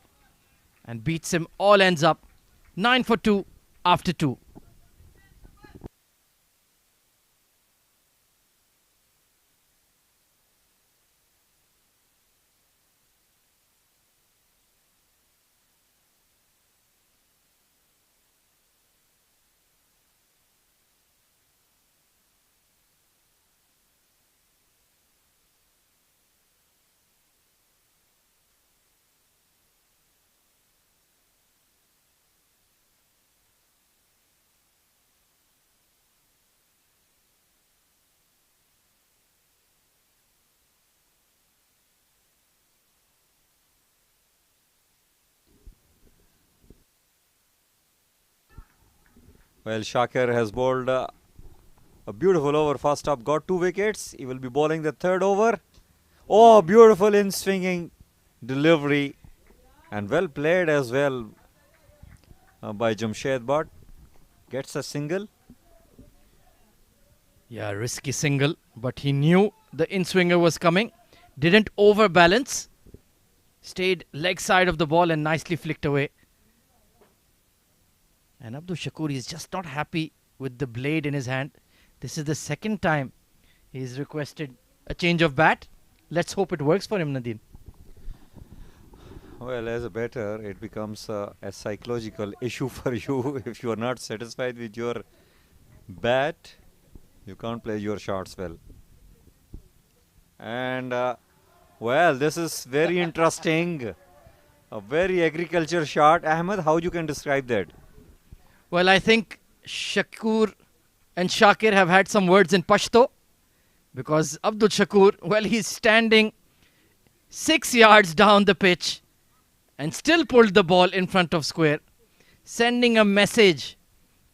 And beats him, all ends up 9 for 2 after 2. Well, Shakir has bowled a beautiful over first up, got 2 wickets. He will be bowling the third over. Oh, beautiful in swinging delivery and well played as well by Jamshed, but gets a single. Yeah, risky single, but he knew the in-swinger was coming. Didn't overbalance. Stayed leg side of the ball and nicely flicked away. And Abdul Shakur is just not happy with the blade in his hand. This is the second time he's requested a change of bat. Let's hope it works for him, Nadeem. Well, as a batter, it becomes a psychological issue for you. If you are not satisfied with your bat, you can't play your shots well. And, well, this is very interesting. A very agriculture shot. Ahmed, how you can describe that? Well, I think Shakur and Shakir have had some words in Pashto, because Abdul Shakur, well, he's standing 6 yards down the pitch and still pulled the ball in front of square, sending a message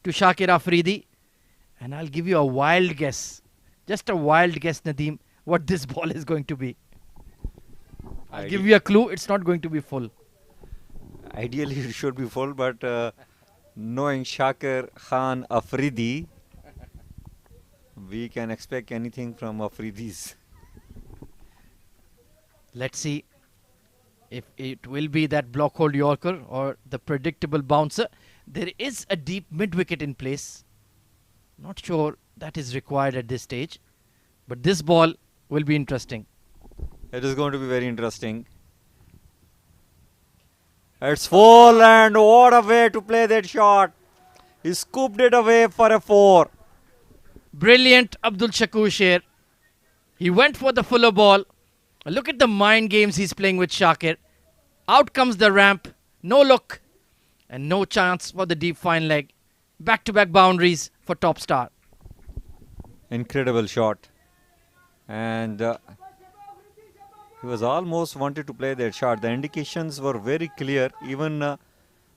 to Shakir Afridi. And I'll give you a wild guess, just a wild guess, Nadeem, what this ball is going to be. I'll give you a clue, it's not going to be full. Ideally, it should be full, but knowing Shakir Khan Afridi, we can expect anything from Afridis. Let's see if it will be that block hold Yorker or the predictable bouncer. There is a deep mid wicket in place. Not sure that is required at this stage. But this ball will be interesting. It is going to be very interesting. It's full, and what a way to play that shot. He scooped it away for a 4. Brilliant Abdul Shakur Sher. He went for the fuller ball. Look at the mind games he's playing with Shakir. Out comes the ramp. No look. And no chance for the deep fine leg. Back-to-back boundaries for top star. Incredible shot. And he was almost wanted to play that shot. The indications were very clear even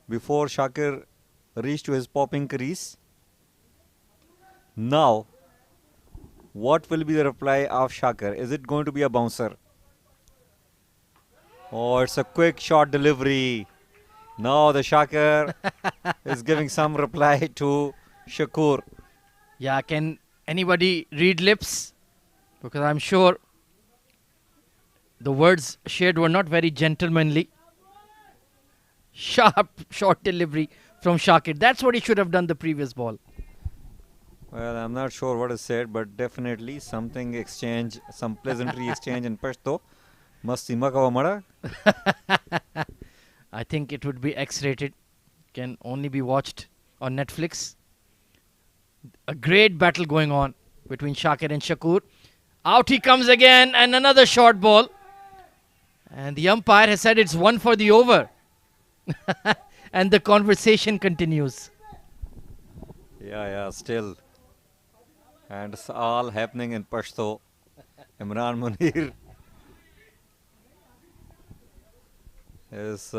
before Shakir reached to his popping crease. Now, what will be the reply of Shakir? Is it going to be a bouncer? Oh, it's a quick shot delivery. Now the Shakir is giving some reply to Shakur. Yeah, can anybody read lips? Because I'm sure the words shared were not very gentlemanly. Sharp short delivery from Shakir. That's what he should have done the previous ball. Well, I'm not sure what is said, but definitely something exchange, some pleasantry exchange in Pashto. Masti makawa mara. I think it would be X-rated. Can only be watched on Netflix. A great battle going on between Shakir and Shakur. Out he comes again, and another short ball. And the umpire has said it's one for the over. And the conversation continues. Yeah, still. And it's all happening in Pashto. Imran Munir is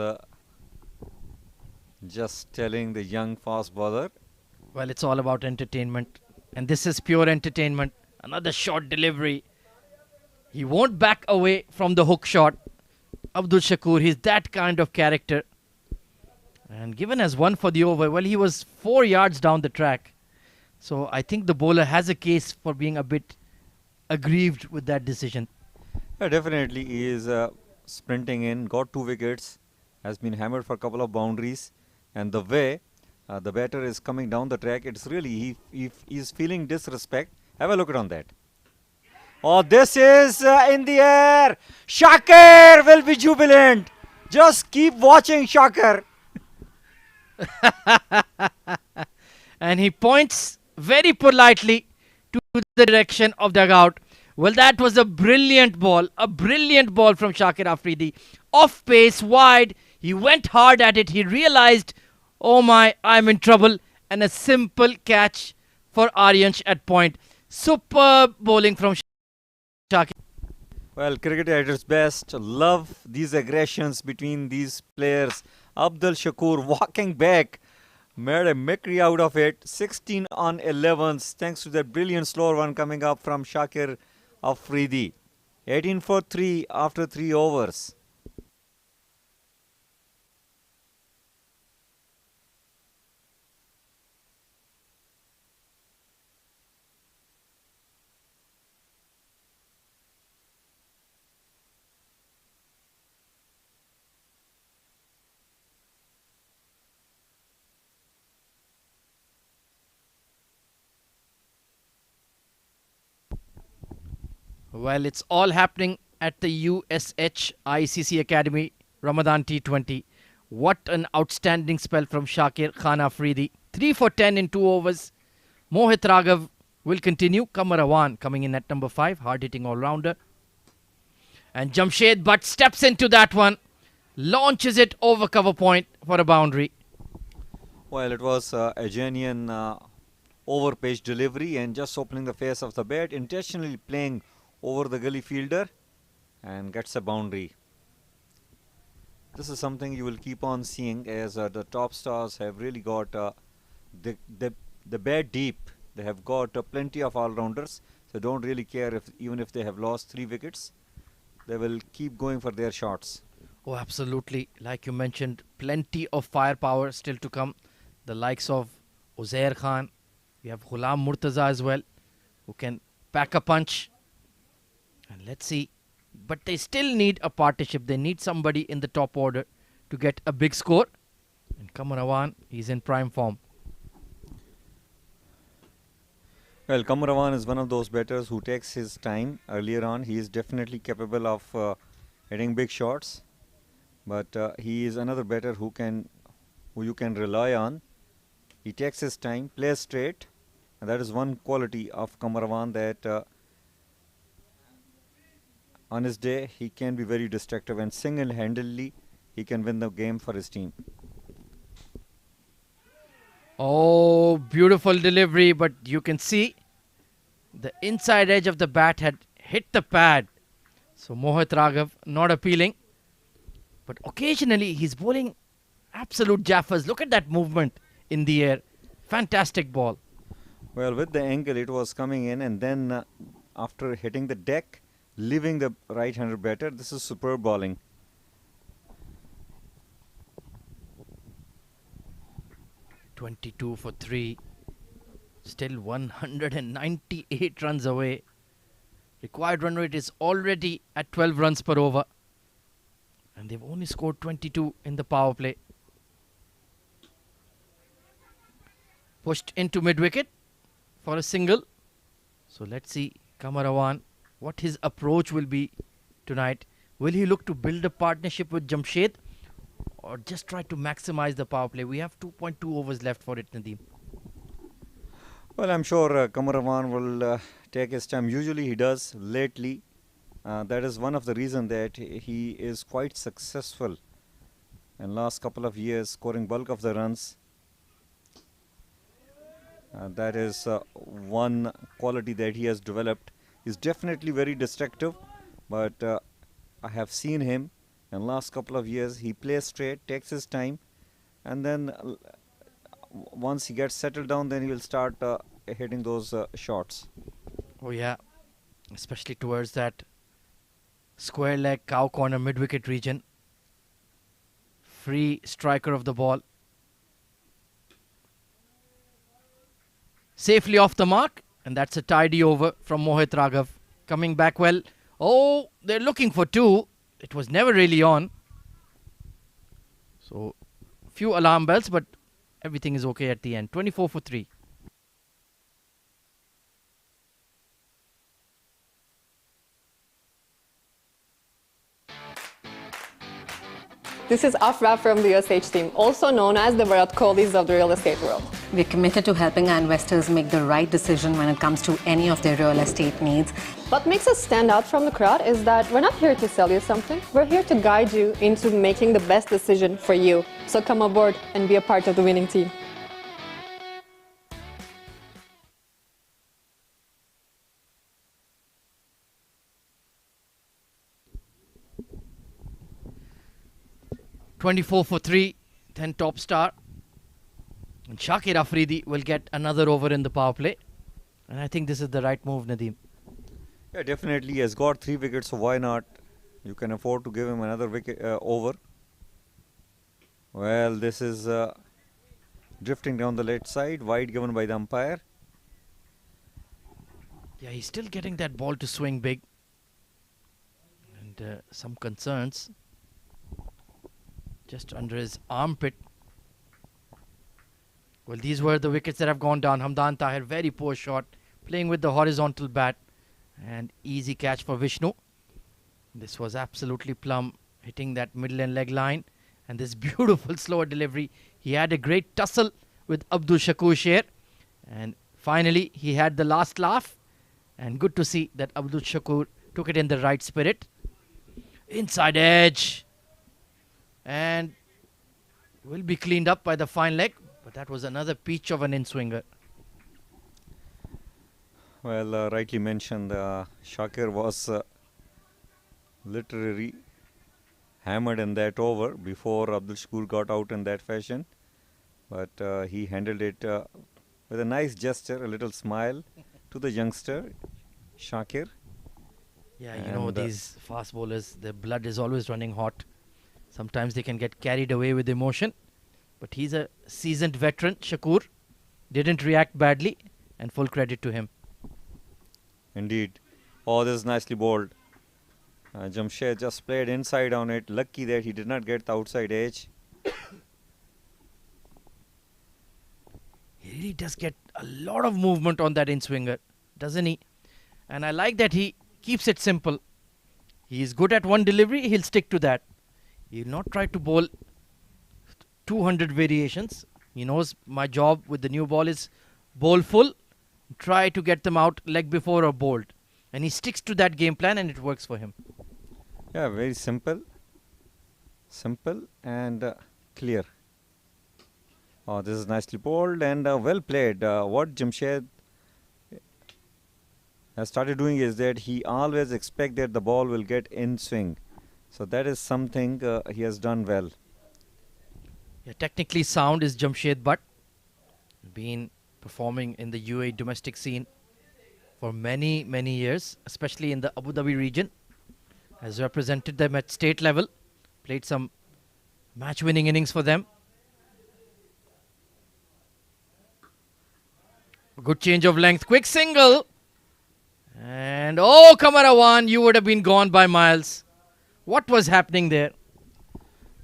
just telling the young fast bowler. Well, it's all about entertainment. And this is pure entertainment. Another short delivery. He won't back away from the hook shot. Abdul Shakur, he's that kind of character. And given as one for the over, well, he was 4 yards down the track. So I think the bowler has a case for being a bit aggrieved with that decision. Yeah, definitely he is sprinting in, got 2 wickets, has been hammered for a couple of boundaries. And the way the batter is coming down the track, it's really, he is feeling disrespect. Have a look at on that. Oh, this is in the air. Shakir will be jubilant. Just keep watching Shakir. And he points very politely to the direction of dugout. Well, that was a brilliant ball from Shakir Afridi. Off pace, wide. He went hard at it. He realized, oh my, I'm in trouble. And a simple catch for Aryansh at point. Superb bowling from Shakir. Well, cricket at its best. Love these aggressions between these players. Abdul Shakur walking back. Made a mockery out of it. 16 on 11s thanks to that brilliant slower one coming up from Shakir Afridi. 18 for 3 after 3 overs. Well, it's all happening at the USH ICC Academy Ramadan T20. What an outstanding spell from Shakir Khan Afridi. 3 for 10 in 2 overs. Mohit Raghav will continue. Kamarawan coming in at number 5. Hard-hitting all-rounder. And Jamshed Butt steps into that one. Launches it over cover point for a boundary. Well, it was a genuine over-pitch delivery and just opening the face of the bat. Intentionally playing over the gully fielder and gets a boundary. This is something you will keep on seeing as the top stars have really got the bat deep. They have got plenty of all-rounders, so don't really care if even if they have lost 3 wickets. They will keep going for their shots. Oh, absolutely. Like you mentioned, plenty of firepower still to come. The likes of Uzair Khan. We have Ghulam Murtaza as well, who can pack a punch. And let's see. But they still need a partnership. They need somebody in the top order to get a big score. And Kamarawan, he's in prime form. Well, Kamaravan is one of those batters who takes his time earlier on. He is definitely capable of hitting big shots, but he is another batter who you can rely on. He takes his time, plays straight, and that is one quality of Kamaravan that on his day he can be very destructive, and single-handedly he can win the game for his team. Oh, beautiful delivery, but you can see the inside edge of the bat had hit the pad. So Mohit Raghav not appealing, but occasionally he's bowling absolute jaffers. Look at that movement in the air. Fantastic ball. Well, with the angle it was coming in, and then after hitting the deck, leaving the right-handed batter, this is superb bowling. "22 for 3. Still 198 runs away. Required run rate is already at 12 runs per over. And they've only scored 22 in the power play. Pushed into mid-wicket for a single. So let's see Kamaravan, what his approach will be tonight. Will he look to build a partnership with Jamshed, or just try to maximize the power play? We have 2.2 overs left for it, Nadeem. Well, I'm sure Kamaravan will take his time. Usually he does. Lately, that is one of the reasons that he is quite successful in last couple of years, scoring bulk of the runs. That is one quality that he has developed. He's definitely very destructive, but I have seen him in last couple of years. He plays straight, takes his time, and then once he gets settled down, then he will start hitting those shots. Oh yeah, especially towards that square leg cow corner mid-wicket region. Free striker of the ball. Safely off the mark, and that's a tidy over from Mohit Raghav. Coming back well. Oh, they're looking for 2. It was never really on. So, few alarm bells, but everything is okay at the end. 24 for 3. This is Afra from the USH team, also known as the Virat Kohlis of the real estate world. We're committed to helping our investors make the right decision when it comes to any of their real estate needs. What makes us stand out from the crowd is that we're not here to sell you something. We're here to guide you into making the best decision for you. So come aboard and be a part of the winning team. "24 for 3, then top star. And Shakir Afridi will get another over in the power play. And I think this is the right move, Nadeem. Yeah, definitely. He has got 3 wickets, so why not? You can afford to give him another wicket over. Well, this is drifting down the left side, wide given by the umpire. Yeah, he's still getting that ball to swing big. And some concerns. Just under his armpit. Well, these were the wickets that have gone down. Hamdan Tahir, very poor shot. Playing with the horizontal bat. And easy catch for Vishnu. This was absolutely plumb. Hitting that middle and leg line. And this beautiful slower delivery. He had a great tussle with Abdul Shakur Sher. And finally, he had the last laugh. And good to see that Abdul Shakur took it in the right spirit. Inside edge. And will be cleaned up by the fine leg. But that was another peach of an in-swinger. Well, rightly mentioned, Shakir was literally hammered in that over before Abdul Shakur got out in that fashion. But he handled it with a nice gesture, a little smile to the youngster, Shakir. Yeah, you know, these fast bowlers, their blood is always running hot. Sometimes they can get carried away with emotion. But he's a seasoned veteran, Shakur. Didn't react badly, and full credit to him. Indeed. Oh, this is nicely bowled. Jamshed just played inside on it. Lucky that he did not get the outside edge. He really does get a lot of movement on that in-swinger, doesn't he? And I like that he keeps it simple. He is good at one delivery, he'll stick to that. He'll not try to bowl 200 variations. He knows my job with the new ball is bowl full, try to get them out leg before or bowled. And he sticks to that game plan and it works for him. Yeah, very simple. Simple and clear. Oh, this is nicely bowled and well played. What Jamshed has started doing is that he always expects that the ball will get in swing. So that is something he has done well. Yeah, technically sound is Jamshed Butt. Been performing in the UAE domestic scene for many, many years, especially in the Abu Dhabi region. Has represented them at state level. Played some match-winning innings for them. Good change of length. Quick single. And oh, Kamarawan, you would have been gone by miles. What was happening there?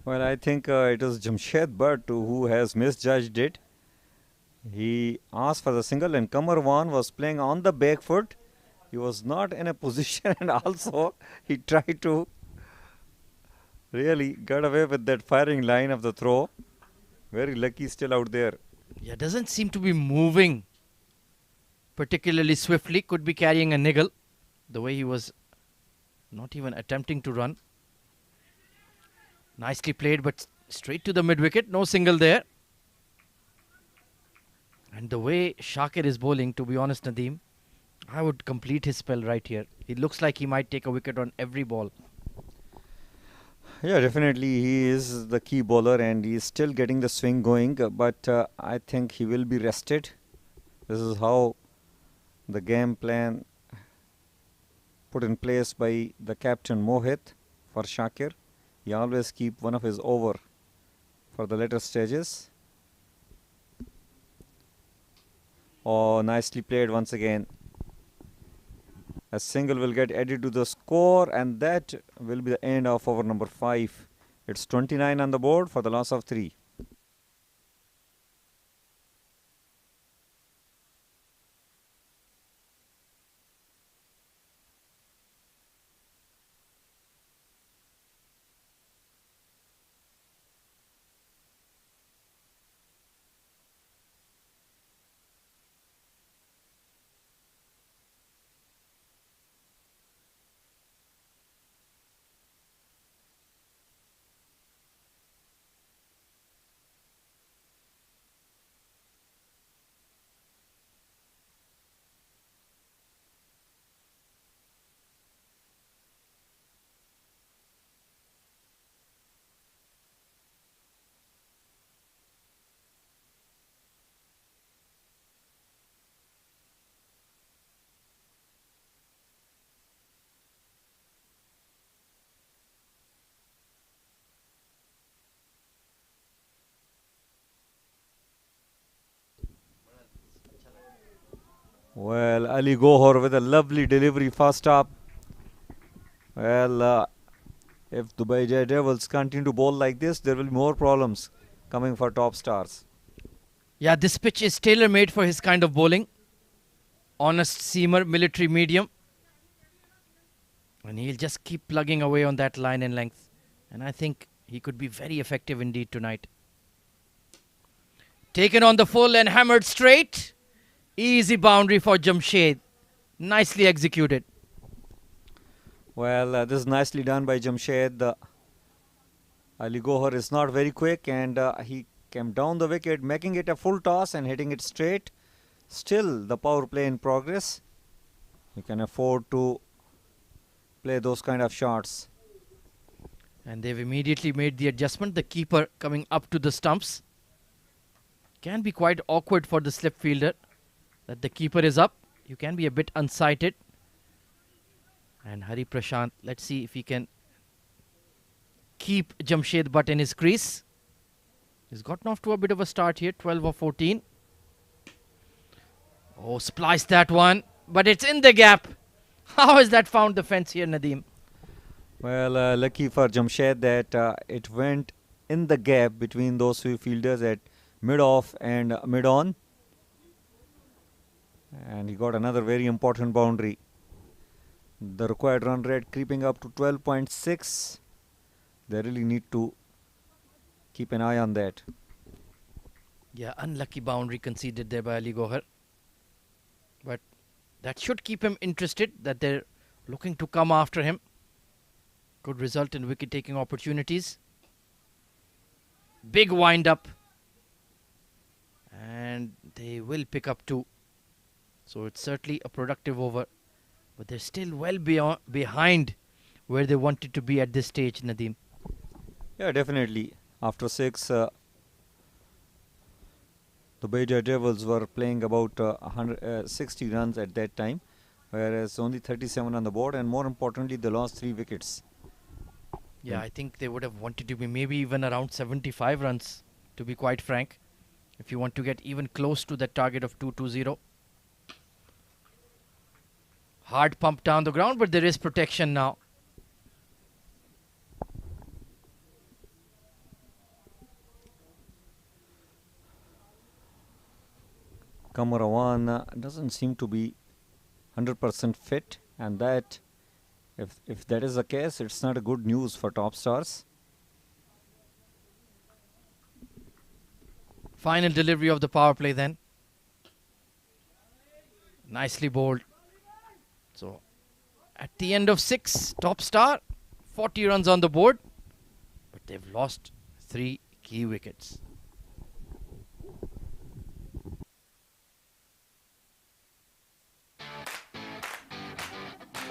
Well, I think it was Jamshed Butt who has misjudged it. He asked for the single and Kamarwan was playing on the back foot. He was not in a position and also he tried to really get away with that firing line of the throw. Very lucky still out there. Yeah, doesn't seem to be moving particularly swiftly. Could be carrying a niggle. The way he was not even attempting to run. Nicely played, but straight to the mid-wicket. No single there. And the way Shakir is bowling, to be honest, Nadeem, I would complete his spell right here. It looks like he might take a wicket on every ball. Yeah, definitely he is the key bowler and he is still getting the swing going. But I think he will be rested. This is how the game plan put in place by the captain Mohit for Shakir. He always keep one of his over for the later stages. Oh, nicely played once again. A single will get added to the score and that will be the end of over number 5. It's 29 on the board for the loss of 3. Well, Ali Gohar with a lovely delivery first up. Well, if Dubai Daredevils continue to bowl like this, there will be more problems coming for top stars. Yeah, this pitch is tailor-made for his kind of bowling. Honest seamer, military medium. And he'll just keep plugging away on that line and length. And I think he could be very effective indeed tonight. Taken on the full and hammered straight. Easy boundary for Jamshed. Nicely executed. Well, this is nicely done by Jamshed. Ali Gohar is not very quick and he came down the wicket, making it a full toss and hitting it straight. Still the power play in progress. You can afford to play those kind of shots. And they've immediately made the adjustment. The keeper coming up to the stumps. Can be quite awkward for the slip fielder. That the keeper is up. You can be a bit unsighted. And Hari Prashant, let's see if he can keep Jamshed Butt in his crease. He's gotten off to a bit of a start here, 12 or 14. Oh, spliced that one. But it's in the gap. How has that found the fence here, Nadeem? Well, lucky for Jamshed that it went in the gap between those two fielders at mid-off and mid-on. And he got another very important boundary. The required run rate creeping up to 12.6. They really need to keep an eye on that. Yeah, unlucky boundary conceded there by Ali Gohar. But that should keep him interested, that they're looking to come after him. Could result in wicket-taking opportunities. Big wind-up. And they will pick up 2. So it's certainly a productive over. But they're still well behind where they wanted to be at this stage, Nadeem. Yeah, definitely. After 6, the Daredevils were playing about 160 runs at that time, whereas only 37 on the board, and more importantly, they lost 3 wickets. Yeah, I think they would have wanted to be maybe even around 75 runs, to be quite frank, if you want to get even close to that target of 220. Hard pump down the ground, but there is protection now. Sukumaran doesn't seem to be 100% fit, and that, if that is the case, it's not a good news for top stars. Final delivery of the power play then. Nicely bowled. So, at the end of 6, top star, 40 runs on the board, but they've lost 3 key wickets.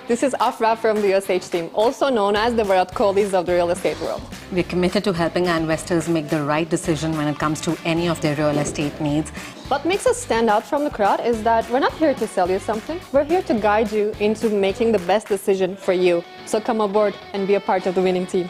This is Afra from the USH team, also known as the Virat Kohlis of the real estate world. We're committed to helping our investors make the right decision when it comes to any of their real estate needs. What makes us stand out from the crowd is that we're not here to sell you something. We're here to guide you into making the best decision for you. So come aboard and be a part of the winning team.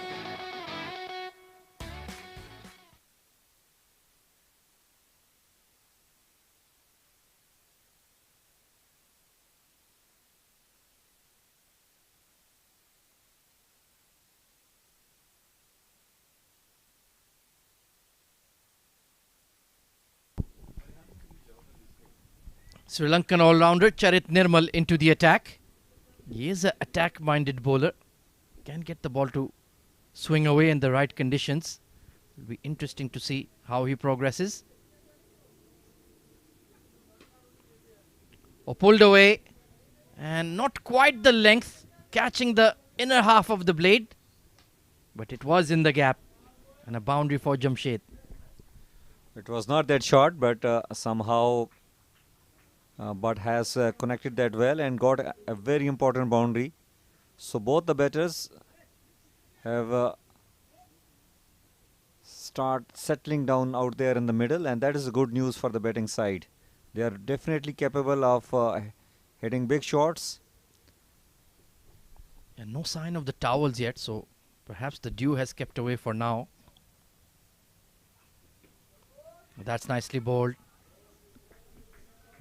Sri Lankan all-rounder Charit Nirmal into the attack. He is an attack-minded bowler. Can get the ball to swing away in the right conditions. It'll be interesting to see how he progresses. Pulled away and not quite the length, catching the inner half of the blade, but it was in the gap, and a boundary for Jamshed. It was not that short, but somehow But has connected that well and got a very important boundary. So both the batters have start settling down out there in the middle, and that is good news for the batting side. They are definitely capable of hitting big shots. And no sign of the towels yet, so perhaps the dew has kept away for now. That's nicely bowled.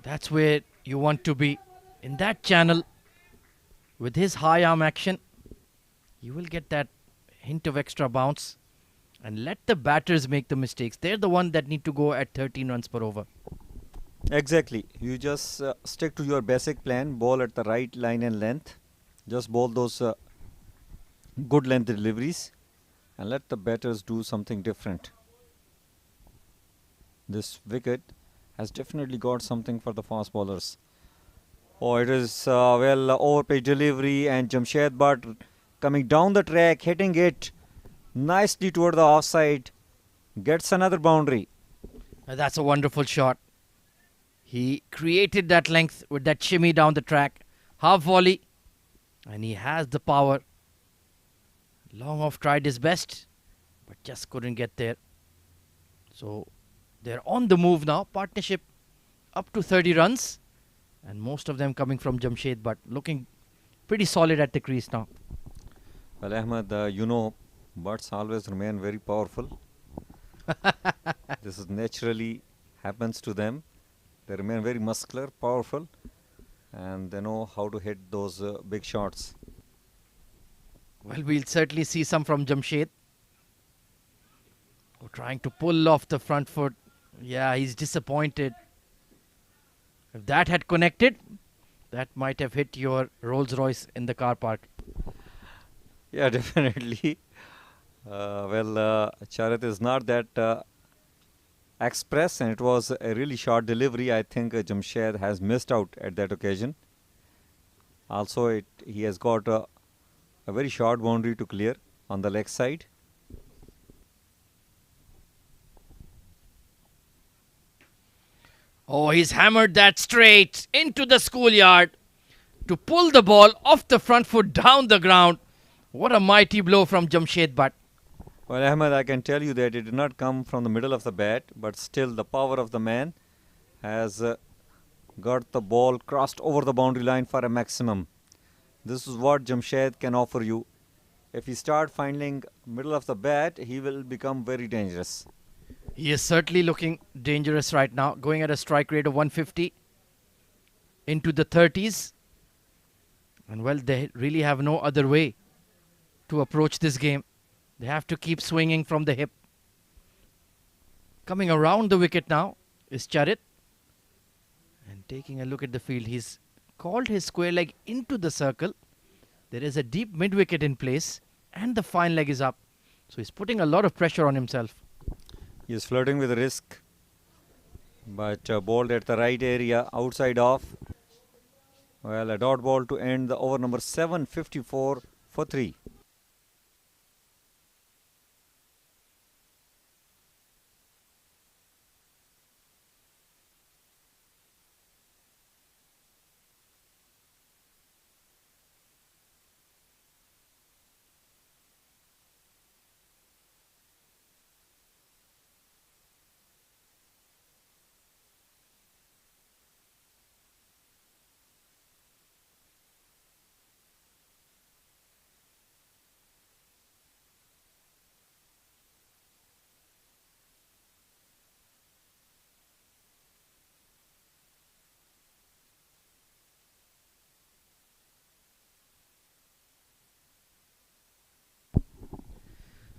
That's where you want to be. In that channel, with his high arm action, you will get that hint of extra bounce. And let the batters make the mistakes. They're the one that need to go at 13 runs per over. Exactly. You just stick to your basic plan, bowl at the right line and length. Just bowl those good length deliveries and let the batters do something different. This wicket has definitely got something for the fast bowlers. Oh, it is well overpitched delivery, and Jamshed Butt coming down the track, hitting it nicely toward the offside, gets another boundary. That's a wonderful shot. He created that length with that shimmy down the track. Half volley. And he has the power. Long off tried his best, but just couldn't get there. So they're on the move now. Partnership up to 30 runs. And most of them coming from Jamshed, but looking pretty solid at the crease now. Well, Ahmed, you know, Butts always remain very powerful. This is naturally happens to them. They remain very muscular, powerful, and they know how to hit those big shots. Well, we'll certainly see some from Jamshed. Trying to pull off the front foot. Yeah, he's disappointed. If that had connected, that might have hit your Rolls Royce in the car park. Yeah, definitely. Charit is not that express, and it was a really short delivery. I think Jamshed has missed out at that occasion. Also, he has got a very short boundary to clear on the leg side. Oh, he's hammered that straight into the schoolyard to pull the ball off the front foot down the ground. What a mighty blow from Jamshed Butt. Well, Ahmed, I can tell you that it did not come from the middle of the bat, but still the power of the man has got the ball crossed over the boundary line for a maximum. This is what Jamshed can offer you. If he start finding middle of the bat, he will become very dangerous. He is certainly looking dangerous right now, going at a strike rate of 150 into the 30s. And well, they really have no other way to approach this game. They have to keep swinging from the hip. Coming around the wicket now is Charit. And taking a look at the field, he's called his square leg into the circle. There is a deep mid-wicket in place and the fine leg is up. So he's putting a lot of pressure on himself. He is flirting with risk, but bowled at the right area, outside off. Well, a dot ball to end the over number 7, 54 for 3.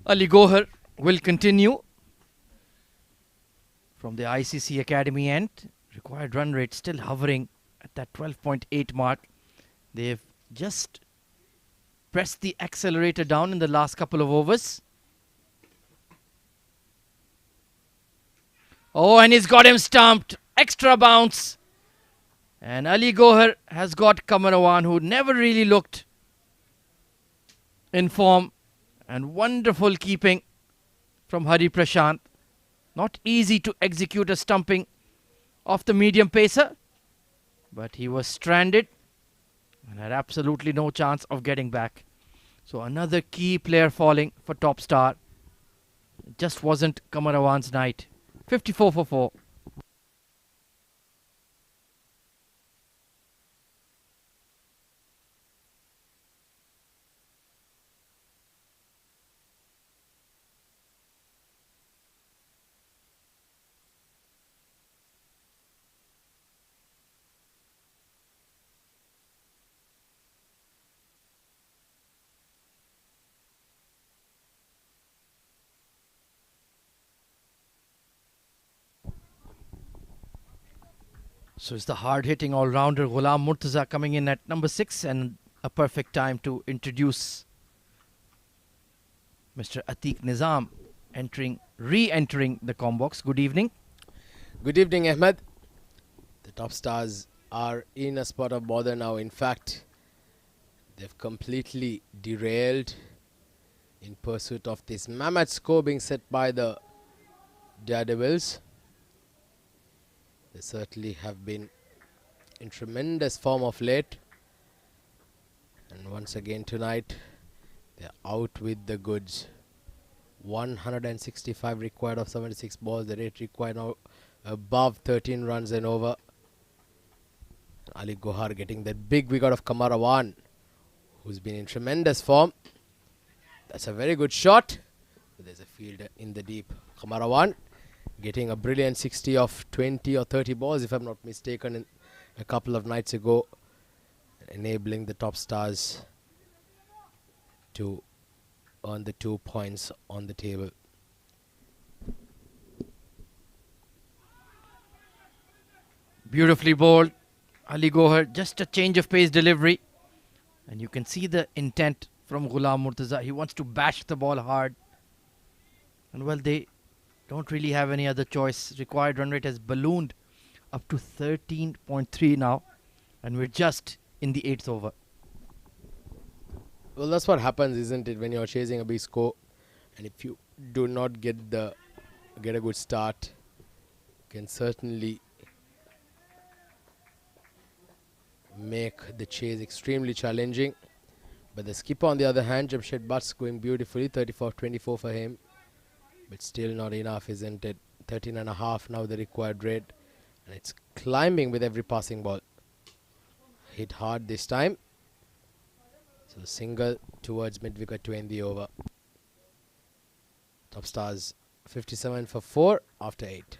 Ali Gohar will continue from the ICC Academy end. Required run rate still hovering at that 12.8 mark. They've just pressed the accelerator down in the last couple of overs. Oh, and he's got him stumped. Extra bounce. And Ali Gohar has got Kamarawan, who never really looked in form. And wonderful keeping from Hari Prashant. Not easy to execute a stumping off the medium pacer. But he was stranded and had absolutely no chance of getting back. So another key player falling for top star. It just wasn't Kamarawan's night. 54 for 4. So it's the hard-hitting all-rounder Ghulam Murtaza coming in at number 6, and a perfect time to introduce Mr. Atiq Nizam re-entering the combox. Good evening. Good evening, Ahmed. The top stars are in a spot of bother now. In fact, they've completely derailed in pursuit of this mammoth score being set by the Daredevils. They certainly have been in tremendous form of late. And once again tonight, they're out with the goods. 165 required of 76 balls. The rate required now above 13 runs and over. Ali Gohar getting that big wicket of Kamarawan, who's been in tremendous form. That's a very good shot. But there's a fielder in the deep. Kamarawan getting a brilliant 60 of 20 or 30 balls, if I'm not mistaken, in a couple of nights ago, enabling the top stars to earn the 2 points on the table. Beautifully bowled. Ali Gohar, just a change of pace delivery. And you can see the intent from Ghulam Murtaza. He wants to bash the ball hard. And well, they don't really have any other choice. Required run rate has ballooned up to 13.3 now. And we're just in the 8th over. Well, that's what happens, isn't it, when you're chasing a big score, and if you do not get a good start, can certainly make the chase extremely challenging. But the skipper, on the other hand, Jamshed Butt's going beautifully, 34-24 for him, but still not enough, isn't it? 13.5 now the required rate, and it's climbing with every passing ball. Hit hard this time. So single towards mid-wicket to end the over. Top Stars 57 for 4 after 8.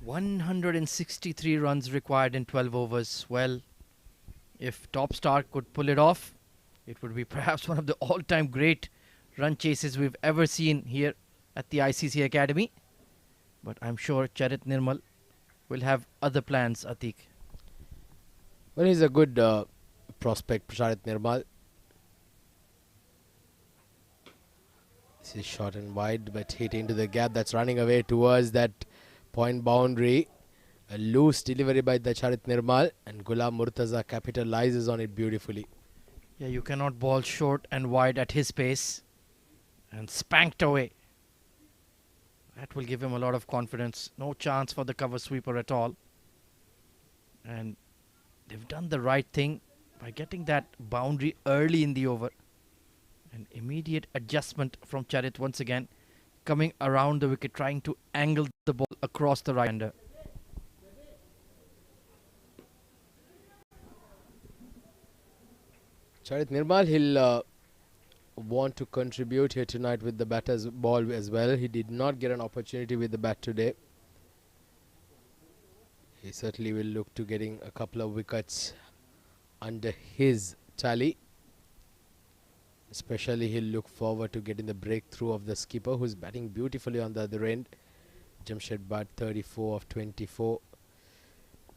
$163 runs required in 12 overs. Well, if Top Star could pull it off, it would be perhaps one of the all-time great run chases we've ever seen here at the ICC Academy. But I'm sure Charit Nirmal will have other plans, Atiq. Well, he's a good prospect, Charit Nirmal. This is short and wide, but hit into the gap that's running away towards that point boundary. A loose delivery by the Charit Nirmal, and Ghulam Murtaza capitalizes on it beautifully. Yeah, you cannot bowl short and wide at his pace. And spanked away. That will give him a lot of confidence. No chance for the cover sweeper at all. And they've done the right thing by getting that boundary early in the over. An immediate adjustment from Charit once again, coming around the wicket, trying to angle the ball across the right-hander. Charit Nirmal, he'll want to contribute here tonight with the batter's ball as well. He did not get an opportunity with the bat today. He certainly will look to getting a couple of wickets under his tally. Especially he'll look forward to getting the breakthrough of the skipper, who's batting beautifully on the other end. Jamshed Butt 34 of 24.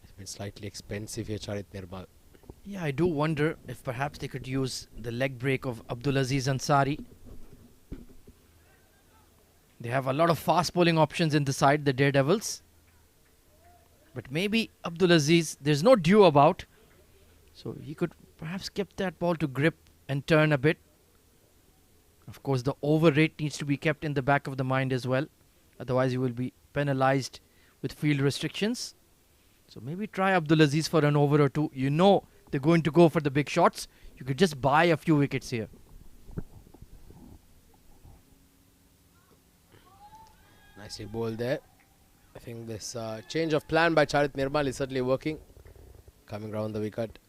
It's been slightly expensive here, Charit Nirmal. Yeah, I do wonder if perhaps they could use the leg break of Abdulaziz Ansari. They have a lot of fast bowling options in the side, the Daredevils. But maybe Abdulaziz, there's no dew about. So he could perhaps get that ball to grip and turn a bit. Of course, the over rate needs to be kept in the back of the mind as well. Otherwise, you will be penalized with field restrictions. So maybe try Abdulaziz for an over or two. You know they're going to go for the big shots. You could just buy a few wickets here. Nicely bowled there. I think this change of plan by Charit Nirmal is certainly working. Coming round the wicket,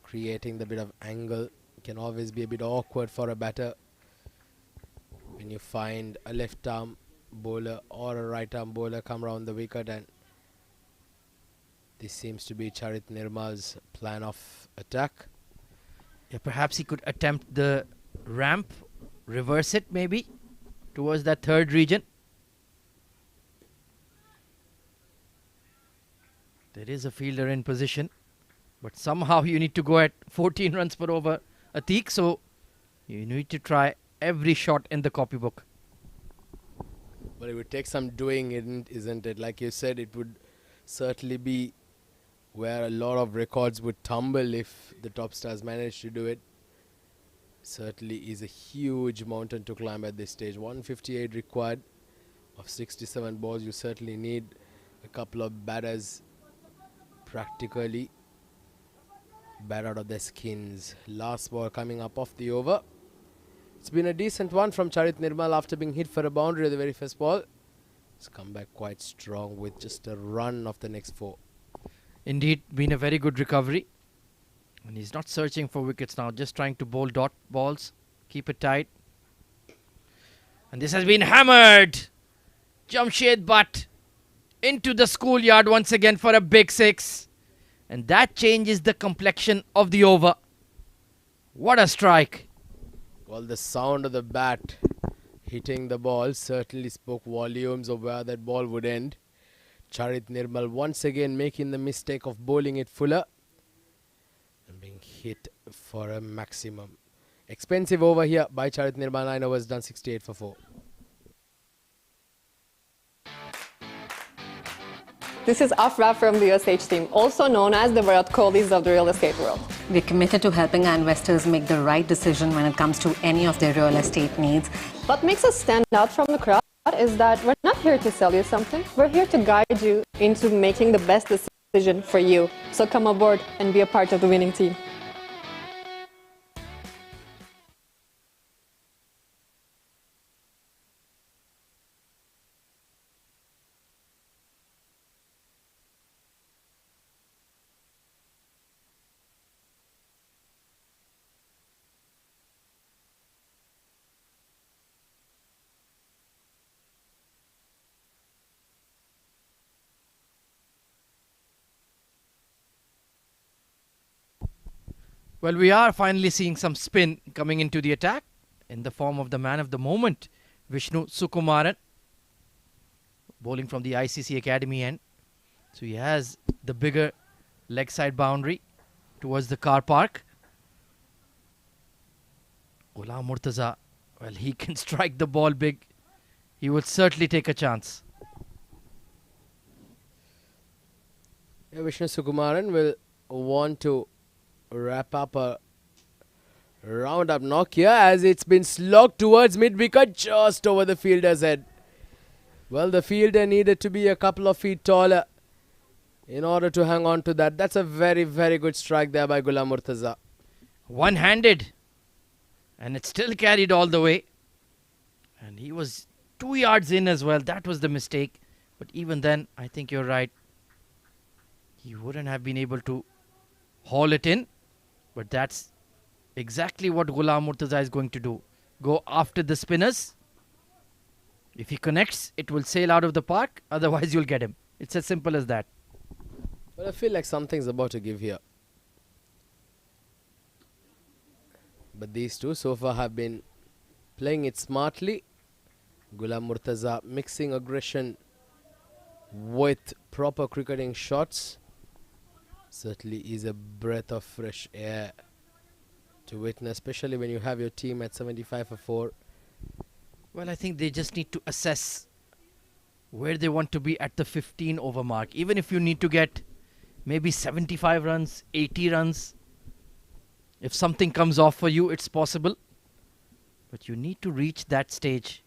creating the bit of angle. Can always be a bit awkward for a batter when you find a left arm bowler or a right arm bowler come round the wicket, and this seems to be Charit Nirmal's plan of attack. Yeah, perhaps he could attempt the ramp, reverse it maybe towards that third region. There is a fielder in position, but somehow you need to go at 14 runs per over, Atiq, so you need to try every shot in the copybook. But it would take some doing, isn't it? Like you said, it would certainly be where a lot of records would tumble if the top stars managed to do it. Certainly is a huge mountain to climb at this stage. 158 required of 67 balls. You certainly need A couple of batters practically bat out of their skins. Last ball coming up off the over. It's been a decent one from Charit Nirmal after being hit for a boundary at the very first ball. It's come back quite strong with just a run of the next 4. Indeed, been a very good recovery. And he's not searching for wickets now, just trying to bowl dot balls. Keep it tight. And this has been hammered. Jamshed Butt into the schoolyard once again for a big 6. And that changes the complexion of the over. What a strike. Well, the sound of the bat hitting the ball certainly spoke volumes of where that ball would end. Charit Nirmal once again making the mistake of bowling it fuller and being hit for a maximum. Expensive over here by Charit Nirmal. 9 overs done, 68 for 4. This is Afra from the USH team, also known as the Virat Kohlis of the real estate world. We're committed to helping our investors make the right decision when it comes to any of their real estate needs. What makes us stand out from the crowd is that we're not here to sell you something. We're here to guide you into making the best decision for you. So come aboard and be a part of the winning team. Well, we are finally seeing some spin coming into the attack in the form of the man of the moment, Vishnu Sukumaran, bowling from the ICC Academy end. So he has the bigger leg side boundary towards the car park. Ghulam Murtaza, well, he can strike the ball big. He would certainly take a chance. Yeah, Vishnu Sukumaran will want to wrap up a round-up knock here as it's been slogged towards mid-wicket just over the fielder's head. Well, the fielder needed to be a couple of feet taller in order to hang on to that. That's a very, very good strike there by Ghulam Murtaza. One-handed. And it still carried all the way. And he was 2 yards in as well. That was the mistake. But even then, I think you're right. He wouldn't have been able to haul it in. But that's exactly what Ghulam Murtaza is going to do. Go after the spinners. If he connects, it will sail out of the park. Otherwise, you'll get him. It's as simple as that. Well, I feel like something's about to give here. But these two so far have been playing it smartly. Ghulam Murtaza mixing aggression with proper cricketing shots. Certainly is a breath of fresh air to witness, especially when you have your team at 75 for 4. Well, I think they just need to assess where they want to be at the 15 over mark. Even if you need to get maybe 75 runs, 80 runs. If something comes off for you, it's possible. But you need to reach that stage.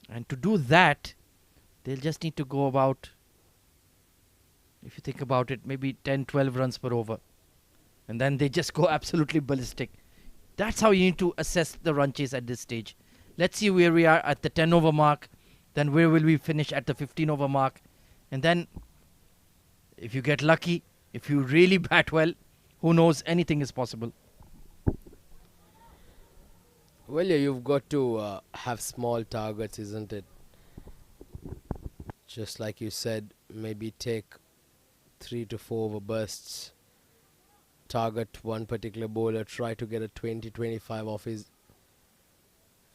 And to do that, they'll just need to go about, if you think about it, maybe 10, 12 runs per over. And then they just go absolutely ballistic. That's how you need to assess the run chase at this stage. Let's see where we are at the 10 over mark. Then where will we finish at the 15 over mark. And then, if you get lucky, if you really bat well, who knows, anything is possible. Well, yeah, you've got to have small targets, isn't it? Just like you said, maybe take 3 to 4 over bursts. Target one particular bowler, try to get a 20-25 off his.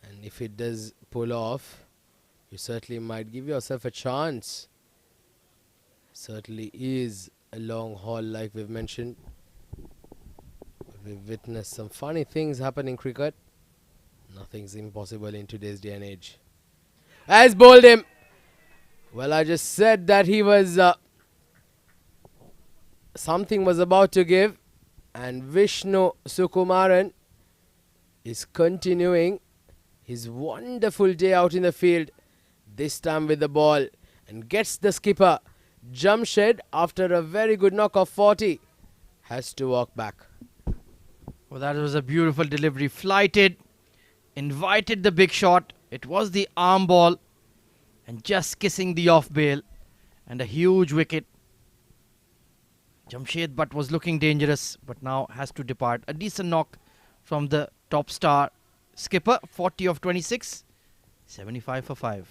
And if it does pull off, you certainly might give yourself a chance. Certainly is a long haul, like we've mentioned. We've witnessed some funny things happen in cricket. Nothing's impossible in today's day and age. Has bowled him. Well, I just said that he was something was about to give, and Vishnu Sukumaran is continuing his wonderful day out in the field, this time with the ball, and gets the skipper. Jamshed, after a very good knock of 40, has to walk back. Well, that was a beautiful delivery. Flighted, invited the big shot. It was the arm ball and just kissing the off bail, and a huge wicket. Jamshed Butt was looking dangerous, but now has to depart. A decent knock from the top star skipper. 40 of 26, 75 for 5.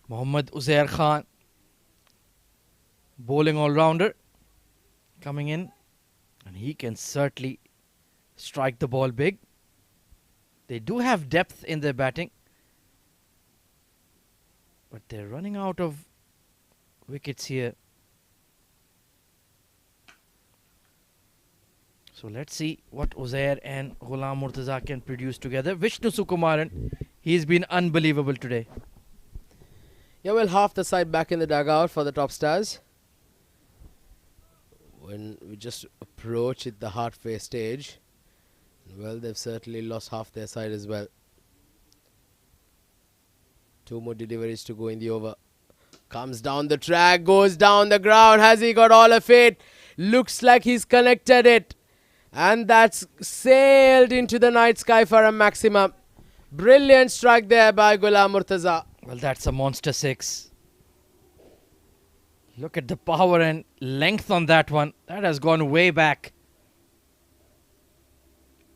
Mohammad Uzair Khan, bowling all-rounder, coming in, and he can certainly strike the ball big. They do have depth in their batting, but they're running out of wickets here. So let's see what Uzair and Ghulam Murtaza can produce together. Vishnu Sukumaran, he's been unbelievable today. Yeah, well, half the side back in the dugout for the top stars. When we just approach it, the halfway stage, well, they've certainly lost half their side as well. 2 more deliveries to go in the over. Comes down the track, goes down the ground. Has he got all of it? Looks like he's connected it. And that's sailed into the night sky for a maximum. Brilliant strike there by Ghulam Murtaza. Well, that's a monster 6. Look at the power and length on that one. That has gone way back.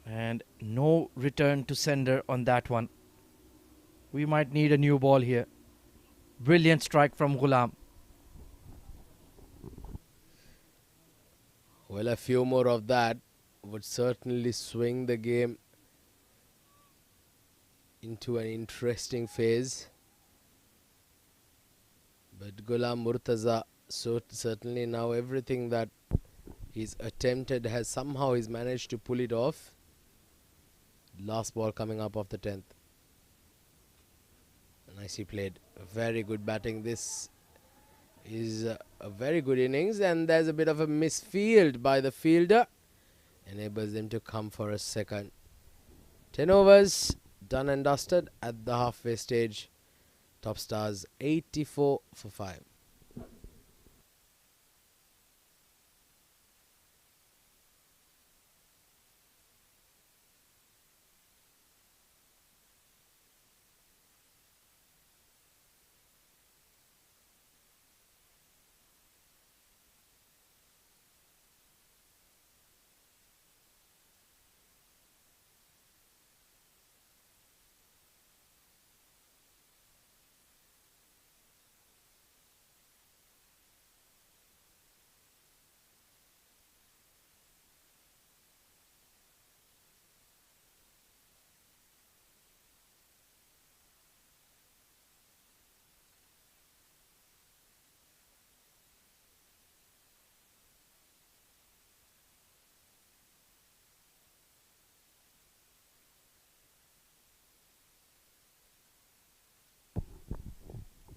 And no return to sender on that one. We might need a new ball here. Brilliant strike from Ghulam. Well, a few more of that would certainly swing the game into an interesting phase. But Ghulam Murtaza, so certainly now everything that he's attempted has somehow he's managed to pull it off. Last ball coming up of the 10th. Nicely played. Very good batting. This is a very good innings, and there's a bit of a misfield by the fielder. Enables them to come for a second. 10 overs, done and dusted at the halfway stage. Top stars 84 for 5.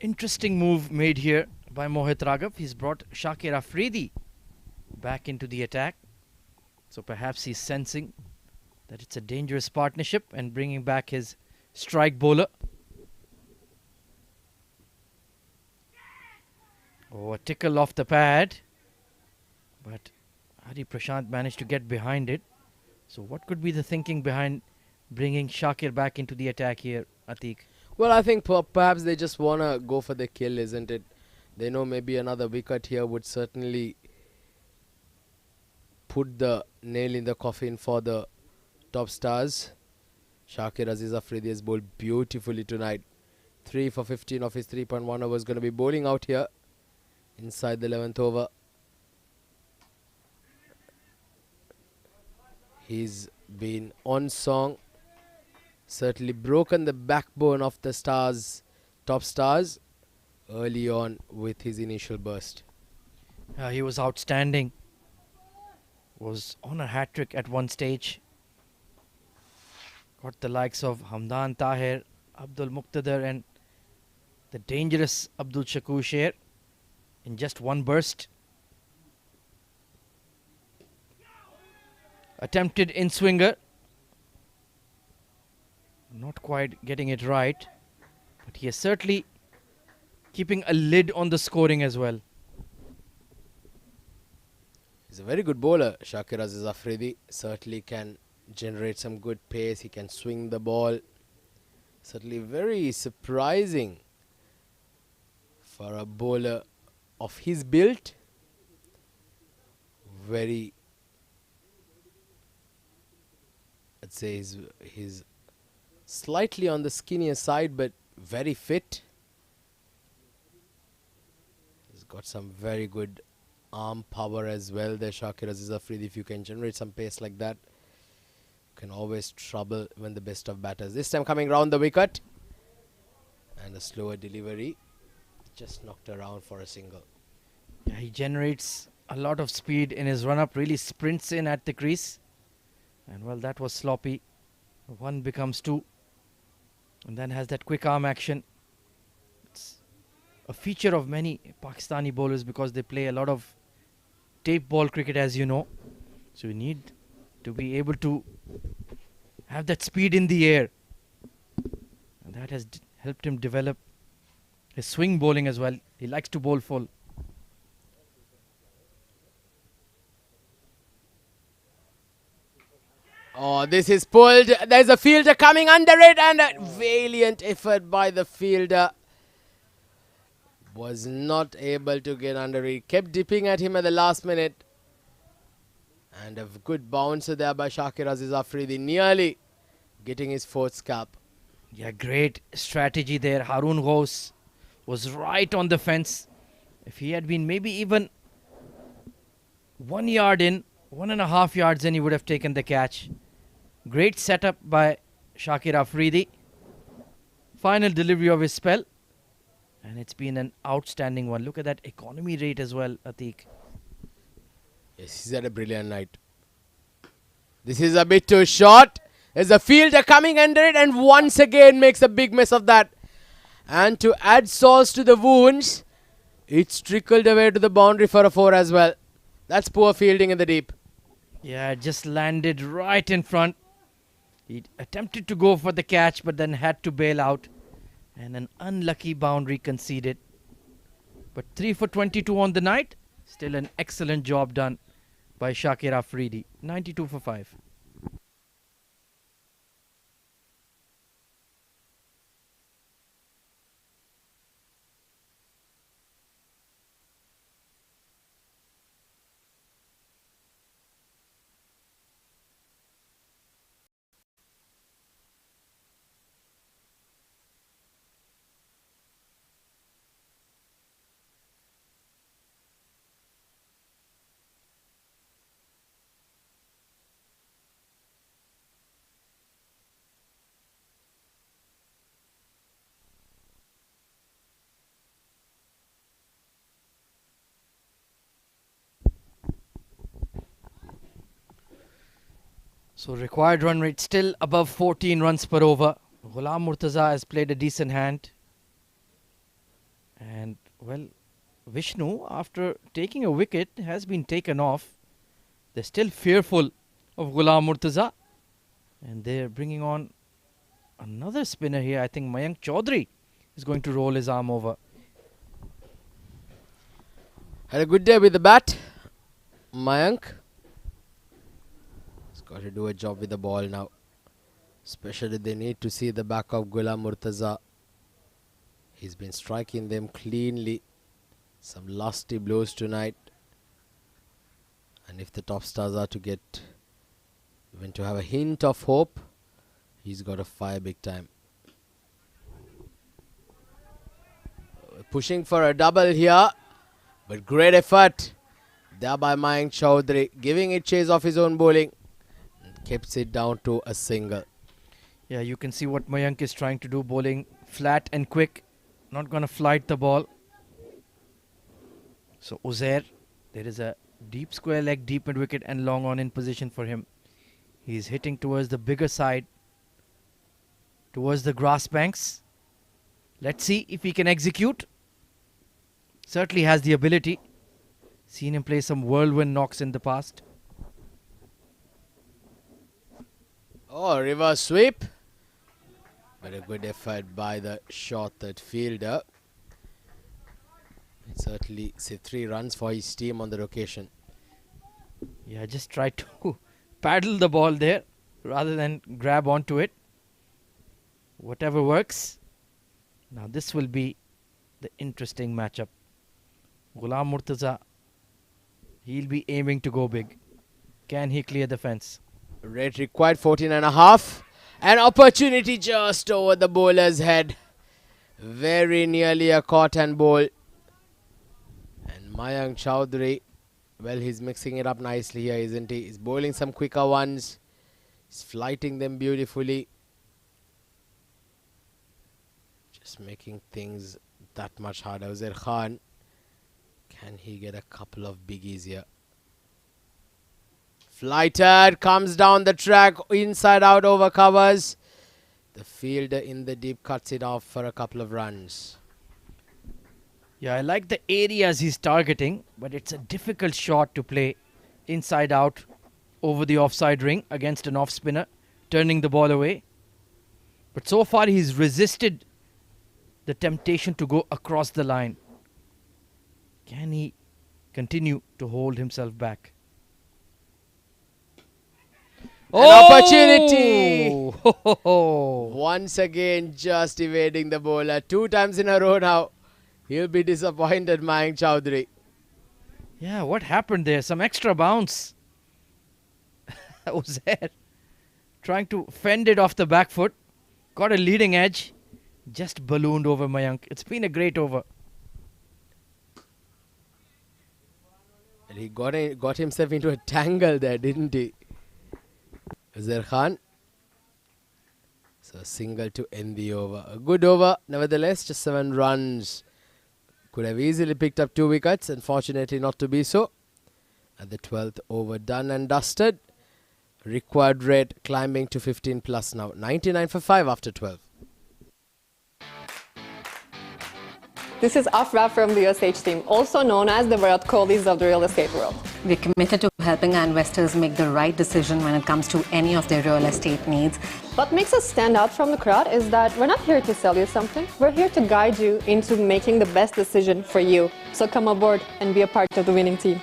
Interesting move made here by Mohit Raghav. He's brought Shakir Afridi back into the attack. So perhaps he's sensing that it's a dangerous partnership and bringing back his strike bowler. Oh, a tickle off the pad. But Hari Prashant managed to get behind it. So what could be the thinking behind bringing Shakir back into the attack here, Atiq? Well, I think perhaps they just want to go for the kill, isn't it? They know maybe another wicket here would certainly put the nail in the coffin for the top stars. Shakir Aziz Afridi has bowled beautifully tonight. 3 for 15 of his 3.1 overs, going to be bowling out here inside the 11th over. He's been on song. Certainly broken the backbone of the stars top stars early on with his initial burst. He was outstanding. Was on a hat-trick at one stage. Got the likes of Hamdan Tahir, Abdul Muqtadar and the dangerous Abdul Shakur Sher in just one burst. Attempted in-swinger. Not quite getting it right. But he is certainly keeping a lid on the scoring as well. He's a very good bowler, Shakir Aziz Afridi. Certainly can generate some good pace. He can swing the ball. Certainly very surprising for a bowler of his build. Very, I'd say he's slightly on the skinnier side, but very fit. He's got some very good arm power as well there, Shakir Aziz Afridi. If you can generate some pace like that, you can always trouble when the best of batters. This time coming round the wicket. And a slower delivery. Just knocked around for a single. Yeah, he generates a lot of speed in his run-up. Really sprints in at the crease. And well, that was sloppy. One becomes two. And then has that quick arm action. It's a feature of many Pakistani bowlers because they play a lot of tape ball cricket, as you know. So you need to be able to have that speed in the air. And that has helped him develop his swing bowling as well. He likes to bowl full. Oh, this is pulled. There's a fielder coming under it, and a valiant effort by the fielder. Was not able to get under it. Kept dipping at him at the last minute. And a good bouncer there by Shakir Aziz Afridi, nearly getting his fourth cap. Yeah, great strategy there. Harun Ghaus was right on the fence. If he had been maybe even 1 yard in, 1.5 yards in, he would have taken the catch. Great setup by Shakir Afridi. Final delivery of his spell. And it's been an outstanding one. Look at that economy rate as well, Atiq. Yes, he's had a brilliant night. This is a bit too short. There's a fielder coming under it and once again makes a big mess of that. And to add salt to the wounds, it's trickled away to the boundary for a 4 as well. That's poor fielding in the deep. Yeah, it just landed right in front. He attempted to go for the catch but then had to bail out. And an unlucky boundary conceded. But 3 for 22 on the night. Still an excellent job done by Shakir Afridi. 92 for 5. So required run rate still above 14 runs per over. Ghulam Murtaza has played a decent hand. And well, Vishnu, after taking a wicket, has been taken off. They're still fearful of Ghulam Murtaza. And they're bringing on another spinner here. I think Mayank Chaudhary is going to roll his arm over. Had a good day with the bat, Mayank. Got to do a job with the ball now. Especially they need to see the back of Ghulam Murtaza. He's been striking them cleanly. Some lusty blows tonight. And if the top stars are to get even to have a hint of hope, he's got to fire big time. Pushing for a double here. But great effort there by Mayank Chaudhary. Giving it chase off his own bowling. Keeps it down to a single. Yeah, you can see what Mayank is trying to do, bowling flat and quick. not going to flight the ball. So Uzair, there is a deep square leg, deep mid wicket and long on in position for him. He's hitting towards the bigger side, towards the grass banks. Let's see if he can execute. Certainly has the ability. Seen him play some whirlwind knocks in the past. Oh, reverse sweep. But a good effort by the short-third fielder. Certainly, say 3 runs for his team on the occasion. Yeah, just try to paddle the ball there rather than grab onto it. Whatever works. Now this will be the interesting matchup. Ghulam Murtaza, he'll be aiming to go big. Can he clear the fence? Rate required 14.5. An opportunity just over the bowler's head. Very nearly a caught and bowl. And Mayank Chowdhury, well, he's mixing it up nicely here, isn't he? He's bowling some quicker ones. He's flighting them beautifully. Just making things that much harder. Uzair Khan, can he get a couple of biggies here? Flighted, comes down the track, inside out over covers. The fielder in the deep cuts it off for a couple of runs. Yeah, I like the areas he's targeting, but it's a difficult shot to play inside out over the offside ring against an off spinner, turning the ball away. But so far he's resisted the temptation to go across the line. Can he continue to hold himself back? An opportunity! Once again, just evading the bowler. 2 times in a row now. He'll be disappointed, Mayank Chowdhury. Yeah, what happened there? Some extra bounce. Was there? Trying to fend it off the back foot. Got a leading edge. Just ballooned over Mayank. It's been a great over. And he got himself into a tangle there, didn't he? Uzair Khan. So a single to end the over. A good over, nevertheless, just 7 runs. Could have easily picked up 2 wickets, unfortunately not to be so. At the 12th over, done and dusted. Required rate climbing to 15 plus now. 99 for 5 after 12. This is Afra from the USH team, also known as the Virat Kohlis of the real estate world. We're committed to helping our investors make the right decision when it comes to any of their real estate needs. What makes us stand out from the crowd is that we're not here to sell you something. We're here to guide you into making the best decision for you. So come aboard and be a part of the winning team.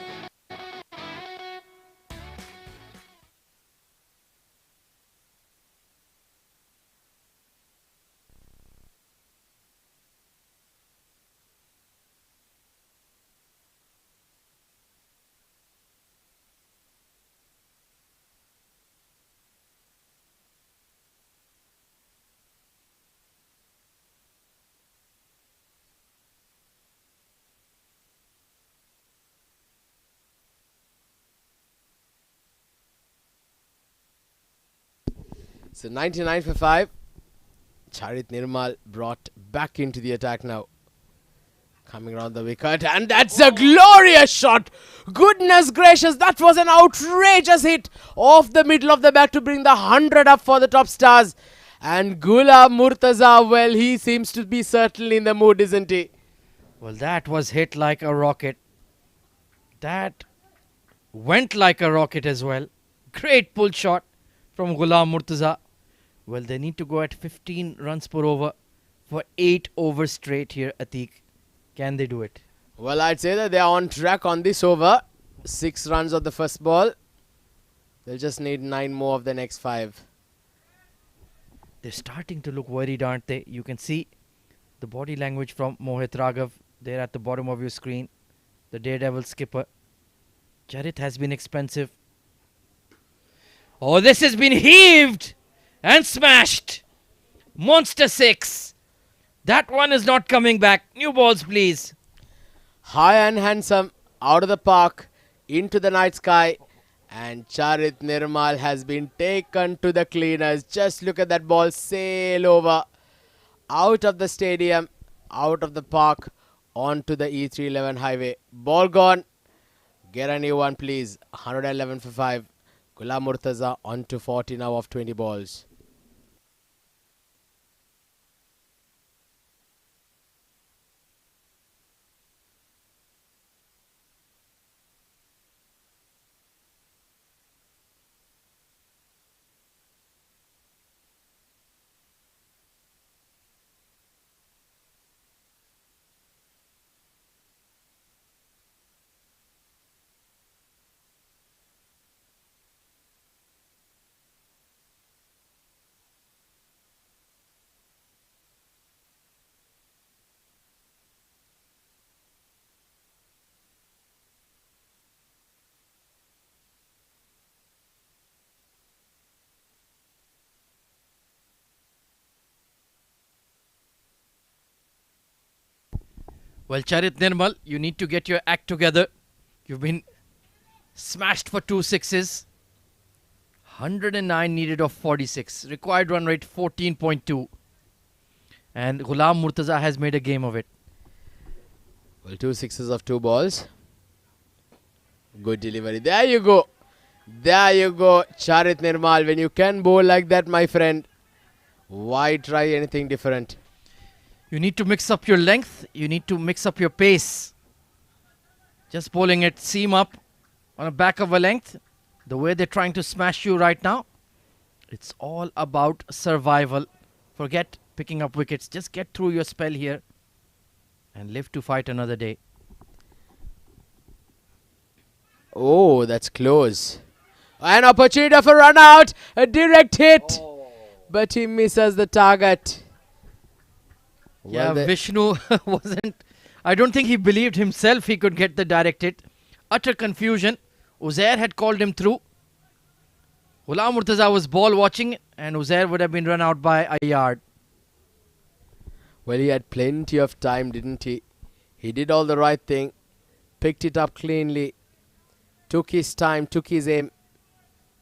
So 99 for 5. Charit Nirmal brought back into the attack now. Coming around the wicket, and that's a glorious shot. Goodness gracious, that was an outrageous hit off the middle of the bat to bring the 100 up for the top stars. And Ghulam Murtaza, well, he seems to be certainly in the mood, isn't he? Well, that was hit like a rocket. That went like a rocket as well. Great pull shot from Ghulam Murtaza. Well, they need to go at 15 runs per over for 8 overs straight here, Atiq. Can they do it? Well, I'd say that they are on track on this over. 6 runs of the first ball. They'll just need 9 more of the next 5. They're starting to look worried, aren't they? You can see the body language from Mohit Raghav there at the bottom of your screen. The Daredevil skipper. Charit has been expensive. Oh, this has been heaved and smashed. Monster 6. That one is not coming back. New balls, please. High and handsome, out of the park, into the night sky. And Charit Nirmal has been taken to the cleaners. Just look at that ball sail over. Out of the stadium, out of the park onto the E311 highway. Ball gone. Get a new one, please. 111 for 5. Ghulam Murtaza on to 40 now of 20 balls. Well, Charit Nirmal, you need to get your act together. You've been smashed for 2 sixes. 109 needed of 46. Required run rate 14.2. And Ghulam Murtaza has made a game of it. Well, 2 sixes of 2 balls. Good delivery. There you go. There you go, Charit Nirmal. When you can bowl like that, my friend, why try anything different? You need to mix up your length. You need to mix up your pace. Just bowling it seam up on the back of a length. The way they're trying to smash you right now. It's all about survival. Forget picking up wickets. Just get through your spell here. And live to fight another day. Oh, that's close. An opportunity for run out. A direct hit. But he misses the target. Yeah, Well, Vishnu wasn't... I don't think he believed himself he could get the direct hit. Utter confusion. Uzair had called him through. Ghulam Murtaza was ball watching and Uzair would have been run out by a yard. Well, he had plenty of time, didn't he? He did all the right thing. Picked it up cleanly. Took his time, took his aim.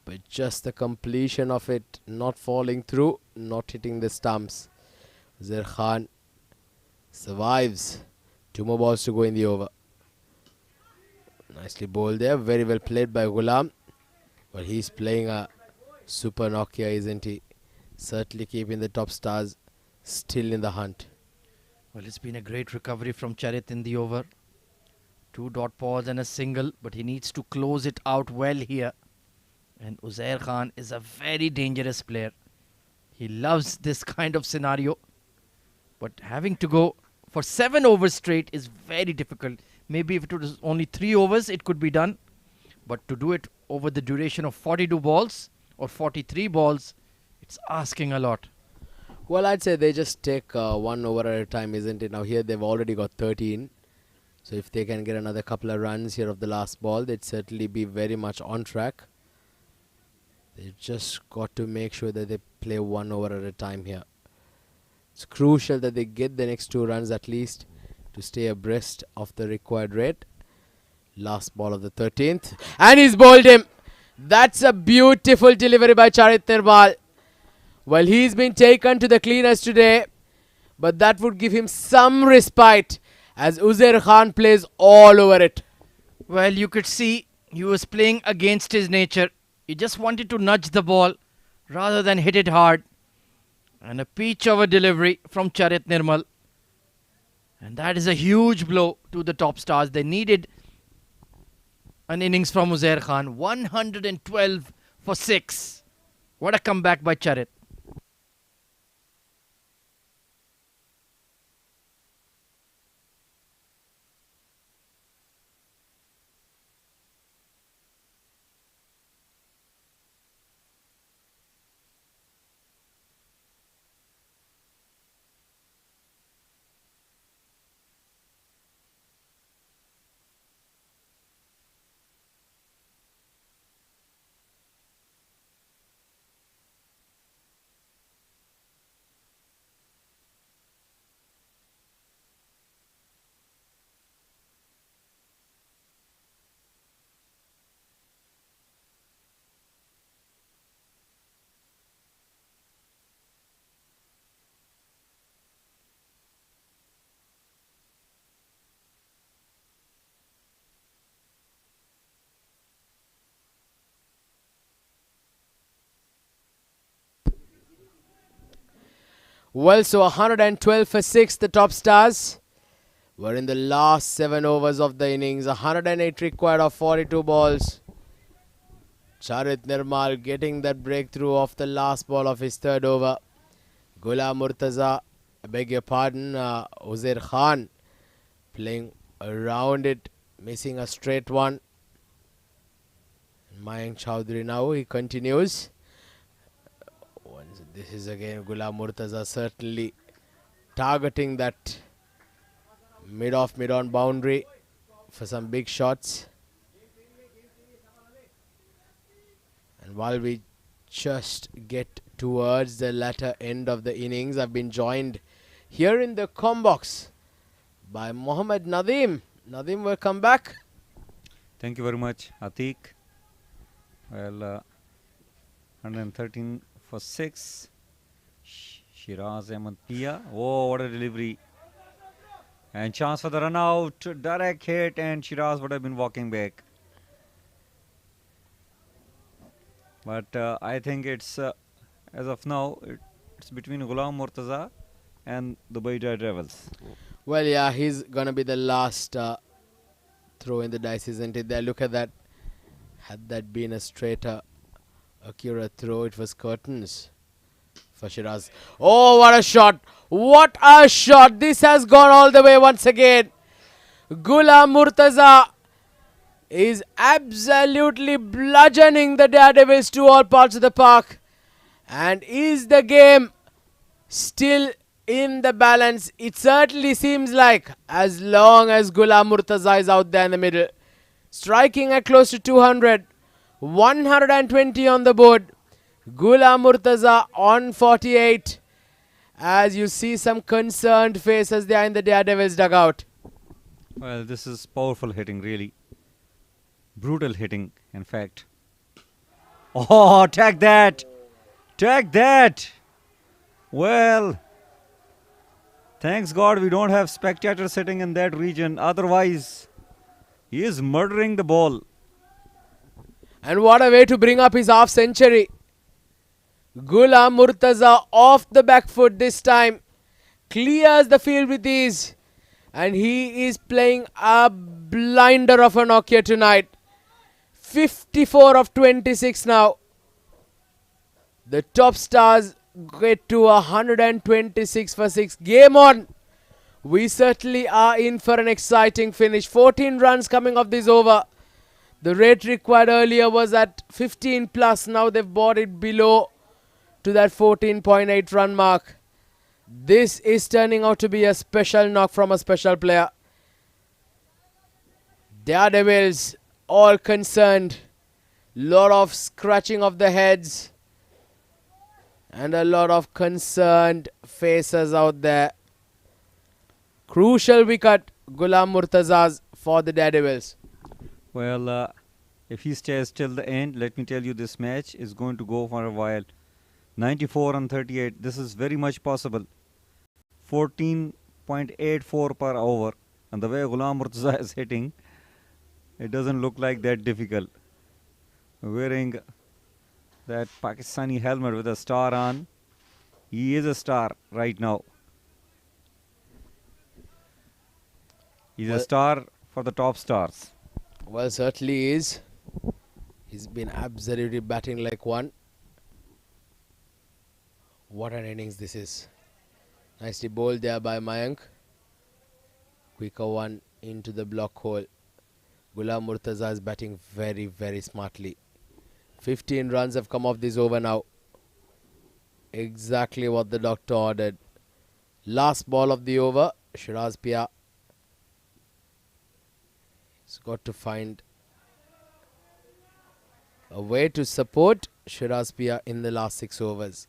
But just the completion of it, not falling through, not hitting the stumps. Uzair Khan survives. 2 more balls to go in the over. Nicely bowled there. Very well played by Ghulam. But he's playing a super Nokia, isn't he? Certainly keeping the top stars still in the hunt. Well, it's been a great recovery from Charit in the over. 2 dot balls and a single, but he needs to close it out well here. And Uzair Khan is a very dangerous player. He loves this kind of scenario. But having to go for 7 overs straight is very difficult. Maybe if it was only 3 overs, it could be done. But to do it over the duration of 42 balls or 43 balls, it's asking a lot. Well, I'd say they just take 1 over at a time, isn't it? Now here they've already got 13. So if they can get another couple of runs here of the last ball, they'd certainly be very much on track. They've just got to make sure that they play 1 over at a time here. It's crucial that they get the next 2 runs at least to stay abreast of the required rate. Last ball of the 13th. And he's bowled him. That's a beautiful delivery by Charit Nirmal. Well, he's been taken to the cleaners today. But that would give him some respite as Uzair Khan plays all over it. Well, you could see he was playing against his nature. He just wanted to nudge the ball rather than hit it hard. And a peach of a delivery from Charit Nirmal. And that is a huge blow to the top stars. They needed an innings from Uzair Khan. 112 for 6. What a comeback by Charit. Well, so 112 for 6, the top stars. We're in the last 7 overs of the innings. 108 required of 42 balls. Charit Nirmal getting that breakthrough off the last ball of his third over. Ghulam Murtaza, I beg your pardon, Uzair Khan playing around it, missing a straight one. Mayank Chowdhury now, he continues. This is again Ghulam Murtaza certainly targeting that mid-off, mid-on boundary for some big shots. And while we just get towards the latter end of the innings, I've been joined here in the combox by Mohammad Nadeem. Nadeem will come back. Thank you very much, Atiq. Well, 113 for 6. Shiraz Ahmed Pia. Oh, what a delivery. And chance for the run out. Direct hit, and Shiraz would have been walking back. But I think it's, as of now, it's between Ghulam Murtaza and Dubai Daredevils. Well, yeah, he's going to be the last throw in the dice, isn't it? There, look at that. Had that been a straighter, accurate throw, it was curtains for Shiraz. Oh, what a shot! What a shot! This has gone all the way once again. Ghulam Murtaza is absolutely bludgeoning the Daredevils to all parts of the park. And is the game still in the balance? It certainly seems like, as long as Ghulam Murtaza is out there in the middle. Striking at close to 200. 120 on the board. Ghulam Murtaza on 48. As you see some concerned faces there in the Daredevils dugout. Well, this is powerful hitting, really. Brutal hitting, in fact. Oh, take that! Take that! Well, thanks God we don't have spectators sitting in that region. Otherwise, he is murdering the ball. And what a way to bring up his half century. Ghulam Murtaza off the back foot this time. Clears the field with ease. And he is playing a blinder of a knock here tonight. 54 of 26 now. The top stars get to 126 for 6. Game on. We certainly are in for an exciting finish. 14 runs coming off this over. The rate required earlier was at 15 plus. Now they've brought it below to that 14.8 run mark. This is turning out to be a special knock from a special player. Daredevils all concerned. Lot of scratching of the heads. And a lot of concerned faces out there. Crucial wicket, Ghulam Murtaza's for the Daredevils. Well, if he stays till the end, let me tell you, this match is going to go for a while. 94 on 38. This is very much possible. 14.84 per over. And the way Ghulam Murtaza is hitting, it doesn't look like that difficult. Wearing that Pakistani helmet with a star on. He is a star right now. He's a star for the top stars. Well, certainly is. He's been absolutely batting like one. What an innings this is. Nicely bowled there by Mayank. Quicker one into the block hole. Ghulam Murtaza is batting very, very smartly. 15 runs have come off this over now. Exactly what the doctor ordered. Last ball of the over. Shiraz Pia. He's got to find a way to support Shiraz Pia in the last 6 overs.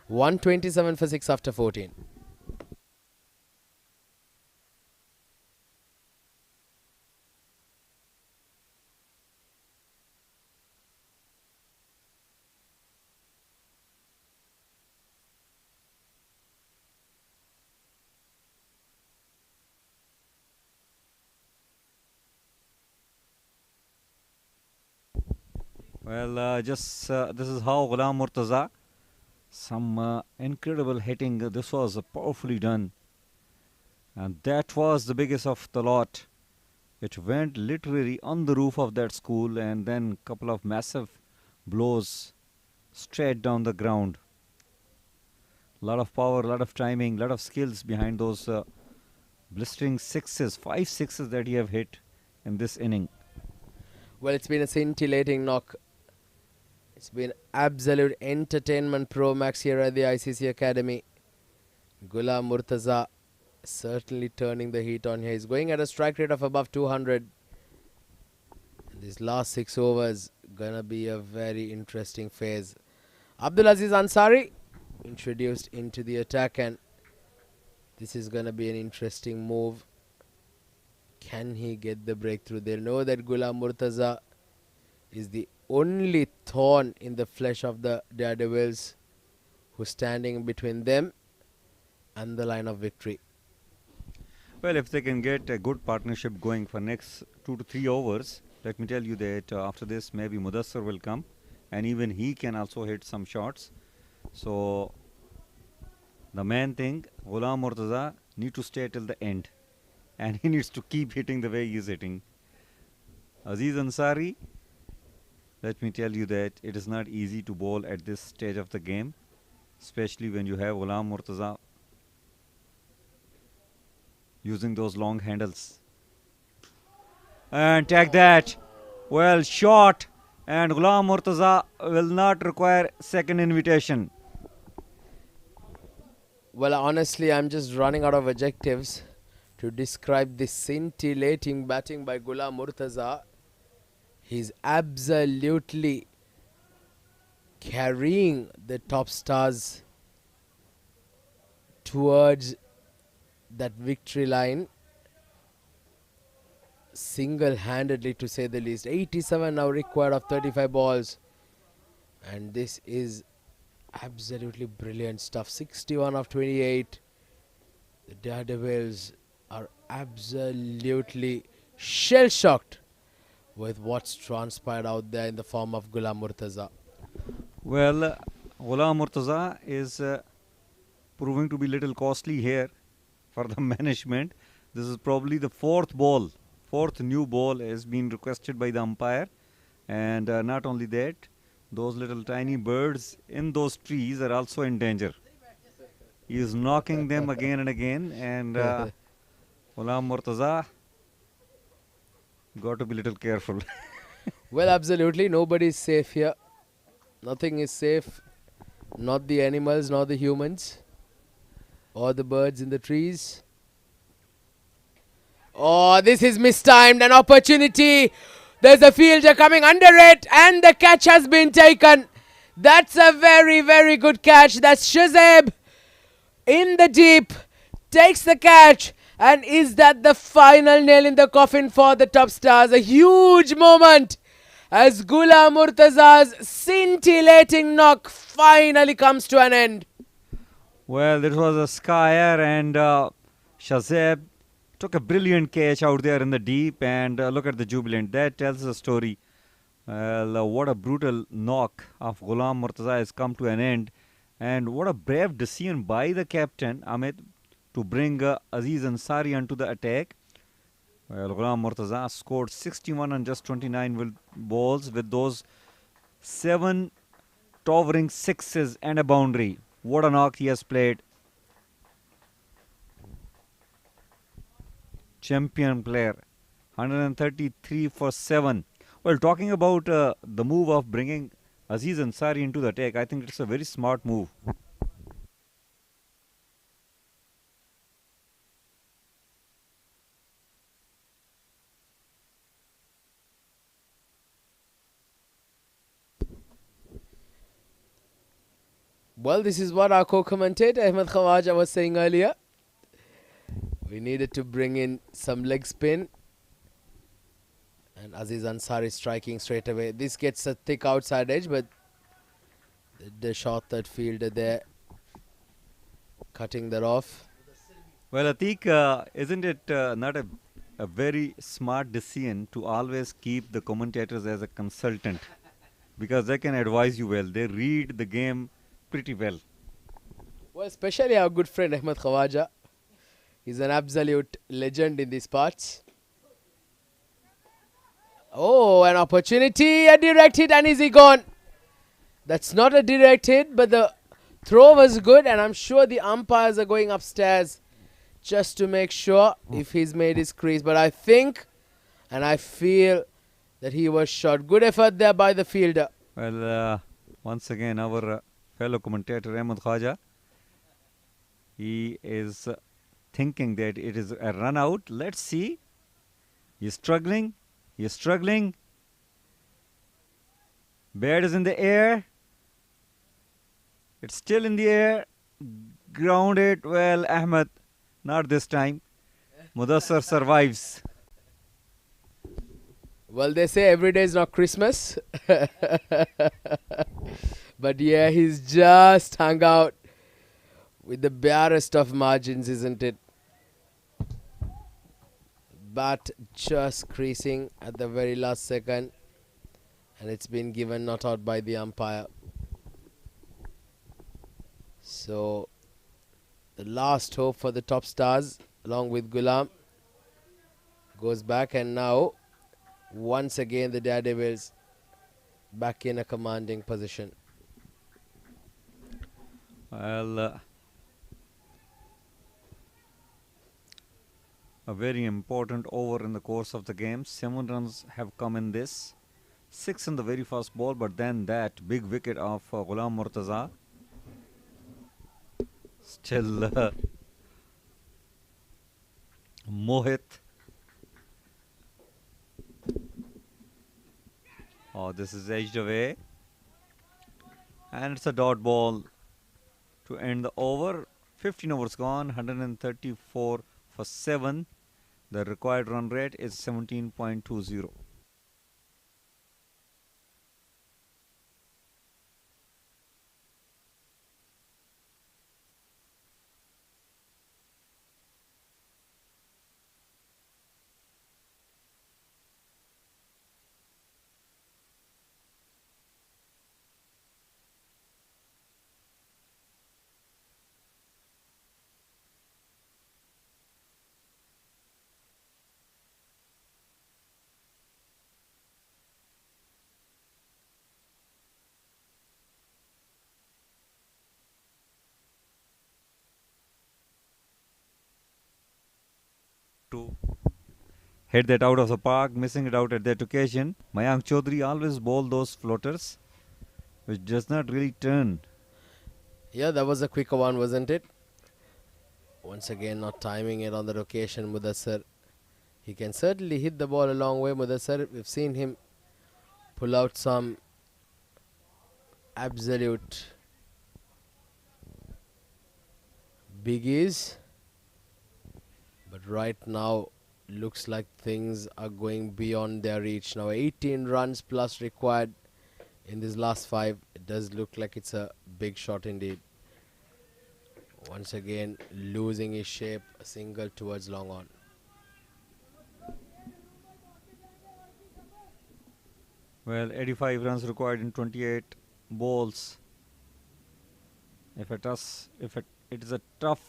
127 for 6 after 14. Well, this is how Ghulam Murtaza Some incredible hitting. This was powerfully done. And that was the biggest of the lot. It went literally on the roof of that school, and then couple of massive blows straight down the ground. Lot of power, lot of timing, lot of skills behind those blistering sixes, 5 6s that he have hit in this inning. Well, it's been a scintillating knock. It's been absolute entertainment pro max here at the ICC Academy. Ghulam Murtaza certainly turning the heat on here. He's going at a strike rate of above 200. These last 6 overs gonna be a very interesting phase. Abdulaziz Ansari introduced into the attack, and this is gonna be an interesting move. Can he get the breakthrough? They know that Ghulam Murtaza is the only thorn in the flesh of the Daredevils, who's standing between them and the line of victory. Well, if they can get a good partnership going for next 2 to 3 overs, let me tell you that after this maybe Mudassar will come, and even he can also hit some shots. So the main thing, Ghulam Murtaza need to stay till the end, and he needs to keep hitting the way he is hitting. Aziz Ansari, let me tell you that it is not easy to bowl at this stage of the game, especially when you have Ghulam Murtaza using those long handles. And take that. Well shot, and Ghulam Murtaza will not require second invitation. Well, honestly, I'm just running out of adjectives to describe this scintillating batting by Ghulam Murtaza. He's absolutely carrying the top stars towards that victory line single-handedly, to say the least. 87 now required of 35 balls, and this is absolutely brilliant stuff. 61 of 28. The Daredevils are absolutely shell-shocked with what's transpired out there in the form of Ghulam Murtaza. Well, Ghulam Murtaza is proving to be little costly here for the management. This is probably the fourth new ball has been requested by the umpire, and not only that, those little tiny birds in those trees are also in danger. He is knocking them again and again, and Ghulam Murtaza got to be little careful. Well, absolutely, nobody is safe here. Nothing is safe. Not the animals, nor the humans, or the birds in the trees. Oh, this is mistimed. An opportunity. There's a fielder coming under it, and the catch has been taken. That's a very, very good catch. That's Shazeb in the deep. Takes the catch. And is that the final nail in the coffin for the top stars? A huge moment as Ghulam Murtaza's scintillating knock finally comes to an end. Well, this was a skyer, and Shazeb took a brilliant catch out there in the deep, and look at the jubilant. That tells the story. What a brutal knock of Ghulam Murtaza has come to an end, and what a brave decision by the captain Amit to bring Aziz Ansari onto the attack. Well, Ghulam Murtaza scored 61 on just 29 balls with those 7 towering sixes and a boundary. What a knock he has played. Champion player, 133 for 7. Well, talking about the move of bringing Aziz Ansari into the attack, I think it's a very smart move. Well, this is what our co-commentator Ahmed Khawaja was saying earlier. We needed to bring in some leg spin, and Aziz Ansari striking straight away. This gets a thick outside edge, but the shot that fielder there cutting that off. Well, Atiq, isn't it not a very smart decision to always keep the commentators as a consultant? Because they can advise you well. They read the game pretty well. Well, especially our good friend Ahmed Khawaja. He's an absolute legend in these parts. Oh, an opportunity, a direct hit, and is he gone? That's not a direct hit, but the throw was good, and I'm sure the umpires are going upstairs just to make sure if he's made his crease. But I think, and I feel that he was shot. Good effort there by the fielder. Well, once again, our fellow commentator Ahmed Khawaja, he is thinking that it is a run out. Let's see. He's struggling. He's struggling. Bat is in the air. It's still in the air. Grounded. Well, Ahmed, not this time. Mudassar survives. Well, they say every day is not Christmas. But yeah, he's just hung out with the barest of margins, isn't it? Bat just creasing at the very last second, and it's been given not out by the umpire. So the last hope for the top stars, along with Gulam, goes back, and now once again the Daredevils back in a commanding position. Well, a very important over in the course of the game. 7 runs have come in this. 6 in the very first ball, but then that big wicket of Ghulam Murtaza. Still Mohit. Oh, this is edged away. And it's a dot ball to end the over. 15 overs gone, 134 for 7. The required run rate is 17.20. To hit that out of the park, missing it out at that occasion. Mayank Chaudhary always bowl those floaters, which does not really turn. Yeah, that was a quicker one, wasn't it? Once again, not timing it on the occasion, Mudassar. He can certainly hit the ball a long way, Mudassar. We've seen him pull out some absolute biggies. But right now, looks like things are going beyond their reach. Now 18 runs plus required in these last 5. It does look like it's a big shot indeed. Once again, losing his shape, a single towards long on. Well, 85 runs required in 28 balls. It is a tough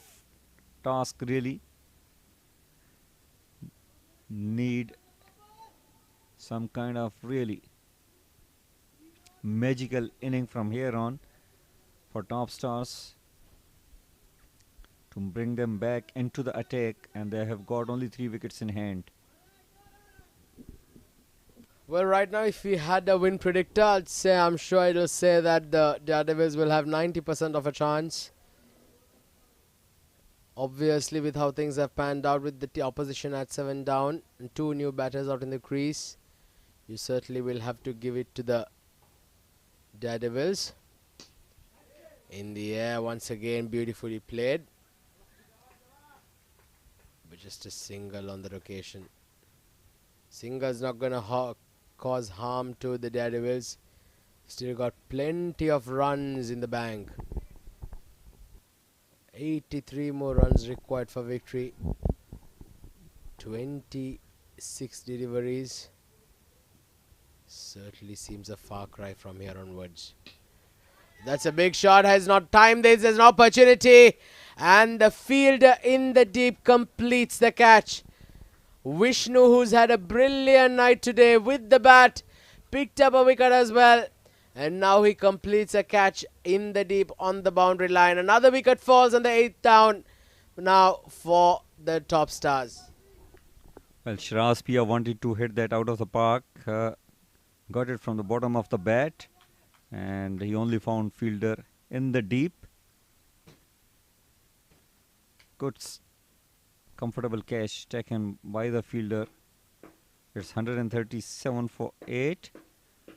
task really. Need some kind of really magical inning from here on for top stars to bring them back into the attack, and they have got only 3 wickets in hand. Well, right now, if we had a win predictor, I'm sure it will say that the Daredevils will have 90% of a chance. Obviously, with how things have panned out with the opposition at 7 down and 2 new batters out in the crease, you certainly will have to give it to the Daredevils. In the air, once again, beautifully played. But just a single on that occasion. Single's not going to cause harm to the Daredevils. Still got plenty of runs in the bank. 83 more runs required for victory. 26 deliveries. Certainly seems a far cry from here onwards. That's a big shot. Has not time. There's an opportunity. And the fielder in the deep completes the catch. Vishnu, who's had a brilliant night today with the bat, picked up a wicket as well. And now he completes a catch in the deep on the boundary line. Another wicket falls on the 8th down now for the top stars. Well, Shiraz Pia wanted to hit that out of the park. Got it from the bottom of the bat. And he only found fielder in the deep. Good comfortable catch taken by the fielder. It's 137 for 8.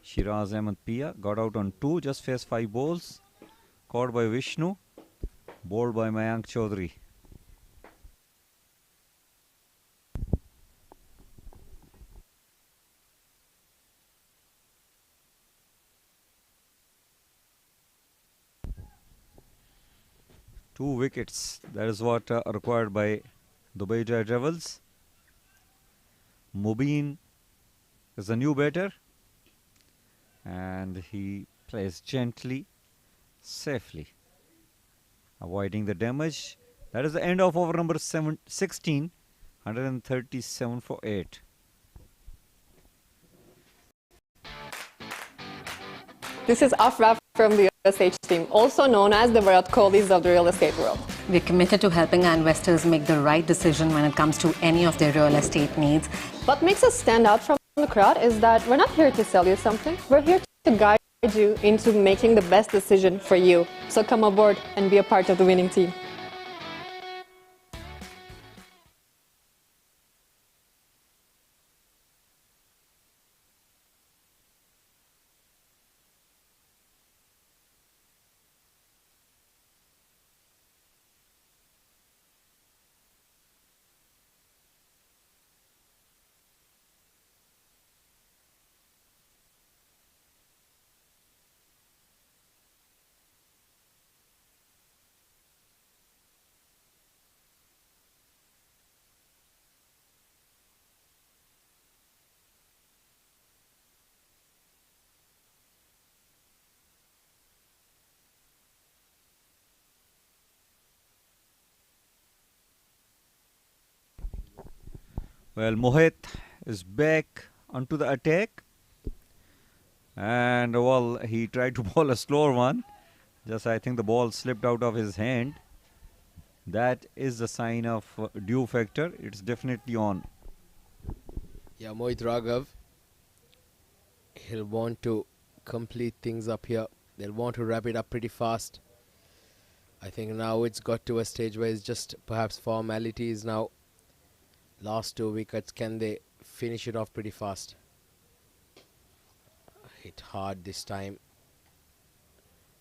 Shiraz Ahmed Pia got out on 2, just faced 5 balls. Caught by Vishnu, bowled by Mayank Chaudhary. Two wickets, that is what required by Dubai Daredevils. Mubin is a new batter and he plays gently, safely, avoiding the damage. That is the end of over number 16, 137 for 8. This is Afra from the USH team, also known as the Virat Kohlis of the real estate world. We're committed to helping our investors make the right decision when it comes to any of their real estate needs. What makes us stand out from the crowd is that we're not here to sell you something. We're here to guide you into making the best decision for you. So come aboard and be a part of the winning team. Well, Mohit is back onto the attack. And well, he tried to bowl a slower one. Just I think the ball slipped out of his hand. That is the sign of dew factor. It's definitely on. Yeah, Mohit Raghav. He'll want to complete things up here. They'll want to wrap it up pretty fast. I think now it's got to a stage where it's just perhaps formalities now. Last 2 wickets, can they finish it off pretty fast? Hit hard this time.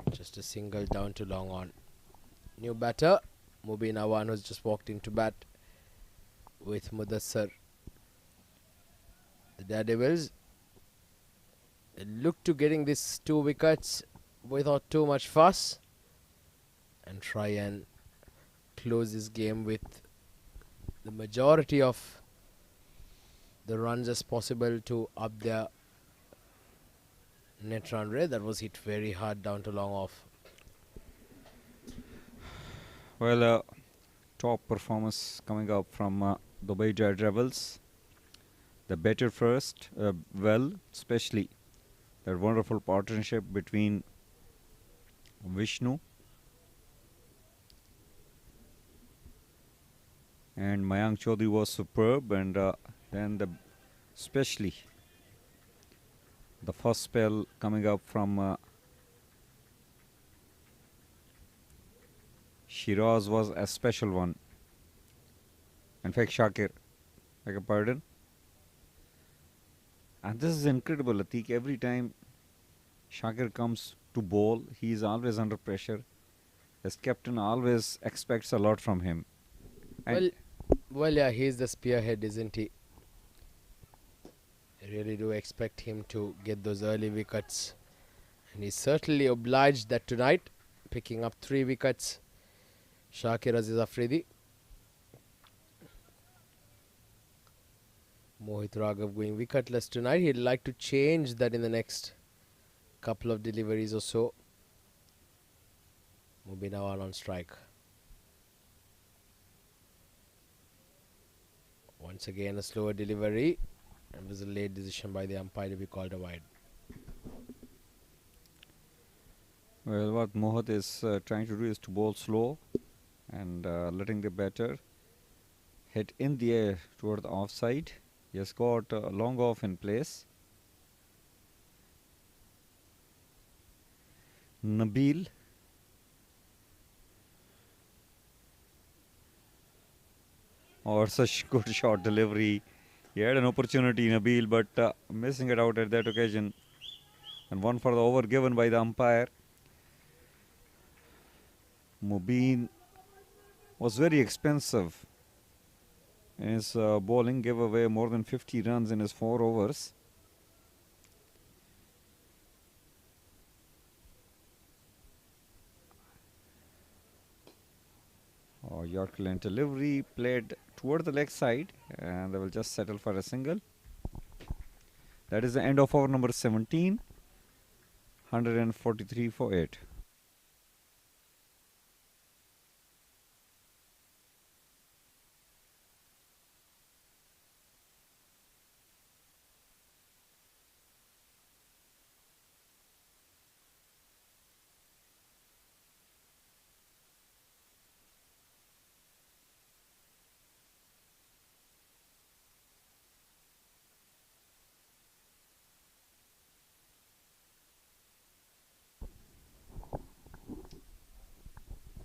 Just a single down to long on. New batter, Mubin Awan, who's just walked into bat with Mudassar. The Daredevils look to getting these 2 wickets without too much fuss and try and close this game with the majority of the runs as possible to up their net run rate. That was hit very hard down to long off. Well, top performance coming up from Dubai Daredevils. The batter first, well, especially that wonderful partnership between Vishnu and Mayank Chaudhary was superb, and then especially the first spell coming up from Shiraz was a special one. In fact, Shakir, beg your pardon. And this is incredible, Atiq. Every time Shakir comes to bowl, he is always under pressure. His captain always expects a lot from him. And Well, yeah, he's the spearhead, isn't he? I really do expect him to get those early wickets. And he's certainly obliged that tonight, picking up 3 wickets. Shakir Aziz Afridi. Mohit Raghav going wicketless tonight. He'd like to change that in the next couple of deliveries or so. Mubin Awan on strike. Once again a slower delivery. It was a late decision by the umpire to be called a wide. Well, what Mohat is trying to do is to bowl slow and letting the batter hit in the air toward the offside. He has got long off in place. Nabil. Or such good shot delivery. He had an opportunity, Nabil, but missing it out at that occasion. And one for the over given by the umpire. Mubin was very expensive in his bowling, gave away more than 50 runs in his 4 overs. Yorker lane delivery played toward the leg side, and they will just settle for a single. That is the end of over number 17. 143 for 8.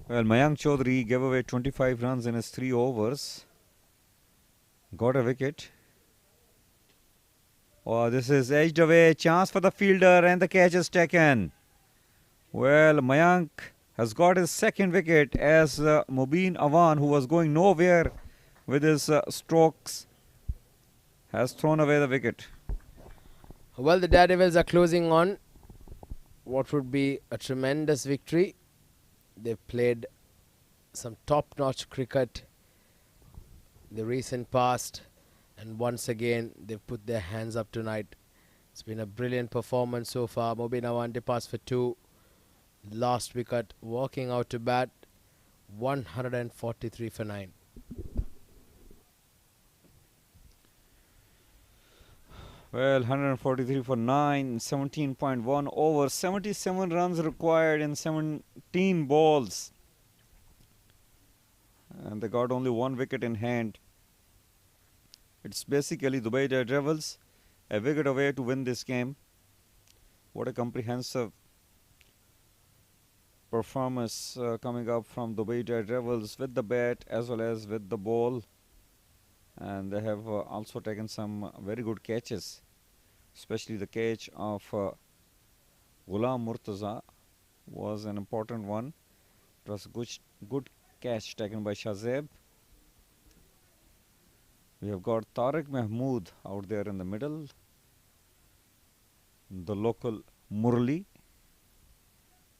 Well, Mayank Chaudhary gave away 25 runs in his 3 overs. Got a wicket. Oh, this is edged away. Chance for the fielder, and the catch is taken. Well, Mayank has got his second wicket as Mubin Awan, who was going nowhere with his strokes, has thrown away the wicket. Well, the Daredevils are closing on what would be a tremendous victory. They've played some top-notch cricket the recent past, and once again they've put their hands up tonight. It's been a brilliant performance so far. Mubin Awan departs for 2. Last wicket, walking out to bat, 143 for 9. Well, 143 for 9, 17.1 over, 77 runs required in 17 balls. And they got only 1 wicket in hand. It's basically Dubai Daredevils a wicket away to win this game. What a comprehensive performance coming up from Dubai Daredevils with the bat as well as with the ball. And they have also taken some very good catches, especially the catch of Ghulam Murtaza was an important one. It was a good catch taken by Shazeb. We have got Tariq Mahmood out there in the middle, the local Murli.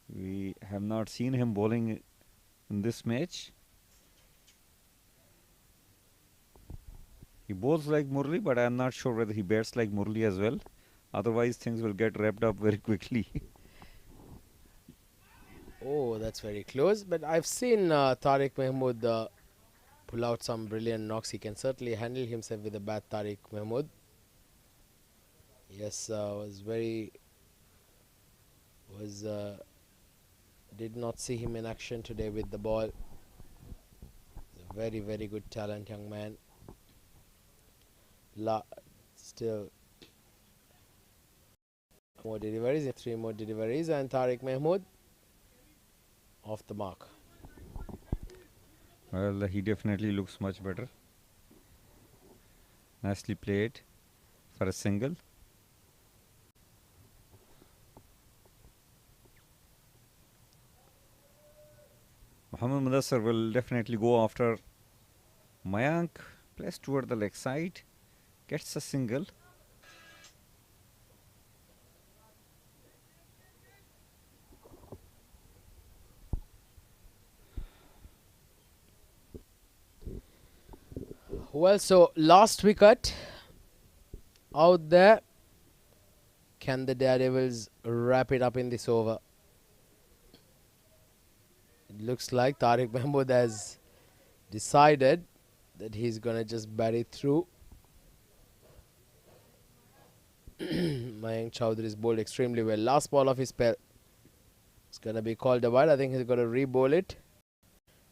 We have not seen him bowling in this match. He bowls like Murli, but I am not sure whether he bats like Murli as well. Otherwise, things will get wrapped up very quickly. Oh, that's very close. But I've seen Tariq Mahmood pull out some brilliant knocks. He can certainly handle himself with a bat, Tariq Mahmood. Yes, did not see him in action today with the ball. He's a very, very good talent, young man. Still more deliveries, 3 more deliveries, and Tariq Mahmood off the mark. Well, he definitely looks much better. Nicely played for a single. Mohammad Mudassar will definitely go after Mayank. Placed toward the leg side. Gets a single. Well, so last wicket out there. Can the Daredevils wrap it up in this over? Looks like Tariq Mahmood has decided that he's gonna just bat it through. Mayank Chowdhury's bowled extremely well. Last ball of his spell. It's gonna be called a wide. I think he's gonna re-bowl it.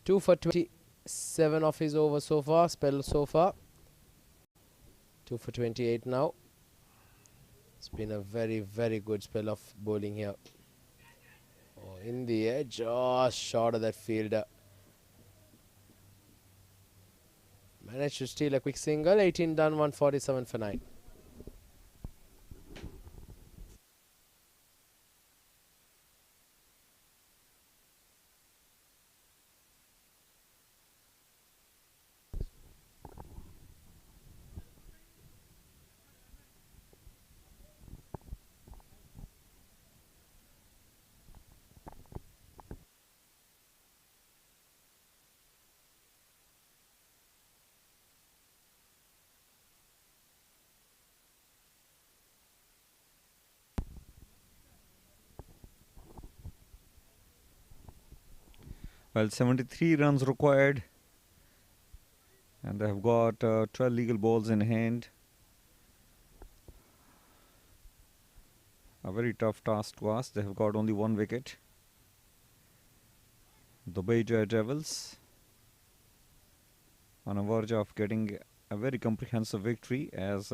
2 for 27 of his over so far. Spell so far. 2 for 28 now. It's been a very, very good spell of bowling here. Oh, in the edge. Oh, short of that fielder. Managed to steal a quick single. 18 done, 147 for 9. Well, 73 runs required, and they have got 12 legal balls in hand. A very tough task to ask. They have got only 1 wicket. Dubai Daredevils on a verge of getting a very comprehensive victory as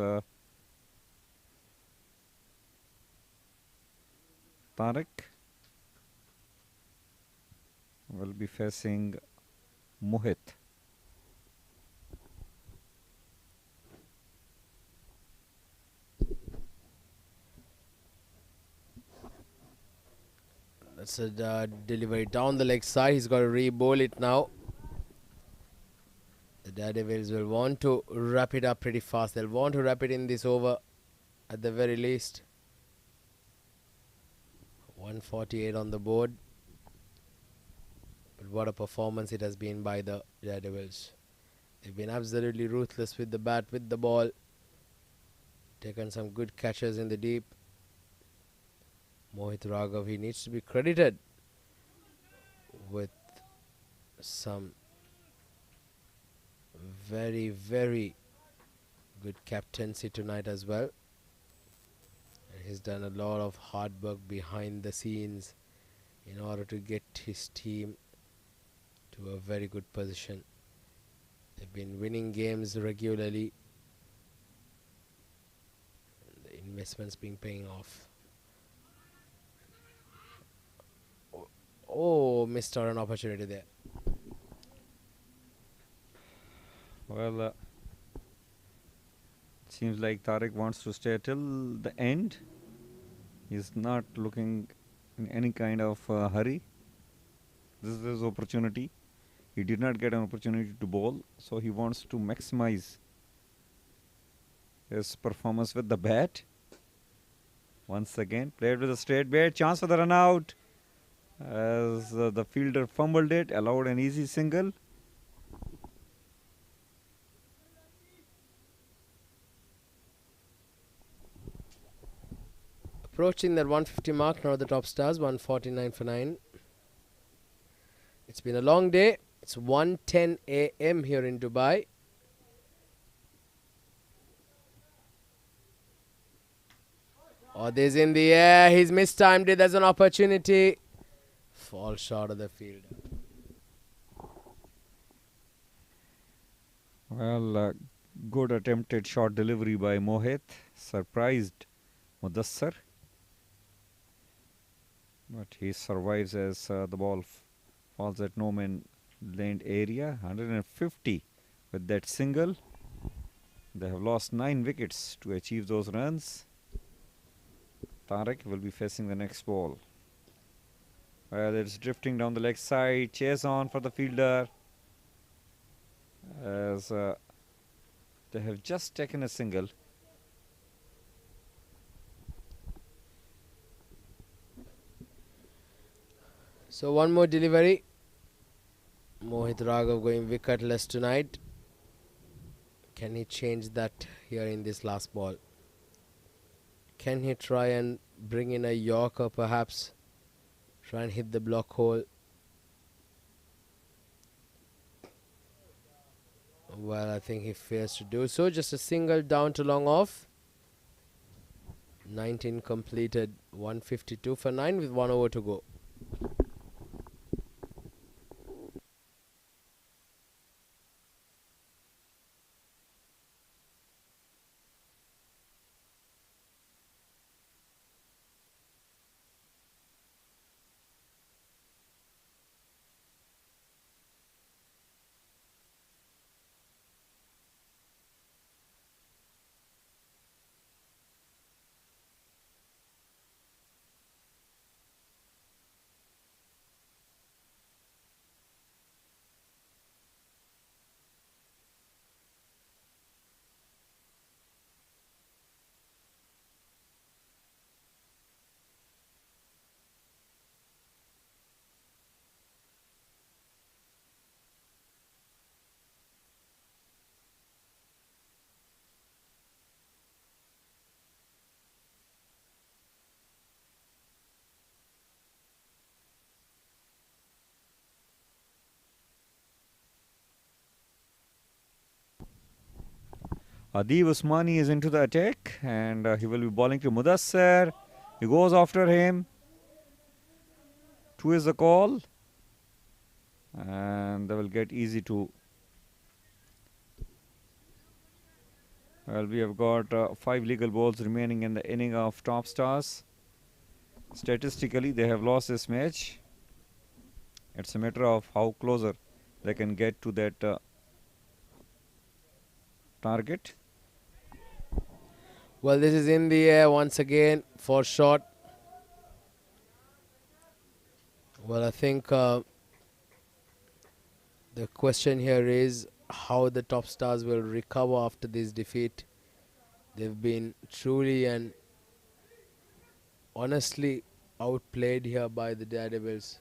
Tariq will be facing Mohit. That's a delivery down the leg side. He's got to re-bowl it now. The Daredevils will want to wrap it up pretty fast. They'll want to wrap it in this over at the very least. 148 on the board. But what a performance it has been by the Daredevils. They've been absolutely ruthless with the bat, with the ball. Taken some good catches in the deep. Mohit Raghav, he needs to be credited with some very, very good captaincy tonight as well. And he's done a lot of hard work behind the scenes in order to get his team to a very good position. They've been winning games regularly. And the investment's been paying off. Oh, missed out an opportunity there. Well, seems like Tariq wants to stay till the end. He's not looking in any kind of hurry. This is his opportunity. He did not get an opportunity to bowl, so he wants to maximize his performance with the bat. Once again, played with a straight bat. Chance for the run out. As the fielder fumbled it, allowed an easy single. Approaching that 150 mark now, the top stars, 149 for 9. It's been a long day. It's 1:10 a.m. here in Dubai. Oh, this in the air. He's mistimed it. There's an opportunity. Fall short of the field. Well, good attempted short delivery by Mohit. Surprised Mudassar. But he survives as the ball falls at no man land area. 150 with that single. They have lost 9 wickets to achieve those runs. Tariq will be facing the next ball. Well, it's drifting down the leg side. Chase on for the fielder. As they have just taken a single. So one more delivery. Mohit Raghav going wicketless tonight. Can he change that here in this last ball? Can he try and bring in a Yorker perhaps? Try and hit the block hole. Well, I think he fails to do so. Just a single down to long off. 19 completed, 152 for 9 with 1 over to go. Adib Usmani is into the attack and he will be bowling to Mudassar. He goes after him. 2 is the call. And they will get easy to. Well, we have got 5 legal balls remaining in the inning of top stars. Statistically, they have lost this match. It's a matter of how closer they can get to that target. Well, this is in the air once again for short. Well, I think the question here is how the top stars will recover after this defeat. They've been truly and honestly outplayed here by the Daredevils.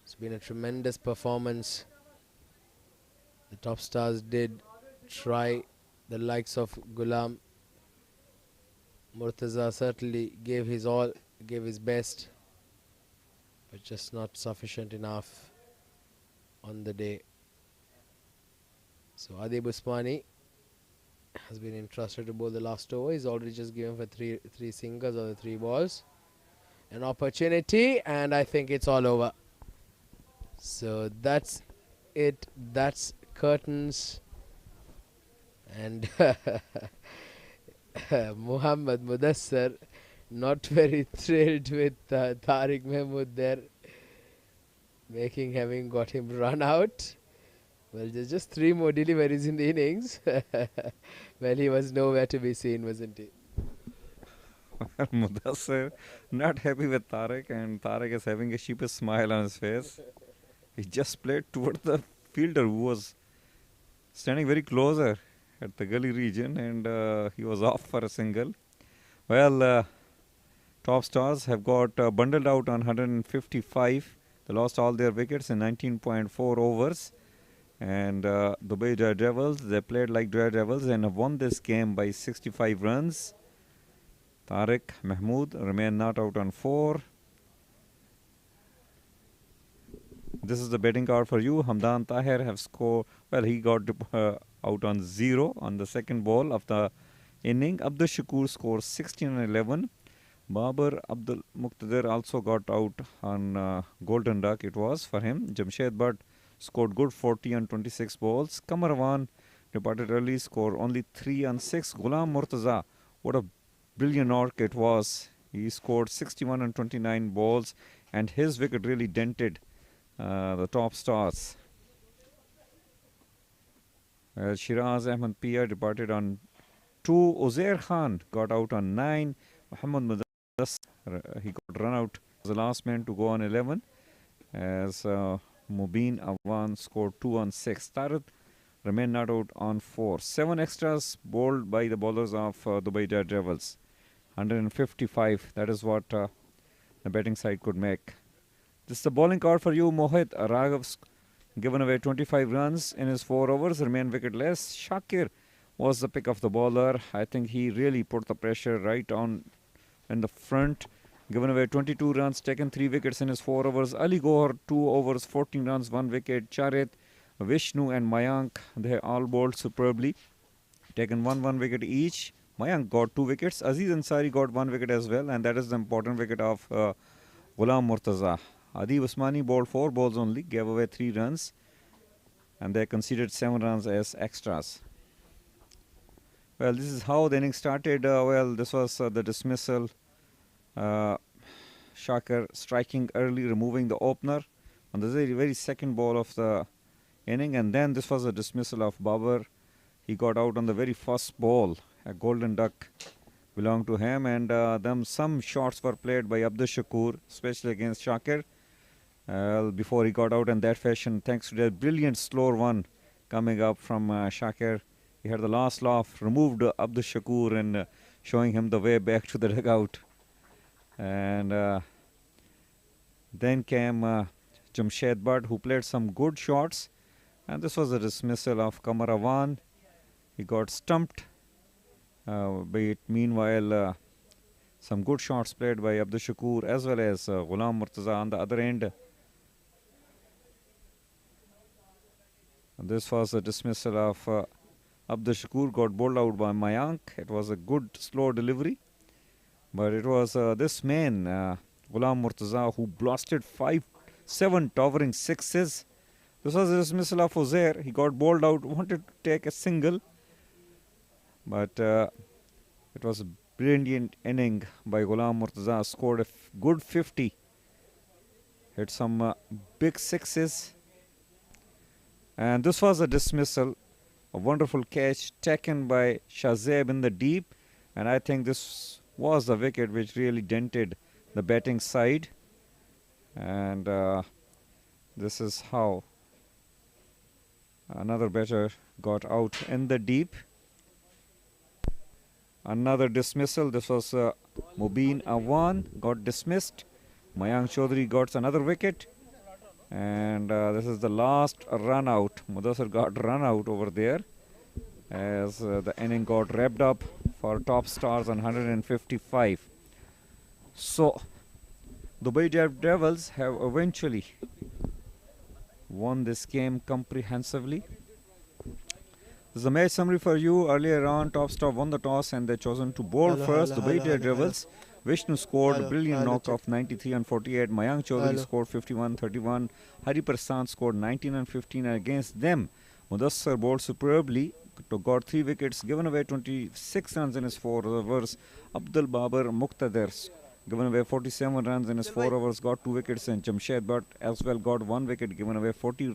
It's been a tremendous performance. The top stars did try. The likes of Ghulam Murtaza certainly gave his all, gave his best, but just not sufficient enough on the day. So Adib Usmani has been entrusted to bowl the last over. He's already just given for three singles or the 3 balls. An opportunity, and I think it's all over. So that's it. That's curtains. And Muhammad Mudassar not very thrilled with Tariq Mahmood there, having got him run out. Well, there's just 3 more deliveries in the innings. Well, he was nowhere to be seen, wasn't he? Mudassar not happy with Tariq, and Tariq is having a sheepish smile on his face. He just played towards the fielder who was standing very closer at the gully region, and he was off for a single. Well, top stars have got bundled out on 155. They lost all their wickets in 19.4 overs. And Dubai Daredevils, they played like Daredevils and have won this game by 65 runs. Tariq Mahmood remain not out on 4. This is the betting card for you. Hamdan Tahir have scored, well, he got out on 0 on the second ball of the inning. Abdul Shakur scored 16 and 11. Babar Abdul Muqtadir also got out on golden duck, it was for him. Jamshed Bhatt scored good 40 on 26 balls. Kamarwan departed early, scored only 3 on 6. Ghulam Murtaza, what a brilliant knock it was. He scored 61 on 29 balls, and his wicket really dented the top stars. Shiraz Ahmed Pia departed on 2. Uzair Khan got out on 9. Muhammad Mudassar, he got run out as the last man to go on 11. As Mubin Awan scored 2 on 6. Tarid remained not out on 4. 7 extras bowled by the bowlers of Dubai Daredevils. 155. That is what the betting side could make. This is the bowling card for you. Mohit Raghav's given away 25 runs in his 4 overs, remained wicketless. Shakir was the pick of the bowler. I think he really put the pressure right on in the front. Given away 22 runs, taken 3 wickets in his 4 overs. Ali Gohar 2 overs, 14 runs, 1 wicket. Charit Vishnu and Mayank, they all bowled superbly, taken one wicket each. Mayank got 2 wickets. Aziz Ansari got 1 wicket as well, and that is the important wicket of Ghulam Murtaza. Adib Usmani bowled 4 balls only, gave away 3 runs, and they conceded 7 runs as extras. Well, this is how the innings started. This was the dismissal. Shakir striking early, removing the opener on the very second ball of the inning, and then this was a dismissal of Babar. He got out on the very first ball. A golden duck belonged to him, and then some shots were played by Abdul Shakur, especially against Shakir, before he got out in that fashion, thanks to that brilliant slower one coming up from Shakir. He had the last laugh, removed Abdul Shakur and showing him the way back to the dugout. And then came Jamshed Butt, who played some good shots. And this was a dismissal of Kamarawan. He got stumped. Meanwhile, some good shots played by Abdul Shakur as well as Ghulam Murtaza on the other end. And this was a dismissal of Abdul Shakur, got bowled out by Mayank. It was a good slow delivery. But it was this man, Ghulam Murtaza, who blasted 5-7 towering sixes. This was a dismissal of Uzair. He got bowled out, wanted to take a single. But it was a brilliant inning by Ghulam Murtaza. Scored a good 50. Hit some big sixes. And this was a dismissal. A wonderful catch taken by Shazeb in the deep. And I think this was the wicket which really dented the batting side. And this is how another batter got out in the deep. Another dismissal. This was Mubin Awan got dismissed. Mayank Chaudhary got another wicket. And this is the last run out. Mudassar got run out over there as the inning got wrapped up for top stars on 155. So Dubai Daredevils have eventually won this game comprehensively. This is a match summary for you. Earlier on, Top Star won the toss and they chosen to bowl first. Dubai Daredevils. Vishnu scored a brilliant knock of 93 and 48. Mayank Chaudhary scored 51-31. Hari Prasad scored 19 and 15. And against them, Mudassar bowled superbly. Got 3 wickets, given away 26 runs in his 4 overs. Abdul Babar Muqtadir given away 47 runs in his 4 overs, got 2 wickets. And Jamshed Butt as well got 1 wicket, given away 41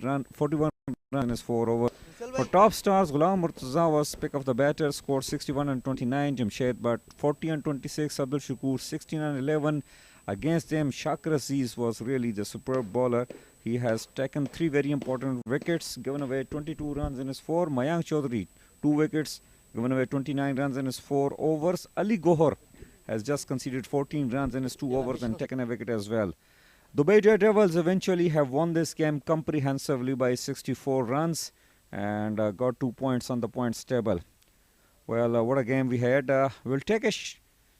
runs in his 4 overs. For top stars, Ghulam Murtaza was pick of the batter, scored 61 and 29. Jamshed Butt 40 and 26. Abdul Shakur 16 and 11. Against them, Shakir Aziz was really the superb bowler. He has taken 3 very important wickets, given away 22 runs in his 4. Mayank Chaudhary 2 wickets, given away 29 runs in his 4 overs. Ali Gohar has just conceded 14 runs in his 2 overs and taken a wicket as well. Dubai Daredevils eventually have won this game comprehensively by 64 runs and got 2 points on the points table. Well, what a game we had. We'll take a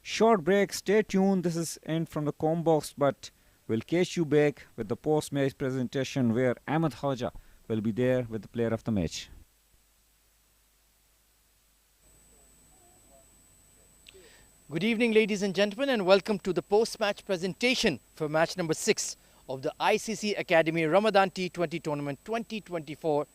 short break. Stay tuned. This is end from the com box, but we'll catch you back with the post-match presentation where Ahmed Khawaja will be there with the player of the match. Good evening, ladies and gentlemen, and welcome to the post-match presentation for match number 6 of the ICC Academy Ramadan T20 Tournament 2024,